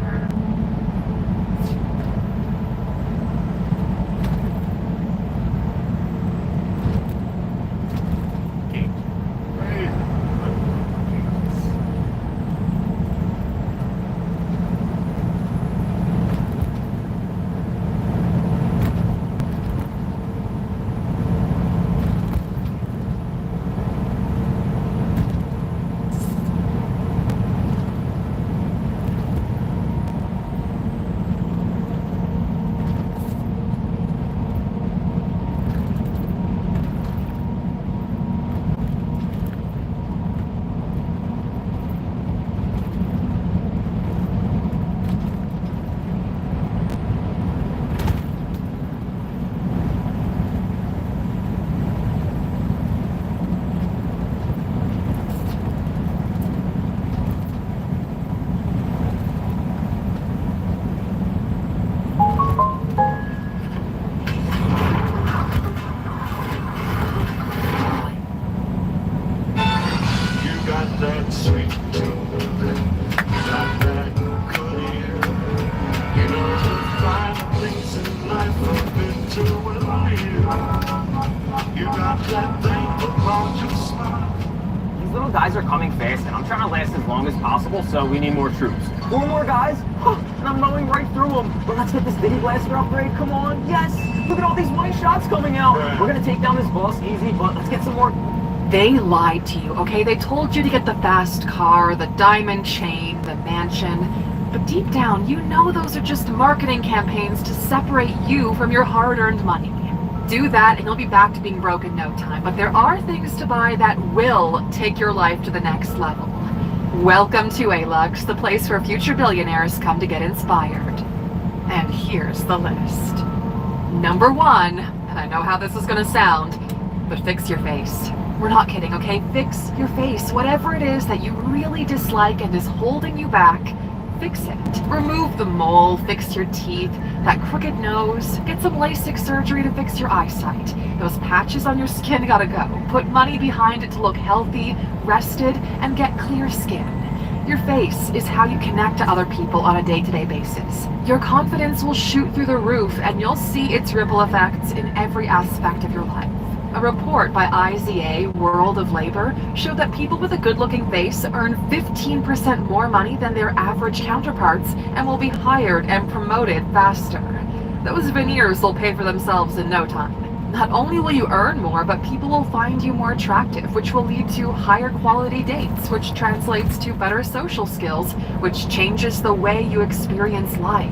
That sweet tingling, got that good ear. You know the fine things in life I've been to with you. You got that thing about your smile.
These little guys are coming fast, and I'm trying to last as long as possible, so we need more troops. 4 more guys? And I'm mowing right through them. But let's get this Diddy Blaster upgrade, come on. Yes! Look at all these white shots coming out. We're gonna take down this boss easy, but let's get some more...
They lied to you, okay? They told you to get the fast car, the diamond chain, the mansion. But deep down, you know those are just marketing campaigns to separate you from your hard-earned money. Do that and you'll be back to being broke in no time. But there are things to buy that will take your life to the next level. Welcome to Alux, the place where future billionaires come to get inspired. And here's the list. Number 1, and I know how this is gonna sound, but fix your face. We're not kidding, okay? Fix your face. Whatever it is that you really dislike and is holding you back, fix it. Remove the mole, fix your teeth, that crooked nose, get some LASIK surgery to fix your eyesight. Those patches on your skin gotta go. Put money behind it to look healthy, rested, and get clear skin. Your face is how you connect to other people on a day-to-day basis. Your confidence will shoot through the roof and you'll see its ripple effects in every aspect of your life. A report by IZA, World of Labor, showed that people with a good-looking face earn 15% more money than their average counterparts and will be hired and promoted faster. Those veneers will pay for themselves in no time. Not only will you earn more, but people will find you more attractive, which will lead to higher quality dates, which translates to better social skills, which changes the way you experience life.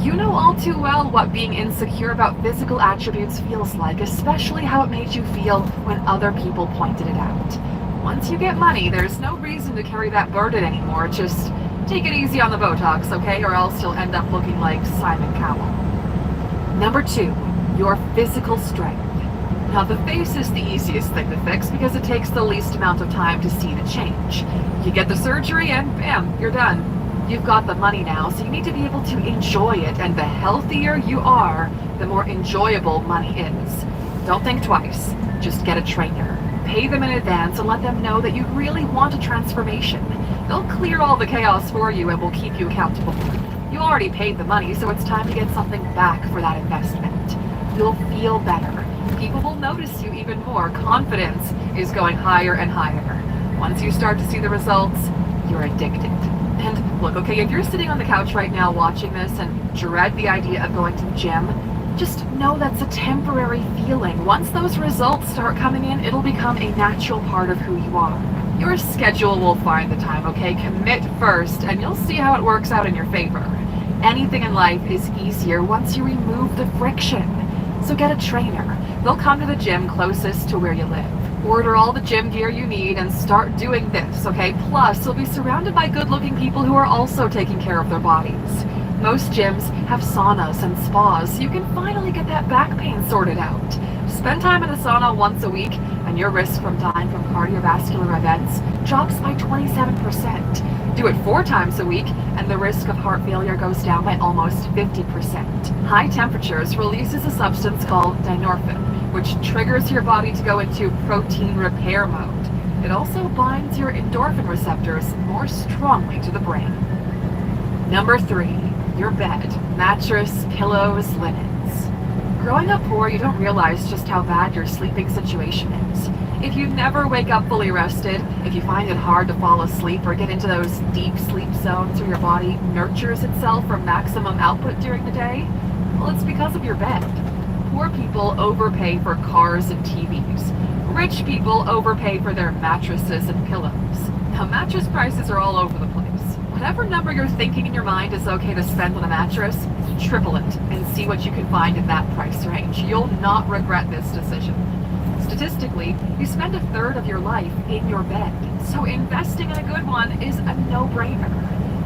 You know all too well what being insecure about physical attributes feels like, especially how it made you feel when other people pointed it out. Once you get money, there's no reason to carry that burden anymore. Just take it easy on the Botox, okay? Or else you'll end up looking like Simon Cowell. Number 2, your physical strength. Now the face is the easiest thing to fix because it takes the least amount of time to see the change. You get the surgery and bam, you're done. You've got the money now, so you need to be able to enjoy it, and the healthier you are, the more enjoyable money is. Don't think twice. Just get a trainer. Pay them in advance and let them know that you really want a transformation. They'll clear all the chaos for you and will keep you accountable. You already paid the money, so it's time to get something back for that investment. You'll feel better. People will notice you even more. Confidence is going higher and higher. Once you start to see the results, you're addicted. And look, okay, if you're sitting on the couch right now watching this and dread the idea of going to the gym, just know that's a temporary feeling. Once those results start coming in, it'll become a natural part of who you are. Your schedule will find the time, okay? Commit first, and you'll see how it works out in your favor. Anything in life is easier once you remove the friction. So get a trainer. They'll come to the gym closest to where you live. Order all the gym gear you need and start doing this, okay? Plus, you'll be surrounded by good-looking people who are also taking care of their bodies. Most gyms have saunas and spas, so you can finally get that back pain sorted out. Spend time in a sauna once a week, and your risk from dying from cardiovascular events drops by 27%. Do it 4 times a week, and the risk of heart failure goes down by almost 50%. High temperatures releases a substance called dynorphin, which triggers your body to go into protein repair mode. It also binds your endorphin receptors more strongly to the brain. Number 3, your bed, mattress, pillows, linens. Growing up poor, you don't realize just how bad your sleeping situation is. If you never wake up fully rested, if you find it hard to fall asleep or get into those deep sleep zones where your body nurtures itself for maximum output during the day, well, it's because of your bed. Poor people overpay for cars and TVs. Rich people overpay for their mattresses and pillows. Now, mattress prices are all over the place. Whatever number you're thinking in your mind is okay to spend on a mattress, triple it and see what you can find in that price range. You'll not regret this decision. Statistically, you spend a third of your life in your bed, so investing in a good one is a no-brainer.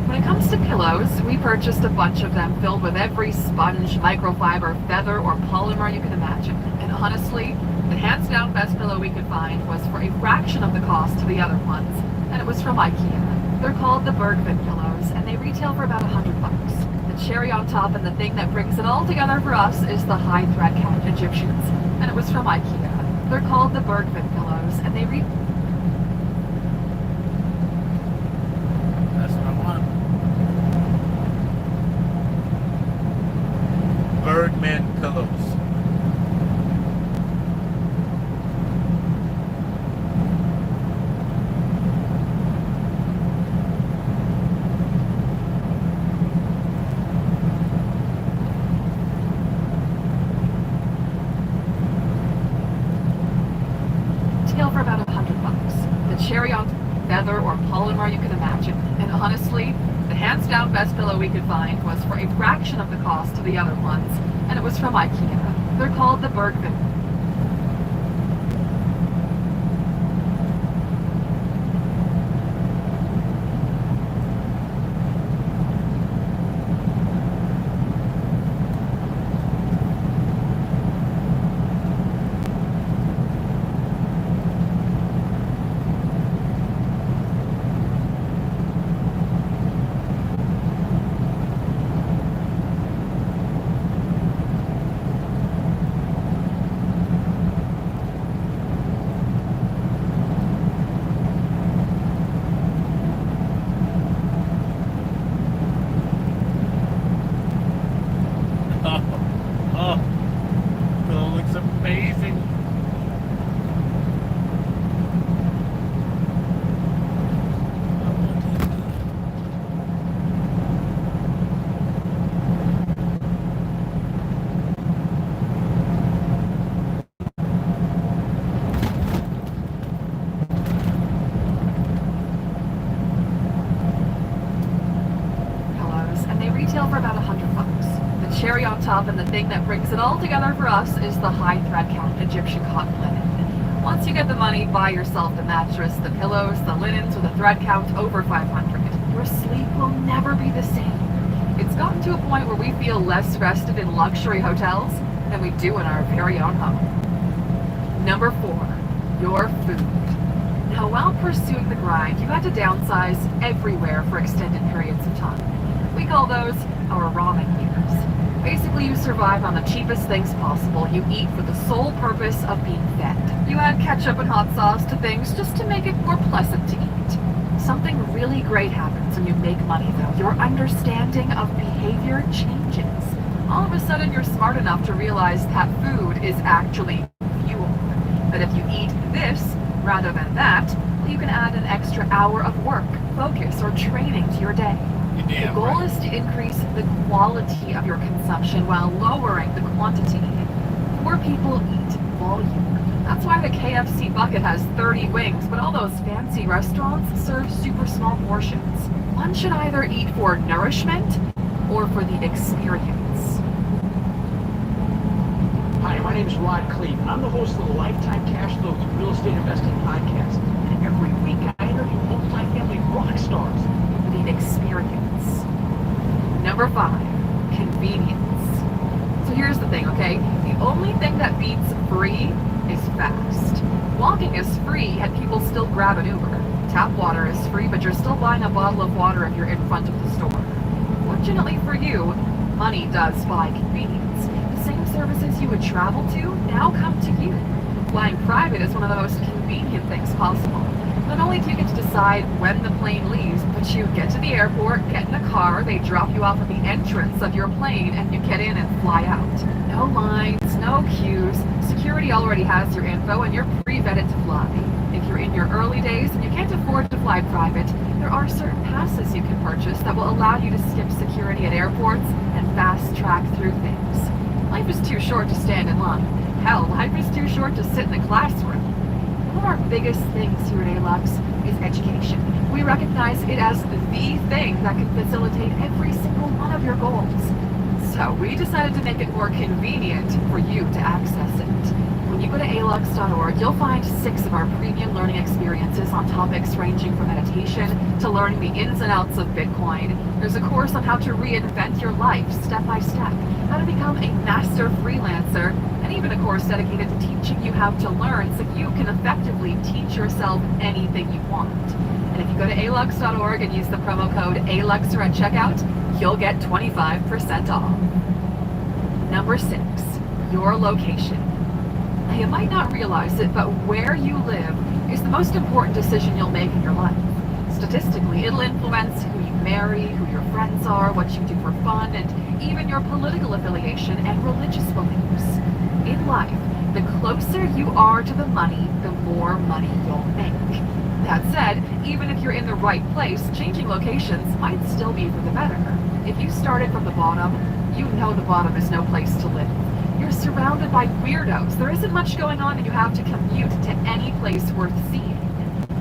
When it comes to pillows, we purchased a bunch of them filled with every sponge, microfiber, feather, or polymer you can imagine. And honestly, the hands-down best pillow we could find was for a fraction of the cost of the other ones, and it was from IKEA. They're called the Bergman pillows, and they retail for about $100. The cherry on top and the thing that brings it all together for us is the high thread count Egyptians, and it was from IKEA. They're called the Bergman pillows, and they
That's what I want. Bergman pillows.
for about $100. The cherry on feather or polymer you can imagine. And honestly, the hands down best pillow we could find was for a fraction of the cost of the other ones, and it was from IKEA. They're called the Bergman. For about $100. The cherry on top and the thing that brings it all together for us is the high thread count Egyptian cotton linen. Once you get the money, buy yourself the mattress, the pillows, the linens with a thread count over 500. Your sleep will never be the same. It's gotten to a point where we feel less rested in luxury hotels than we do in our very own home. Number 4, your food. Now, while pursuing the grind, you had to downsize everywhere for extended periods of time. We call those our ramen years. Basically, you survive on the cheapest things possible. You eat for the sole purpose of being fed. You add ketchup and hot sauce to things just to make it more pleasant to eat. Something really great happens when you make money, though. Your understanding of behavior changes. All of a sudden, you're smart enough to realize that food is actually fuel. That if you eat this rather than that, you can add an extra hour of work, focus, or training to your day. The goal is to increase the quality of your consumption while lowering the quantity. Poor people eat volume. That's why the KFC bucket has 30 wings, but all those fancy restaurants serve super small portions. One should either eat for nourishment or for the experience.
Hi, my name is Rod Cleve. I'm the host of the Lifetime Cash Flow Through Real Estate Investing podcast. And every week I interview multifamily rock stars
for the experience. Number 5, convenience. So here's the thing, okay? The only thing that beats free is fast. Walking is free, yet people still grab an Uber. Tap water is free, but you're still buying a bottle of water if you're in front of the store. Fortunately for you, money does buy convenience. The same services you would travel to now come to you. Flying private is one of the most convenient things possible. Not only do you get to decide when the plane leaves, but you get to the airport, get in a car, they drop you off at the entrance of your plane, and you get in and fly out. No lines, no queues, security already has your info, and you're pre-vetted to fly. If you're in your early days and you can't afford to fly private, there are certain passes you can purchase that will allow you to skip security at airports and fast track through things. Life is too short to stand in line. Hell, life is too short to sit in the classroom. One of our biggest things here at ALUX is education. We recognize it as the thing that can facilitate every single one of your goals. So we decided to make it more convenient for you to access it. When you go to alux.org, you'll find 6 of our premium learning experiences on topics ranging from meditation to learning the ins and outs of Bitcoin. There's a course on how to reinvent your life step by step, how to become a master freelancer, and even a course dedicated to teaching you how to learn so you can effectively teach yourself anything you want. And if you go to alux.org and use the promo code ALUXER at checkout, you'll get 25% off. Number 6, your location. Now, you might not realize it, but where you live is the most important decision you'll make in your life. Statistically, it'll influence who you marry, who your friends are, what you do for fun, and even your political affiliation and religious beliefs. In life, the closer you are to the money, the more money you'll make. That said, even if you're in the right place, changing locations might still be for the better. If you started from the bottom, you know the bottom is no place to live. You're surrounded by weirdos. There isn't much going on and you have to commute to any place worth seeing.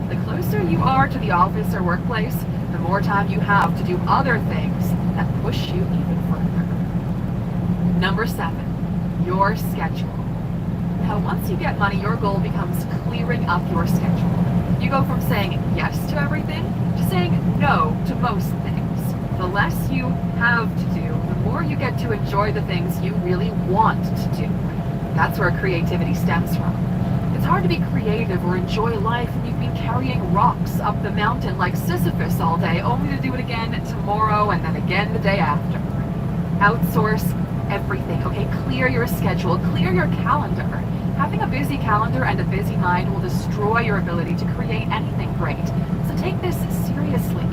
The closer you are to the office or workplace, the more time you have to do other things that push you even further. Number 7, your schedule. Now, once you get money, your goal becomes clearing up your schedule. You go from saying yes to everything to saying no to most things. The less you have to do, the more you get to enjoy the things you really want to do. That's where creativity stems from. It's hard to be creative or enjoy life when you've been carrying rocks up the mountain like Sisyphus all day, only to do it again tomorrow and then again the day after. Outsource everything, okay? Clear your schedule, clear your calendar. Having a busy calendar and a busy mind will destroy your ability to create anything great. So take this seriously.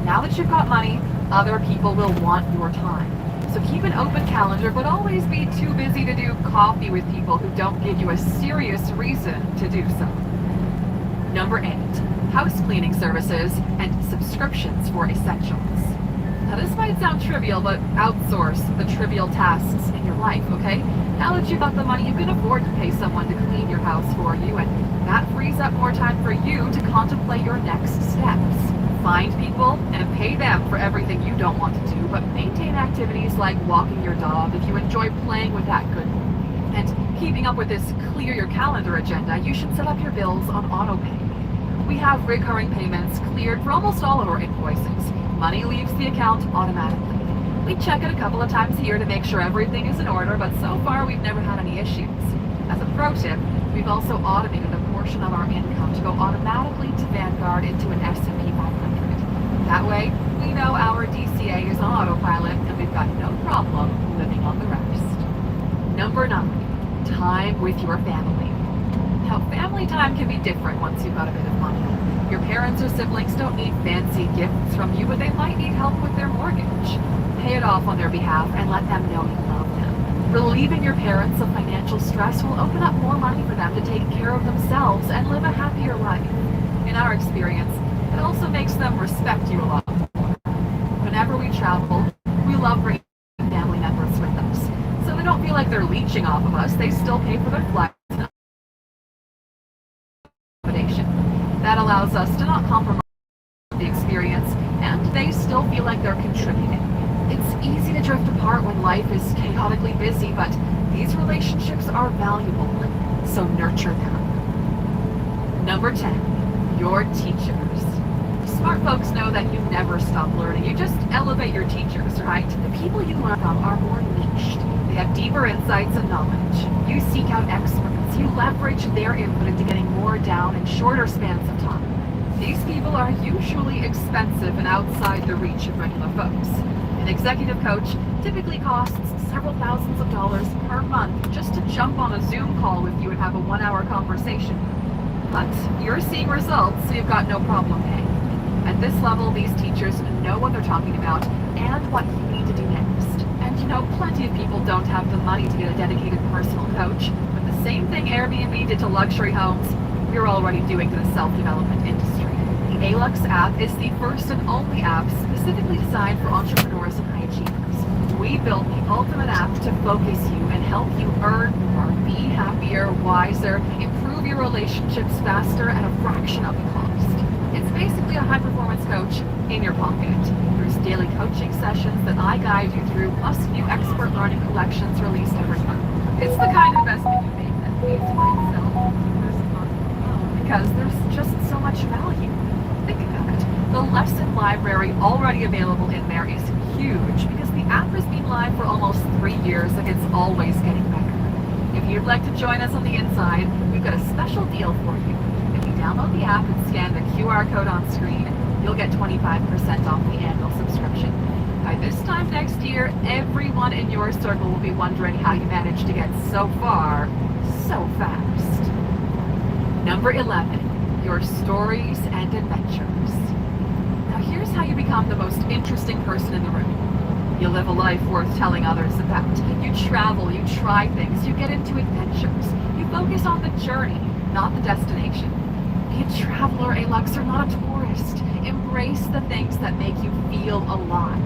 Now that you've got money, other people will want your time. So keep an open calendar, but always be too busy to do coffee with people who don't give you a serious reason to do so. Number 8, house cleaning services and subscriptions for essentials. Now this might sound trivial, but outsource the trivial tasks in your life, okay? Now that you've got the money, you can afford to pay someone to clean your house for you, and that frees up more time for you to contemplate your next steps. Find people and pay them for everything you don't want to do, but maintain activities like walking your dog if you enjoy playing with that good boy. And keeping up with this clear your calendar agenda, you should set up your bills on autopay. We have recurring payments cleared for almost all of our invoices. Money leaves the account automatically. We check it a couple of times a year to make sure everything is in order, but so far we've never had any issues. As a pro tip, we've also automated a portion of our income to go automatically to Vanguard into an S&P 500. That way, we know our DCA is on autopilot and we've got no problem living on the rest. Number 9, time with your family. Now, family time can be different once you've got a bit of money. Your parents or siblings don't need fancy gifts from you, but they might need help with their mortgage. Pay it off on their behalf and let them know you love them. Relieving your parents of financial stress will open up more money for them to take care of themselves and live a happier life. In our experience, it also makes them respect you a lot more. Whenever we travel, we love bringing family members with us. So they don't feel like they're leeching off of us. They still pay for their flights allows us to not compromise the experience, and they still feel like they're contributing. It's easy to drift apart when life is chaotically busy, but these relationships are valuable, so nurture them. Number 10, your teachers. Smart folks know that you never stop learning. You just elevate your teachers, right? The people you learn from are more niched. They have deeper insights and knowledge. You seek out experts. You leverage their input into getting more down in shorter spans of time. These people are usually expensive and outside the reach of regular folks. An executive coach typically costs several thousands of dollars per month just to jump on a Zoom call with you and have a 1-hour conversation. But you're seeing results, so you've got no problem paying. At this level, these teachers know what they're talking about and what you need to do next. And you know, plenty of people don't have the money to get a dedicated personal coach, but the same thing Airbnb did to luxury homes, we're already doing to the self-development industry. The ALUX app is the first and only app specifically designed for entrepreneurs and high achievers. We built the ultimate app to focus you and help you earn more, be happier, wiser, improve your relationships faster at a fraction of the cost. It's basically a high-performance coach in your pocket. There's daily coaching sessions that I guide you through, plus new expert learning collections released every month. It's the kind of investment you make that pays for itself because there's just so much value. Think about it. The lesson library already available in there is huge because the app has been live for almost 3 years and it's always getting better. If you'd like to join us on the inside, we've got a special deal for you. If you download the app and scan the QR code on screen, you'll get 25% off the annual subscription. By this time next year, everyone in your circle will be wondering how you managed to get so far, so fast. Number 11, your stories and adventures. Now here's how you become the most interesting person in the room. You live a life worth telling others about. You travel, you try things, you get into adventures. You focus on the journey, not the destination. Be a traveler, a luxer, not a tourist. Embrace the things that make you feel alive.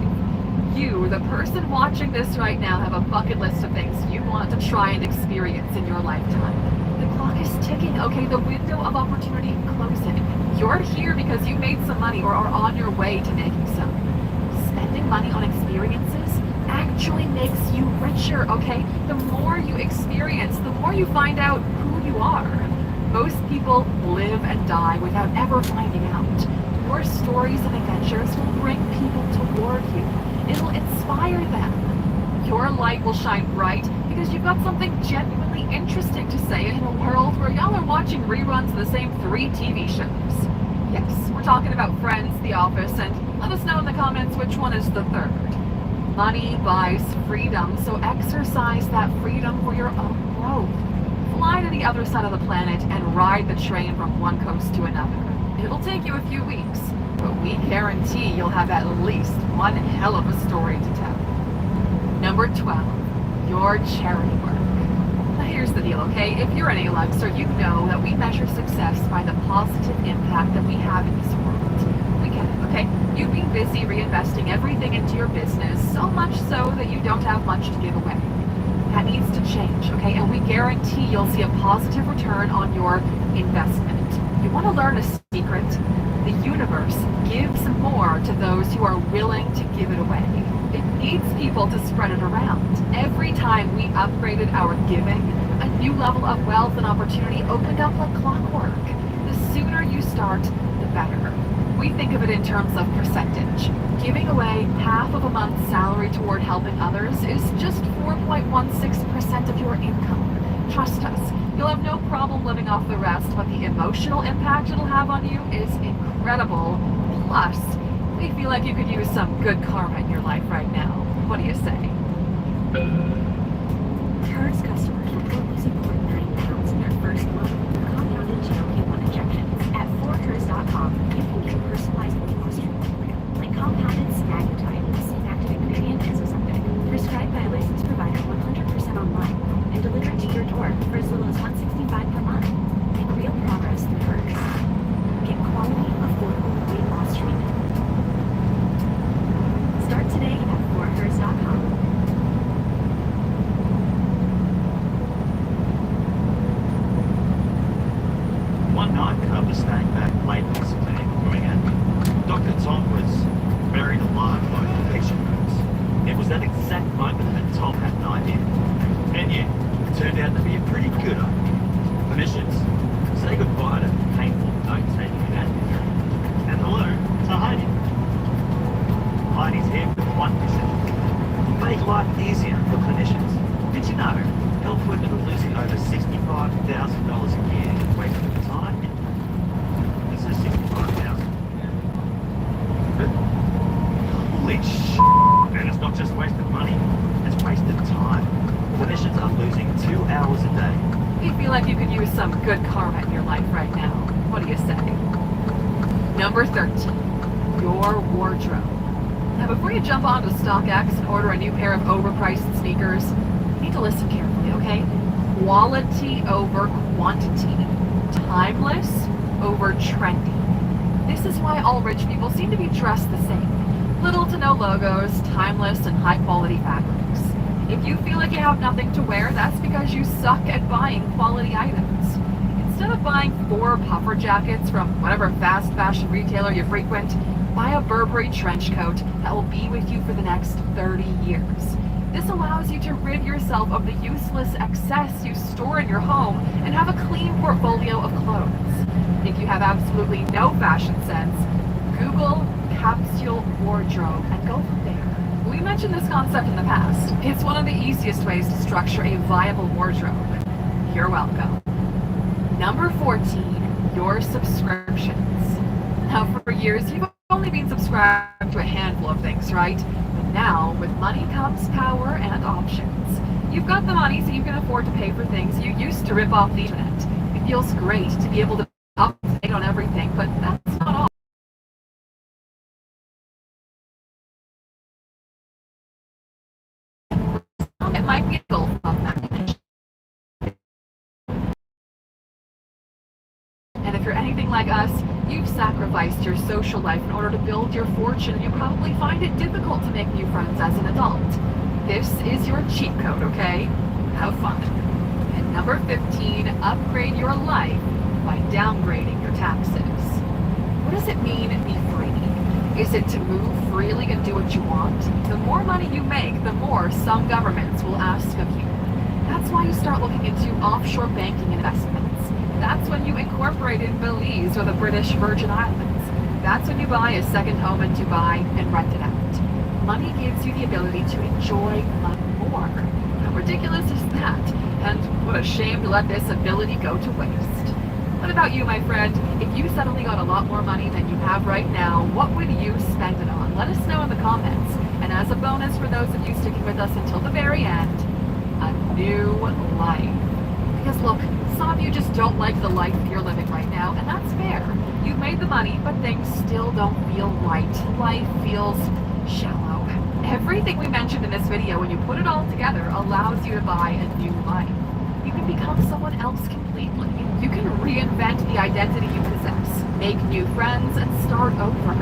You, the person watching this right now, have a bucket list of things you want to try and experience in your lifetime. The clock is ticking, okay? The window of opportunity closing. You're here because you made some money or are on your way to making some. Spending money on experiences actually makes you richer, okay? The more you experience, the more you find out who you are. Most people live and die without ever finding out. Your stories and adventures will bring people toward you. It'll inspire them. Your light will shine bright because you've got something genuinely interesting to say in a world where y'all are watching reruns of the same 3 TV shows. Yes, we're talking about Friends, The Office, and let us know in the comments which one is the third. Money buys freedom, so exercise that freedom for your own growth. Fly to the other side of the planet and ride the train from one coast to another. It'll take you a few weeks, but we guarantee you'll have at least one hell of a story to tell. Number 12, your charity work. Now here's the deal, okay? If you're an A-Luxer, you know that we measure success by the positive impact that we have in this world. We get it, okay? You've been busy reinvesting everything into your business, so much so that you don't have much to give away. That needs to change, okay? And we guarantee you'll see a positive return on your investment. You want to learn a secret? The universe gives more to those who are willing to give it away. It needs people to spread it around. Every time we upgraded our giving, a new level of wealth and opportunity opened up like clockwork. The sooner you start, the better. We think of it in terms of percentage. Giving away half of a month's salary toward helping others is just 4.16% of your income. Trust us, you'll have no problem living off the rest, but the emotional impact it'll have on you is incredible. Plus, we feel like you could use some good karma in your life right now. What do you say?
Current customers report losing more than 9 pounds in their first month with compounded GLP-1 injections. At 4hers.com, you can get a personalized weight loss treatment plan, like compounded semaglutide, a same active ingredient as Ozempic, prescribed by a licensed provider 100% online, and delivered to your door for as little as $165 per month. Make real progress through Hers. Get quality, affordable weight loss treatment. Start today at 4hers.com.
One non-cup of snack pack might
1%. Make life easier for clinicians. Did you know health workers are losing over $65,000 a year in wasted time? This is 65,000. Holy shit! And it's not just wasted money, it's wasted time. Clinicians are losing 2 hours a day.
You feel like you could use some good karma in your life right now. What do you say? Number 13, your wardrobe. Now before you jump onto StockX and order a new pair of overpriced sneakers, you need to listen carefully, okay? Quality over quantity. Timeless over trendy. This is why all rich people seem to be dressed the same. Little to no logos, timeless and high quality fabrics. If you feel like you have nothing to wear, that's because you suck at buying quality items. Instead of buying 4 puffer jackets from whatever fast fashion retailer you frequent, buy a Burberry trench coat that will be with you for the next 30 years. This allows you to rid yourself of the useless excess you store in your home and have a clean portfolio of clothes. If you have absolutely no fashion sense, Google capsule wardrobe and go from there. We mentioned this concept in the past. It's one of the easiest ways to structure a viable wardrobe. You're welcome. Number 14, your subscriptions. Now for years, you've only been subscribed to a handful of things, right? But now, with money comes power and options. You've got the money so you can afford to pay for things you used to rip off the internet. It feels great to be able to update on everything, but that's not all. It might be a goal of management. And if you're anything like us, you've sacrificed your social life in order to build your fortune. You probably find it difficult to make new friends as an adult. This is your cheat code, okay? Have fun. And number 15, upgrade your life by downgrading your taxes. What does it mean to be free? Is it to move freely and do what you want? The more money you make, the more some governments will ask of you. That's why you start looking into offshore banking investments. That's when you incorporate in Belize or the British Virgin Islands. That's when you buy a second home in Dubai and rent it out. Money gives you the ability to enjoy life more. How ridiculous is that? And what a shame to let this ability go to waste. What about you, my friend? If you suddenly got a lot more money than you have right now, what would you spend it on? Let us know in the comments. And as a bonus for those of you sticking with us until the very end, a new life. Because look, some of you just don't like the life you're living right now, and that's fair. You've made the money, but things still don't feel right. Life feels shallow. Everything we mentioned in this video, when you put it all together, allows you to buy a new life. You can become someone else completely. You can reinvent the identity you possess, make new friends, and start over.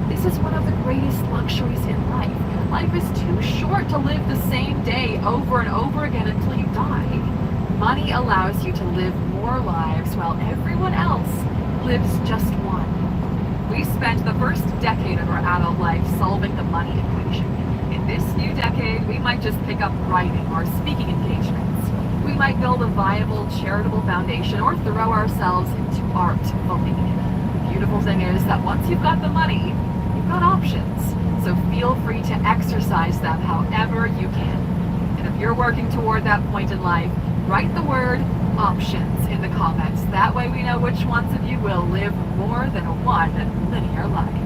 This is one of the greatest luxuries in life. Life is too short to live the same day over and over again until you die. Money allows you to live more lives while everyone else lives just one. We spent the first decade of our adult life solving the money equation. In this new decade, we might just pick up writing or speaking engagements. We might build a viable charitable foundation or throw ourselves into art fully. The beautiful thing is that once you've got the money, you've got options. So feel free to exercise them however you can. And if you're working toward that point in life, write the word options in the comments. That way we know which ones of you will live more than one linear life.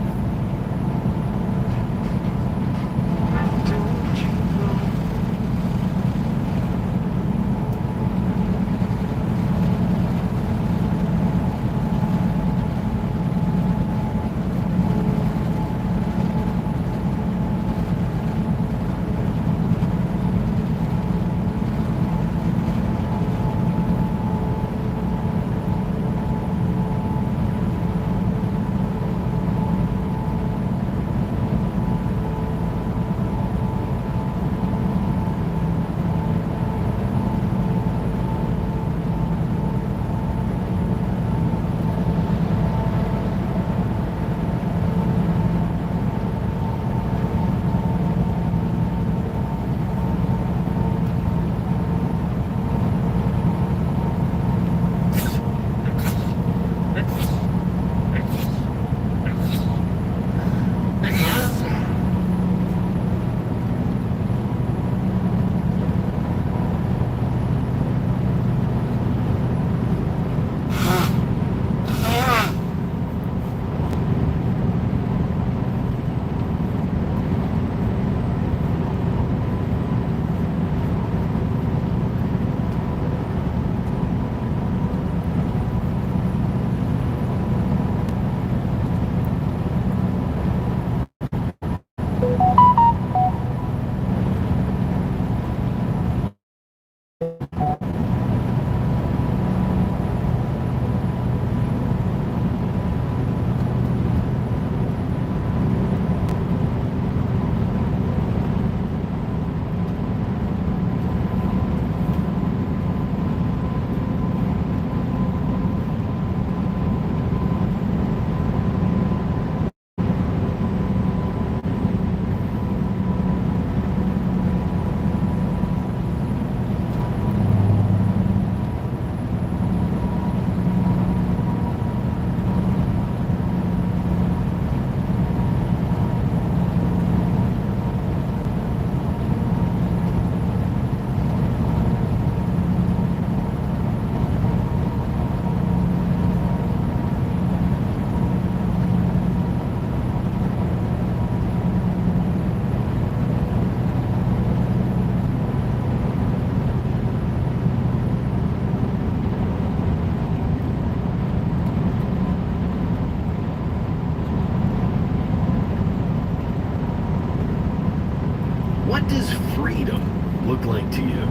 What does freedom look like to you?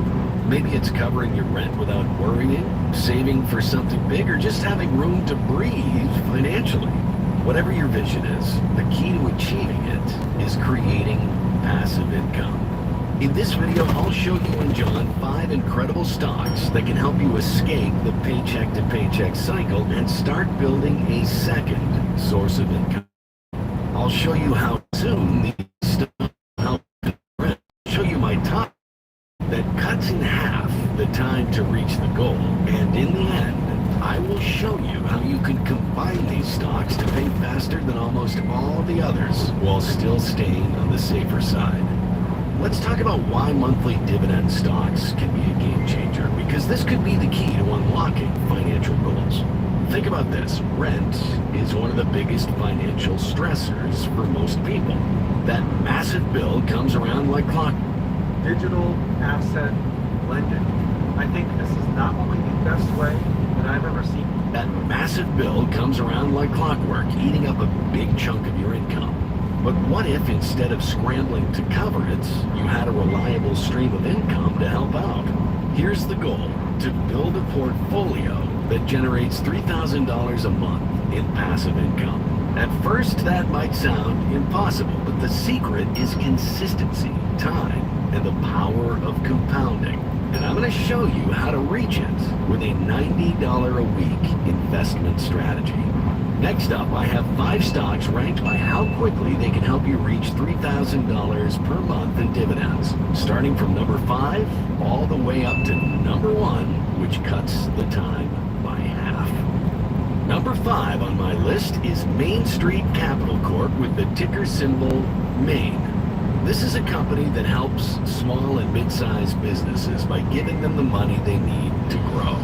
Maybe it's covering your rent without worrying, saving for something big, or just having room to breathe financially. Whatever your vision is, the key to achieving it is creating passive income. In this video, I'll show you and John 5 incredible stocks that can help you escape the paycheck to paycheck cycle and start building a second source of income. I'll show you how soon these stocks help you. Show you my top that cuts in half the time to reach the goal, and in the end, I will show you how you can combine these stocks to pay faster than almost all the others while still staying on the safer side. Let's talk about why monthly dividend stocks can be a game changer, because this could be the key to unlocking financial goals. Think about this. Rent is one of the biggest financial stressors for most people. That massive bill comes around like clockwork.
Digital asset lending. I think this is not only the best way that I've ever seen.
That massive bill comes around like clockwork, eating up a big chunk of your income. But what if instead of scrambling to cover it, you had a reliable stream of income to help out? Here's the goal: to build a portfolio that generates $3,000 a month in passive income. At first, that might sound impossible, but the secret is consistency, time, and the power of compounding. And I'm going to show you how to reach it with a $90 a week investment strategy. Next up, I have 5 stocks ranked by how quickly they can help you reach $3,000 per month in dividends, starting from number 5 all the way up to number 1, which cuts the time by half. Number 5 on my list is Main Street Capital Corp with the ticker symbol Maine. This is a company that helps small and mid-sized businesses by giving them the money they need to grow.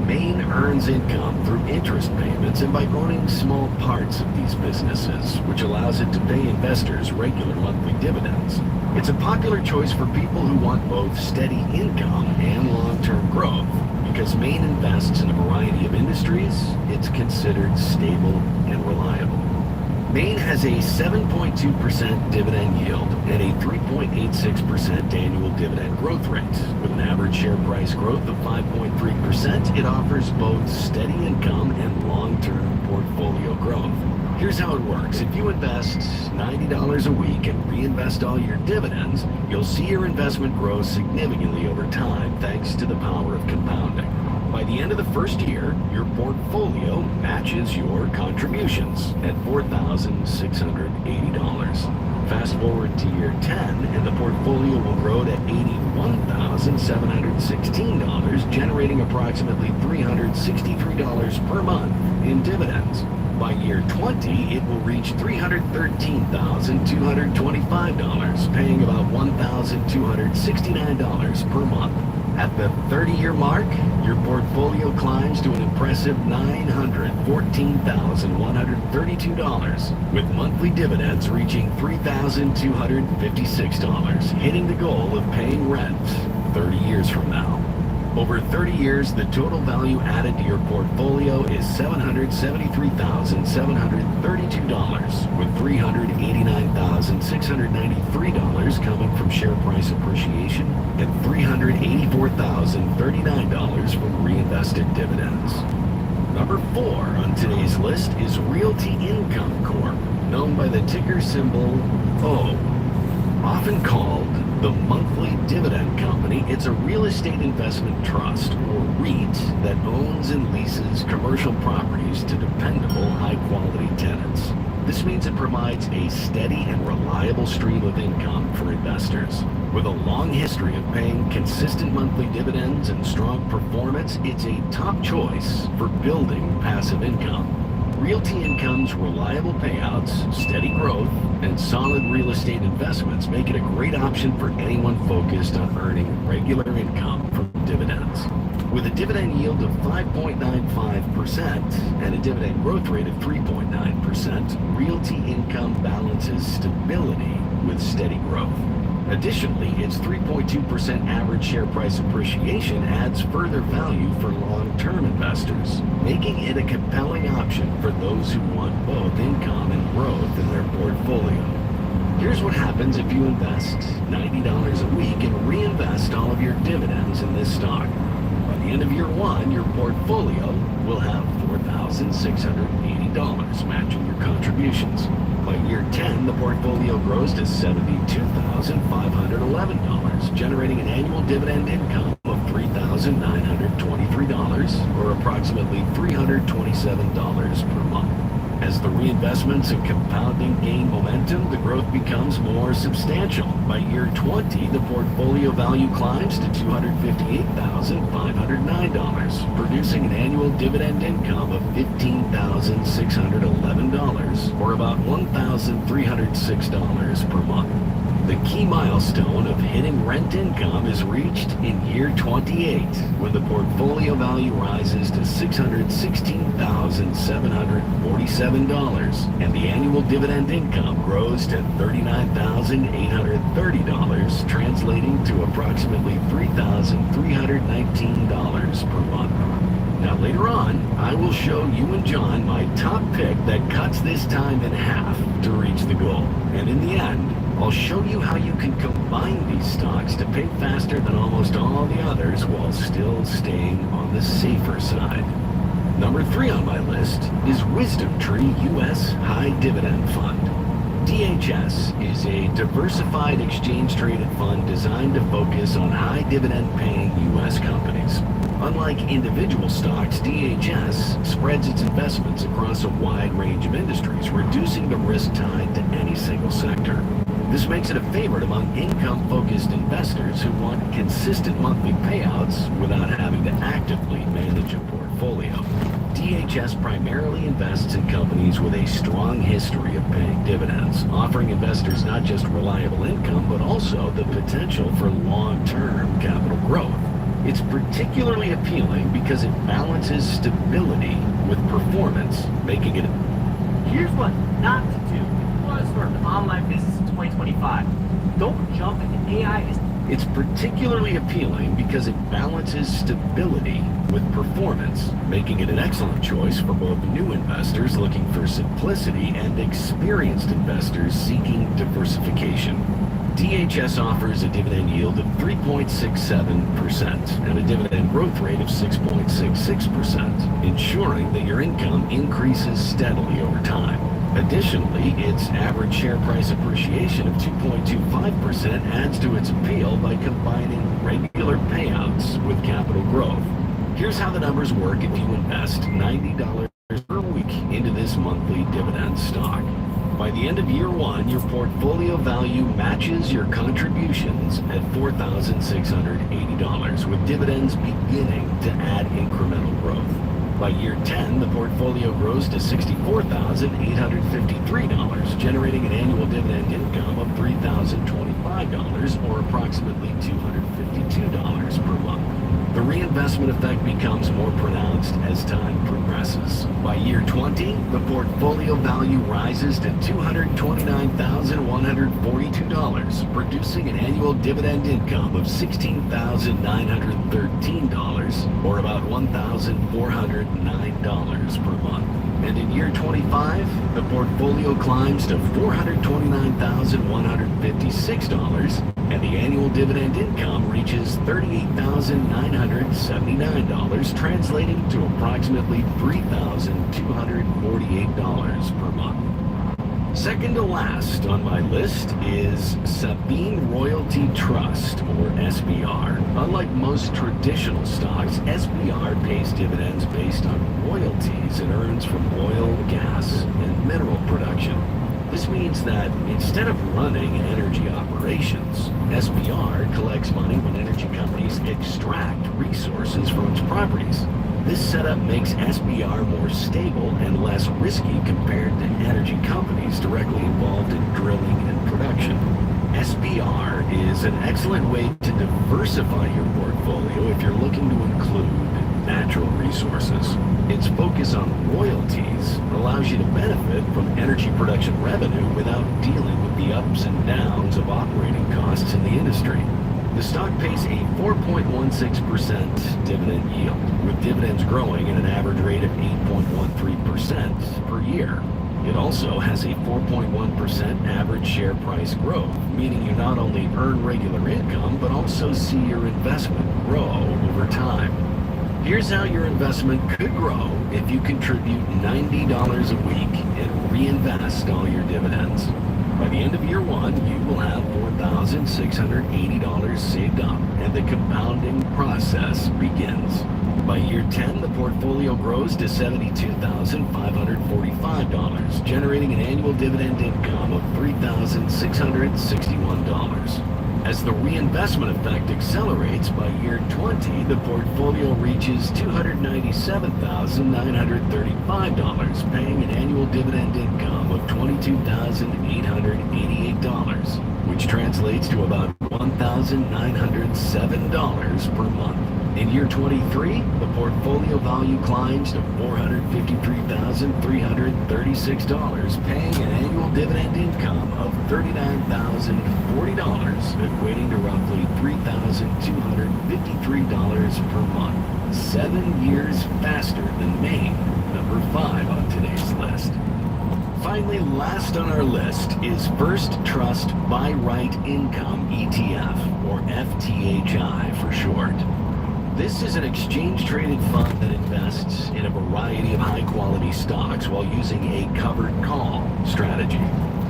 Maine earns income through interest payments and by owning small parts of these businesses, which allows it to pay investors regular monthly dividends. It's a popular choice for people who want both steady income and long-term growth. Because Maine invests in a variety of industries, it's considered stable and reliable. Maine has a 7.2% dividend yield and a 3.86% annual dividend growth rate. With an average share price growth of 5.3%, it offers both steady income and long-term portfolio growth. Here's how it works. If you invest $90 a week and reinvest all your dividends, you'll see your investment grow significantly over time thanks to the power of compounding. By the end of the first year, your portfolio matches your contributions at $4,680. Fast forward to year 10, and the portfolio will grow to $81,716, generating approximately $363 per month in dividends. By year 20, it will reach $313,225, paying about $1,269 per month. At the 30-year mark, your portfolio climbs to an impressive $914,132, with monthly dividends reaching $3,256, hitting the goal of paying rent 30 years from now. Over 30 years, the total value added to your portfolio is $773,732, with $389,693 coming from share price appreciation and $384,039 from reinvested dividends. Number 4 on today's list is Realty Income Corp, known by the ticker symbol O. Often called the monthly dividend company, it's a real estate investment trust, or REIT, that owns and leases commercial properties to dependable, high-quality tenants. This means it provides a steady and reliable stream of income for investors. With a long history of paying consistent monthly dividends and strong performance, it's a top choice for building passive income. Realty Income's reliable payouts, steady growth, and solid real estate investments make it a great option for anyone focused on earning regular income from dividends. With a dividend yield of 5.95% and a dividend growth rate of 3.9%, Realty Income balances stability with steady growth. Additionally, its 3.2% average share price appreciation adds further value for long-term investors, making it a compelling option for those who want both income and growth in their portfolio. Here's what happens if you invest $90 a week and reinvest all of your dividends in this stock. By the end of year 1, your portfolio will have $4,680 matching your contributions. By year 10, the portfolio grows to $72,511, generating an annual dividend income of $3,923, or approximately $327 per month. As the reinvestments and compounding gain momentum, the growth becomes more substantial. By year 20, the portfolio value climbs to $258,509, producing an annual dividend income of $15,611, or about $1,306 per month. The key milestone of hitting rent income is reached in year 28, when the portfolio value rises to $616,747, and the annual dividend income grows to $39,830, translating to approximately $3,319 per month. Now later on, I will show you and John my top pick that cuts this time in half to reach the goal. And in the end, I'll show you how you can combine these stocks to pay faster than almost all the others while still staying on the safer side. Number 3 on my list is Wisdom Tree U.S. High Dividend Fund. DHS is a diversified exchange-traded fund designed to focus on high dividend-paying U.S. companies. Unlike individual stocks, DHS spreads its investments across a wide range of industries, reducing the risk tied to any single sector. This makes it a favorite among income-focused investors who want consistent monthly payouts without having to actively manage a portfolio. DHS primarily invests in companies with a strong history of paying dividends, offering investors not just reliable income, but also the potential for long-term capital growth. It's particularly appealing because it balances stability with performance, making it...
Here's what not to do if you want to start an online business in 2025. Don't jump into AI.
It's particularly appealing because it balances stability with performance, making it an excellent choice for both new investors looking for simplicity and experienced investors seeking diversification. DHS offers a dividend yield of 3.67% and a dividend growth rate of 6.66%, ensuring that your income increases steadily over time. Additionally, its average share price appreciation of 2.25% adds to its appeal by combining regular payouts with capital growth. Here's how the numbers work if you invest $90 per week into this monthly dividend stock. By the end of year 1, your portfolio value matches your contributions at $4,680, with dividends beginning to add incremental growth. By year 10, the portfolio grows to $64,853, generating an annual dividend income of $3,025, or approximately $252 per month. The reinvestment effect becomes more pronounced as time progresses. By year 20, the portfolio value rises to $229,142, producing an annual dividend income of $16,913, or about $1,409 per month. And in year 25, the portfolio climbs to $429,156, and the annual dividend income reaches $38,979, translating to approximately $3,248 per month. Second to last on my list is Sabine Royalty Trust, or SBR. Unlike most traditional stocks, SBR pays dividends based on royalties it earns from oil, gas, and mineral production. This means that instead of running energy operations, SBR collects money when energy companies extract resources from its properties. This setup makes SBR more stable and less risky compared to energy companies directly involved in drilling and production. SBR is an excellent way to diversify your portfolio if you're looking to include natural resources. Its focus on royalties allows you to benefit from energy production revenue without dealing with the ups and downs of operating costs in the industry. The stock pays a 4.16% dividend yield, with dividends growing at an average rate of 8.13% per year. It also has a 4.1% average share price growth, meaning you not only earn regular income, but also see your investment grow over time. Here's how your investment could grow if you contribute $90 a week and reinvest all your dividends. By the end of year one, you will have $4,680 saved up, and the compounding process begins. By year 10, the portfolio grows to $72,545, generating an annual dividend income of $3,661. As the reinvestment effect accelerates, by year 20, the portfolio reaches $297,935, paying an annual dividend income of $22,888, which translates to about $1,907 per month. In year 23, the portfolio value climbs to $453,336, paying an annual dividend income of $39,040, equating to roughly $3,253 per month. 7 years faster than Maine, number 5 on today's list. Finally, last on our list is First Trust Buy Right Income ETF, or FTHI for short. This is an exchange-traded fund that invests in a variety of high-quality stocks while using a covered call strategy.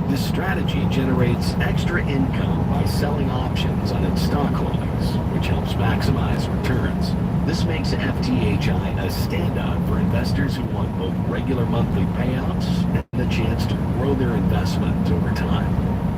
This strategy generates extra income by selling options on its stock holdings, which helps maximize returns. This makes FTHI a standout for investors who want both regular monthly payouts and the chance to grow their investment over time.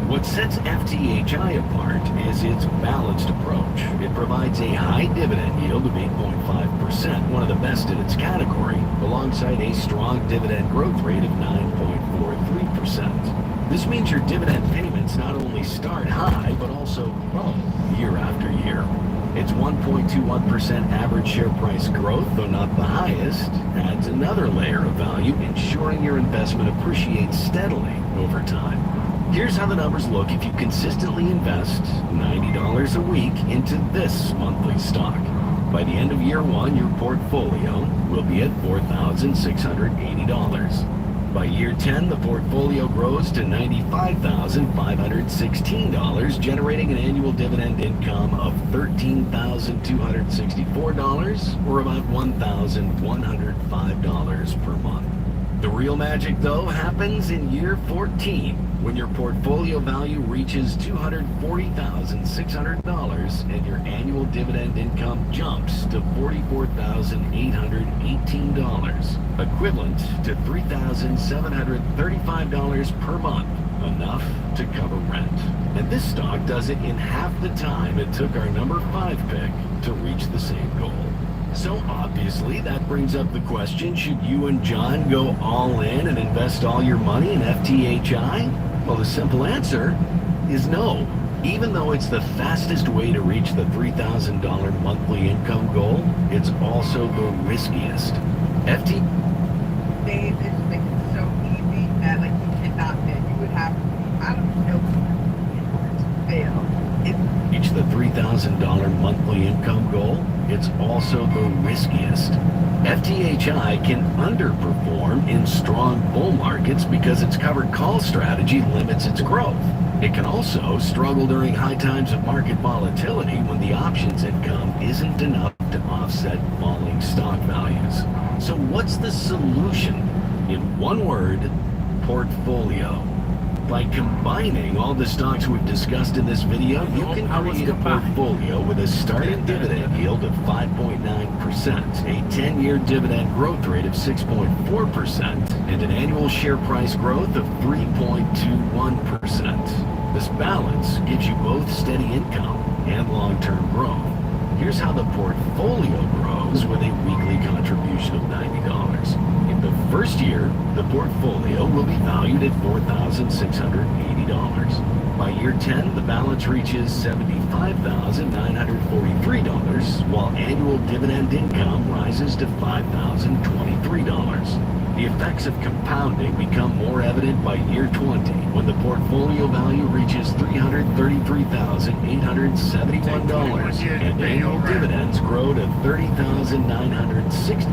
What sets FTHI apart is its balanced approach. It provides a high dividend yield of 8.5%, one of the best in its category, alongside a strong dividend growth rate of 9.43%. This means your dividend payments not only start high, but also grow year after year. Its 1.21% average share price growth, though not the highest, adds another layer of value, ensuring your investment appreciates steadily over time. Here's how the numbers look if you consistently invest $90 a week into this monthly stock. By the end of year one, your portfolio will be at $4,680. By year 10, the portfolio grows to $95,516, generating an annual dividend income of $13,264, or about $1,105 per month. The real magic, though, happens in year 14, when your portfolio value reaches $240,600 and your annual dividend income jumps to $44,818, equivalent to $3,735 per month, enough to cover rent. And this stock does it in half the time it took our number 5 pick to reach the same goal. So obviously that brings up the question, should you and John go all in and invest all your money in FTHI? Well, the simple answer is no. Even though it's the fastest way to reach the $3,000 monthly income goal, it's also the riskiest.
Dave, it's like so easy that like you cannot fail. You would have, I don't know, in order to fail.
Reach the $3,000 monthly income goal, it's also the riskiest. FTHI can underperform in strong bull markets because its covered call strategy limits its growth. It can also struggle during high times of market volatility when the options income isn't enough to offset falling stock values. So what's the solution? In one word, portfolio. By combining all the stocks we've discussed in this video, you can create a portfolio with a starting dividend yield of 5.9%, a 10-year dividend growth rate of 6.4%, and an annual share price growth of 3.21%. This balance gives you both steady income and long-term growth. Here's how the portfolio grows with a weekly contribution of $90. In the first year, the portfolio will be valued at $4,680. By year 10, the balance reaches $75,943, while annual dividend income rises to $5,023. The effects of compounding become more evident by year 20, when the portfolio value reaches $333,871, and annual dividends grow to $30,960.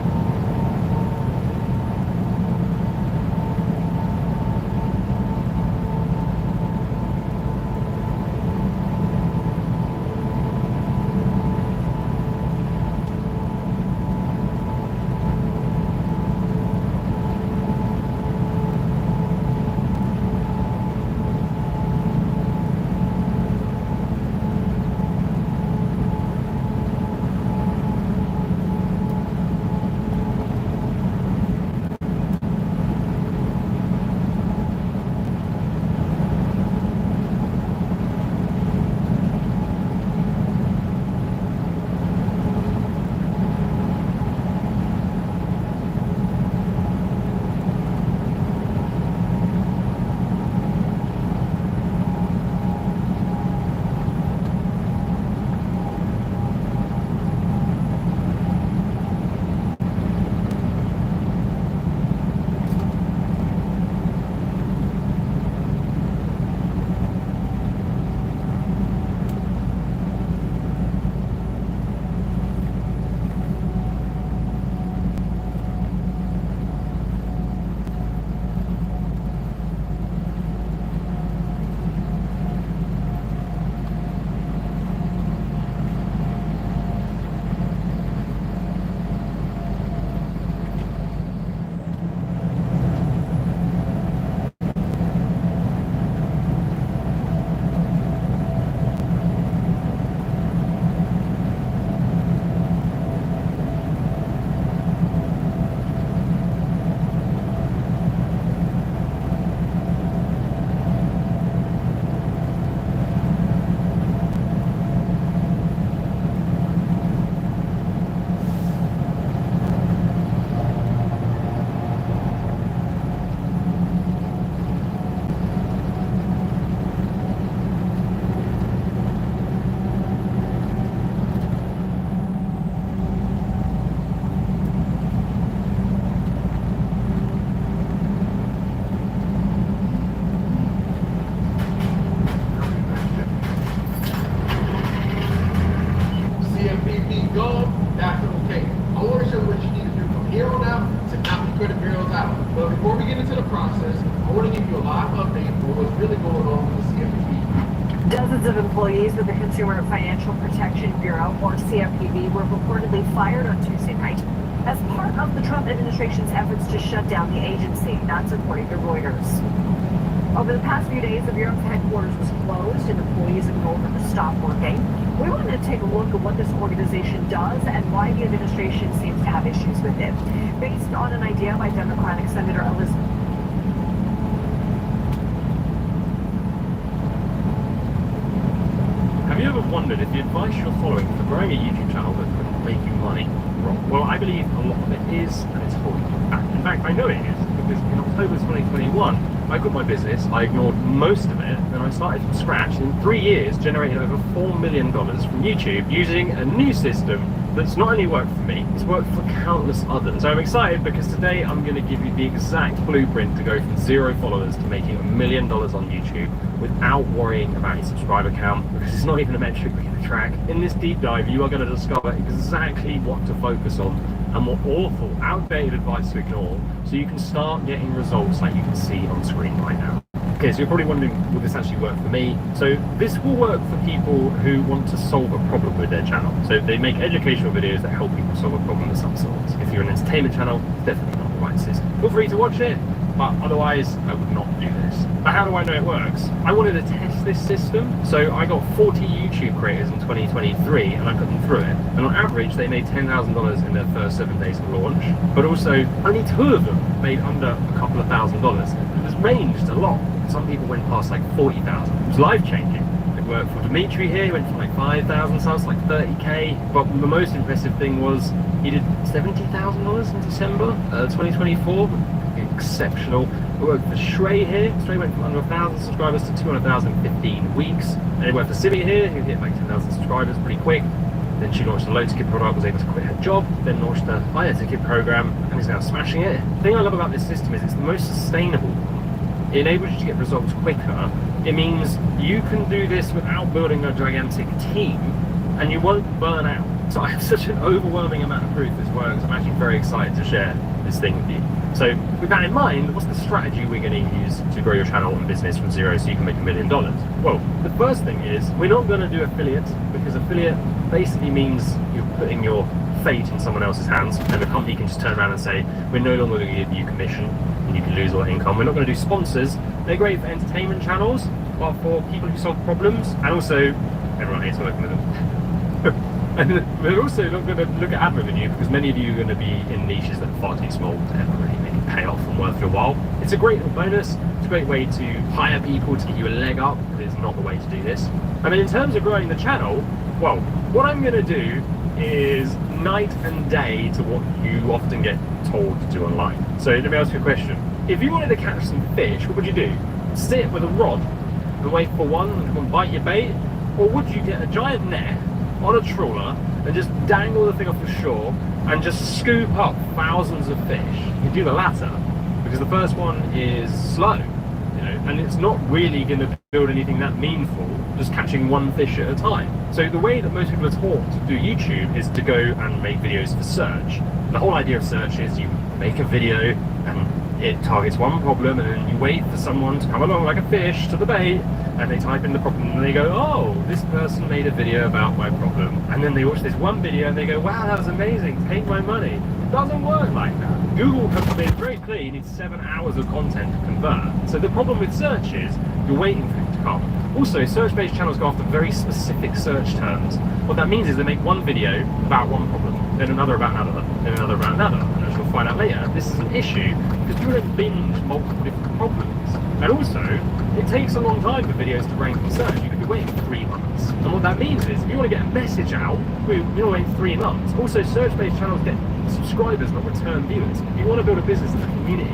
CFPB Gov, that's okay. I want to show you what you need to do from here on out to knock the credit bureaus out. But before we get into the process, I want to give you a live update on what's really going on with the CFPB.
Dozens of employees with the Consumer Financial Protection Bureau, or CFPB, were reportedly fired on Tuesday night as part of the Trump administration's efforts to shut down the agency, that's according to Reuters. Over the past few days, the Bureau's headquarters was closed and employees have been ordered to stop working. We wanted to take a look at what this organization does and why the administration seems to have issues with it. Based on an idea by Democratic Senator Elizabeth.
Have you ever wondered if the advice you're following for growing a YouTube channel that could make you money wrong? Well, I believe a lot of it is, and it's holding you back. In fact, I know it is, because in October 2021, I quit my business, I ignored most of it, and I started from scratch. In 3 years, generated over $4 million from YouTube using a new system that's not only worked for me, it's worked for countless others. So I'm excited because today I'm going to give you the exact blueprint to go from 0 followers to making $1 million on YouTube without worrying about your subscriber count, because it's not even a metric we can track. In this deep dive, you are going to discover exactly what to focus on and what awful, outdated advice to ignore, so you can start getting results like you can see on screen right now. Okay, so you're probably wondering, will this actually work for me? So this will work for people who want to solve a problem with their channel. So they make educational videos that help people solve a problem of some sort. If you're an entertainment channel, it's definitely not the right system. Feel free to watch it, but otherwise I would not do this. But how do I know it works? I wanted to test this system, so I got 40 YouTube creators in 2023 and I put them through it. And on average, they made $10,000 in their first 7 days of launch, but also only 2 of them made under a couple of $1,000s. It was ranged a lot. Some people went past like 40,000. It was life-changing. It worked for Dimitri here, he went from like 5,000 subs, like 30k. But the most impressive thing was he did $70,000 in December 2024. Exceptional. It worked for Shrey here. Shrey went from under 1,000 subscribers to 200,000 in 15 weeks. And it worked for Sibby here, who hit like 10,000 subscribers pretty quick. Then she launched a low ticket product, was able to quit her job, then launched a higher ticket program, and is now smashing it. The thing I love about this system is it's the most sustainable. It enables you to get results quicker. It means you can do this without building a gigantic team, and you won't burn out. So I have such an overwhelming amount of proof this works. I'm actually very excited to share this thing with you. So with that in mind, what's the strategy we're going to use to grow your channel and business from 0 so you can make $1 million? Well, the first thing is we're not going to do affiliate, because affiliate basically means you're putting your fate in someone else's hands, and the company can just turn around and say, we're no longer going to give you commission and you can lose all that income. We're not going to do sponsors. They're great for entertainment channels, but for people who solve problems, and also everyone hates working with them. And we're also not going to look at ad revenue, because many of you are going to be in niches that are far too small to ever really make it pay off and worth your while. It's a great little bonus. It's a great way to hire people to give you a leg up, but it's not the way to do this. I mean, in terms of growing the channel, well, what I'm going to do is night and day to what you often get told to do online. So let me ask you a question. If you wanted to catch some fish, what would you do? Sit with a rod and wait for one and come and bite your bait? Or would you get a giant net on a trawler and just dangle the thing off the shore and just scoop up thousands of fish? You do the latter, because the first one is slow, you know, and it's not really going to build anything that meaningful, just catching one fish at a time. So the way that most people are taught to do YouTube is to go and make videos for search. The whole idea of search is you make a video and it targets one problem, and then you wait for someone to come along like a fish to the bait, and they type in the problem and they go, oh, this person made a video about my problem. And then they watch this one video and they go, wow, that was amazing, take my money. It doesn't work like that. Google has made very clear you need 7 hours of content to convert. So the problem with search is you're waiting for it to come. Also, search-based channels go after very specific search terms. What that means is they make one video about one problem, then another about another, then another about another. And as you'll find out later, this is an issue because people don't binge multiple different problems. And also, it takes a long time for videos to rank in search. You could be waiting for 3 months. And what that means is, if you want to get a message out, you're waiting 3 months. Also, search-based channels get subscribers, not return viewers. If you want to build a business in a community,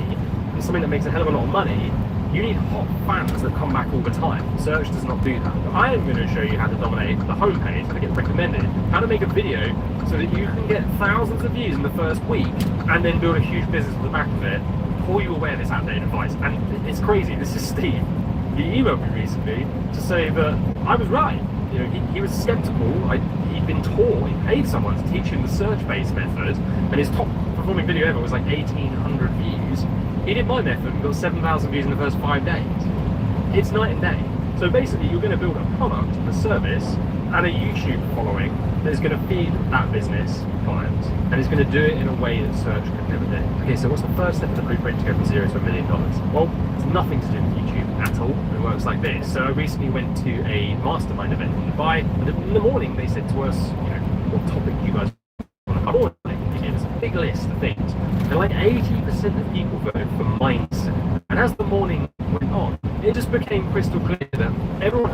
and something that makes a hell of a lot of money, you need hot fans that come back all the time. Search does not do that. But I am going to show you how to dominate the homepage, how to get recommended, how to make a video so that you can get thousands of views in the first week, and then build a huge business on the back of it, pull you away of this outdated advice. And it's crazy, this is Steve. He emailed me recently to say that I was right. You know, he was skeptical. He'd been taught, he paid someone to teach him the search-based method, and his top performing video ever was like 1,800 views. He did my method and got 7,000 views in the first 5 days. It's night and day. So basically, you're going to build a product, a service, and a YouTube following that is going to feed that business clients, and it's going to do it in a way that search could never do. Okay, so what's the first step of the blueprint to go from $0 to $1 million? Well, it's nothing to do with YouTube at all. It works like this. So I recently went to a mastermind event in Dubai, and in the morning they said to us, you know, what topic do you guys want to cover? They gave us a big list of things. And like 80% of people voted for mindset. And as the morning went on, it just became crystal clear that everyone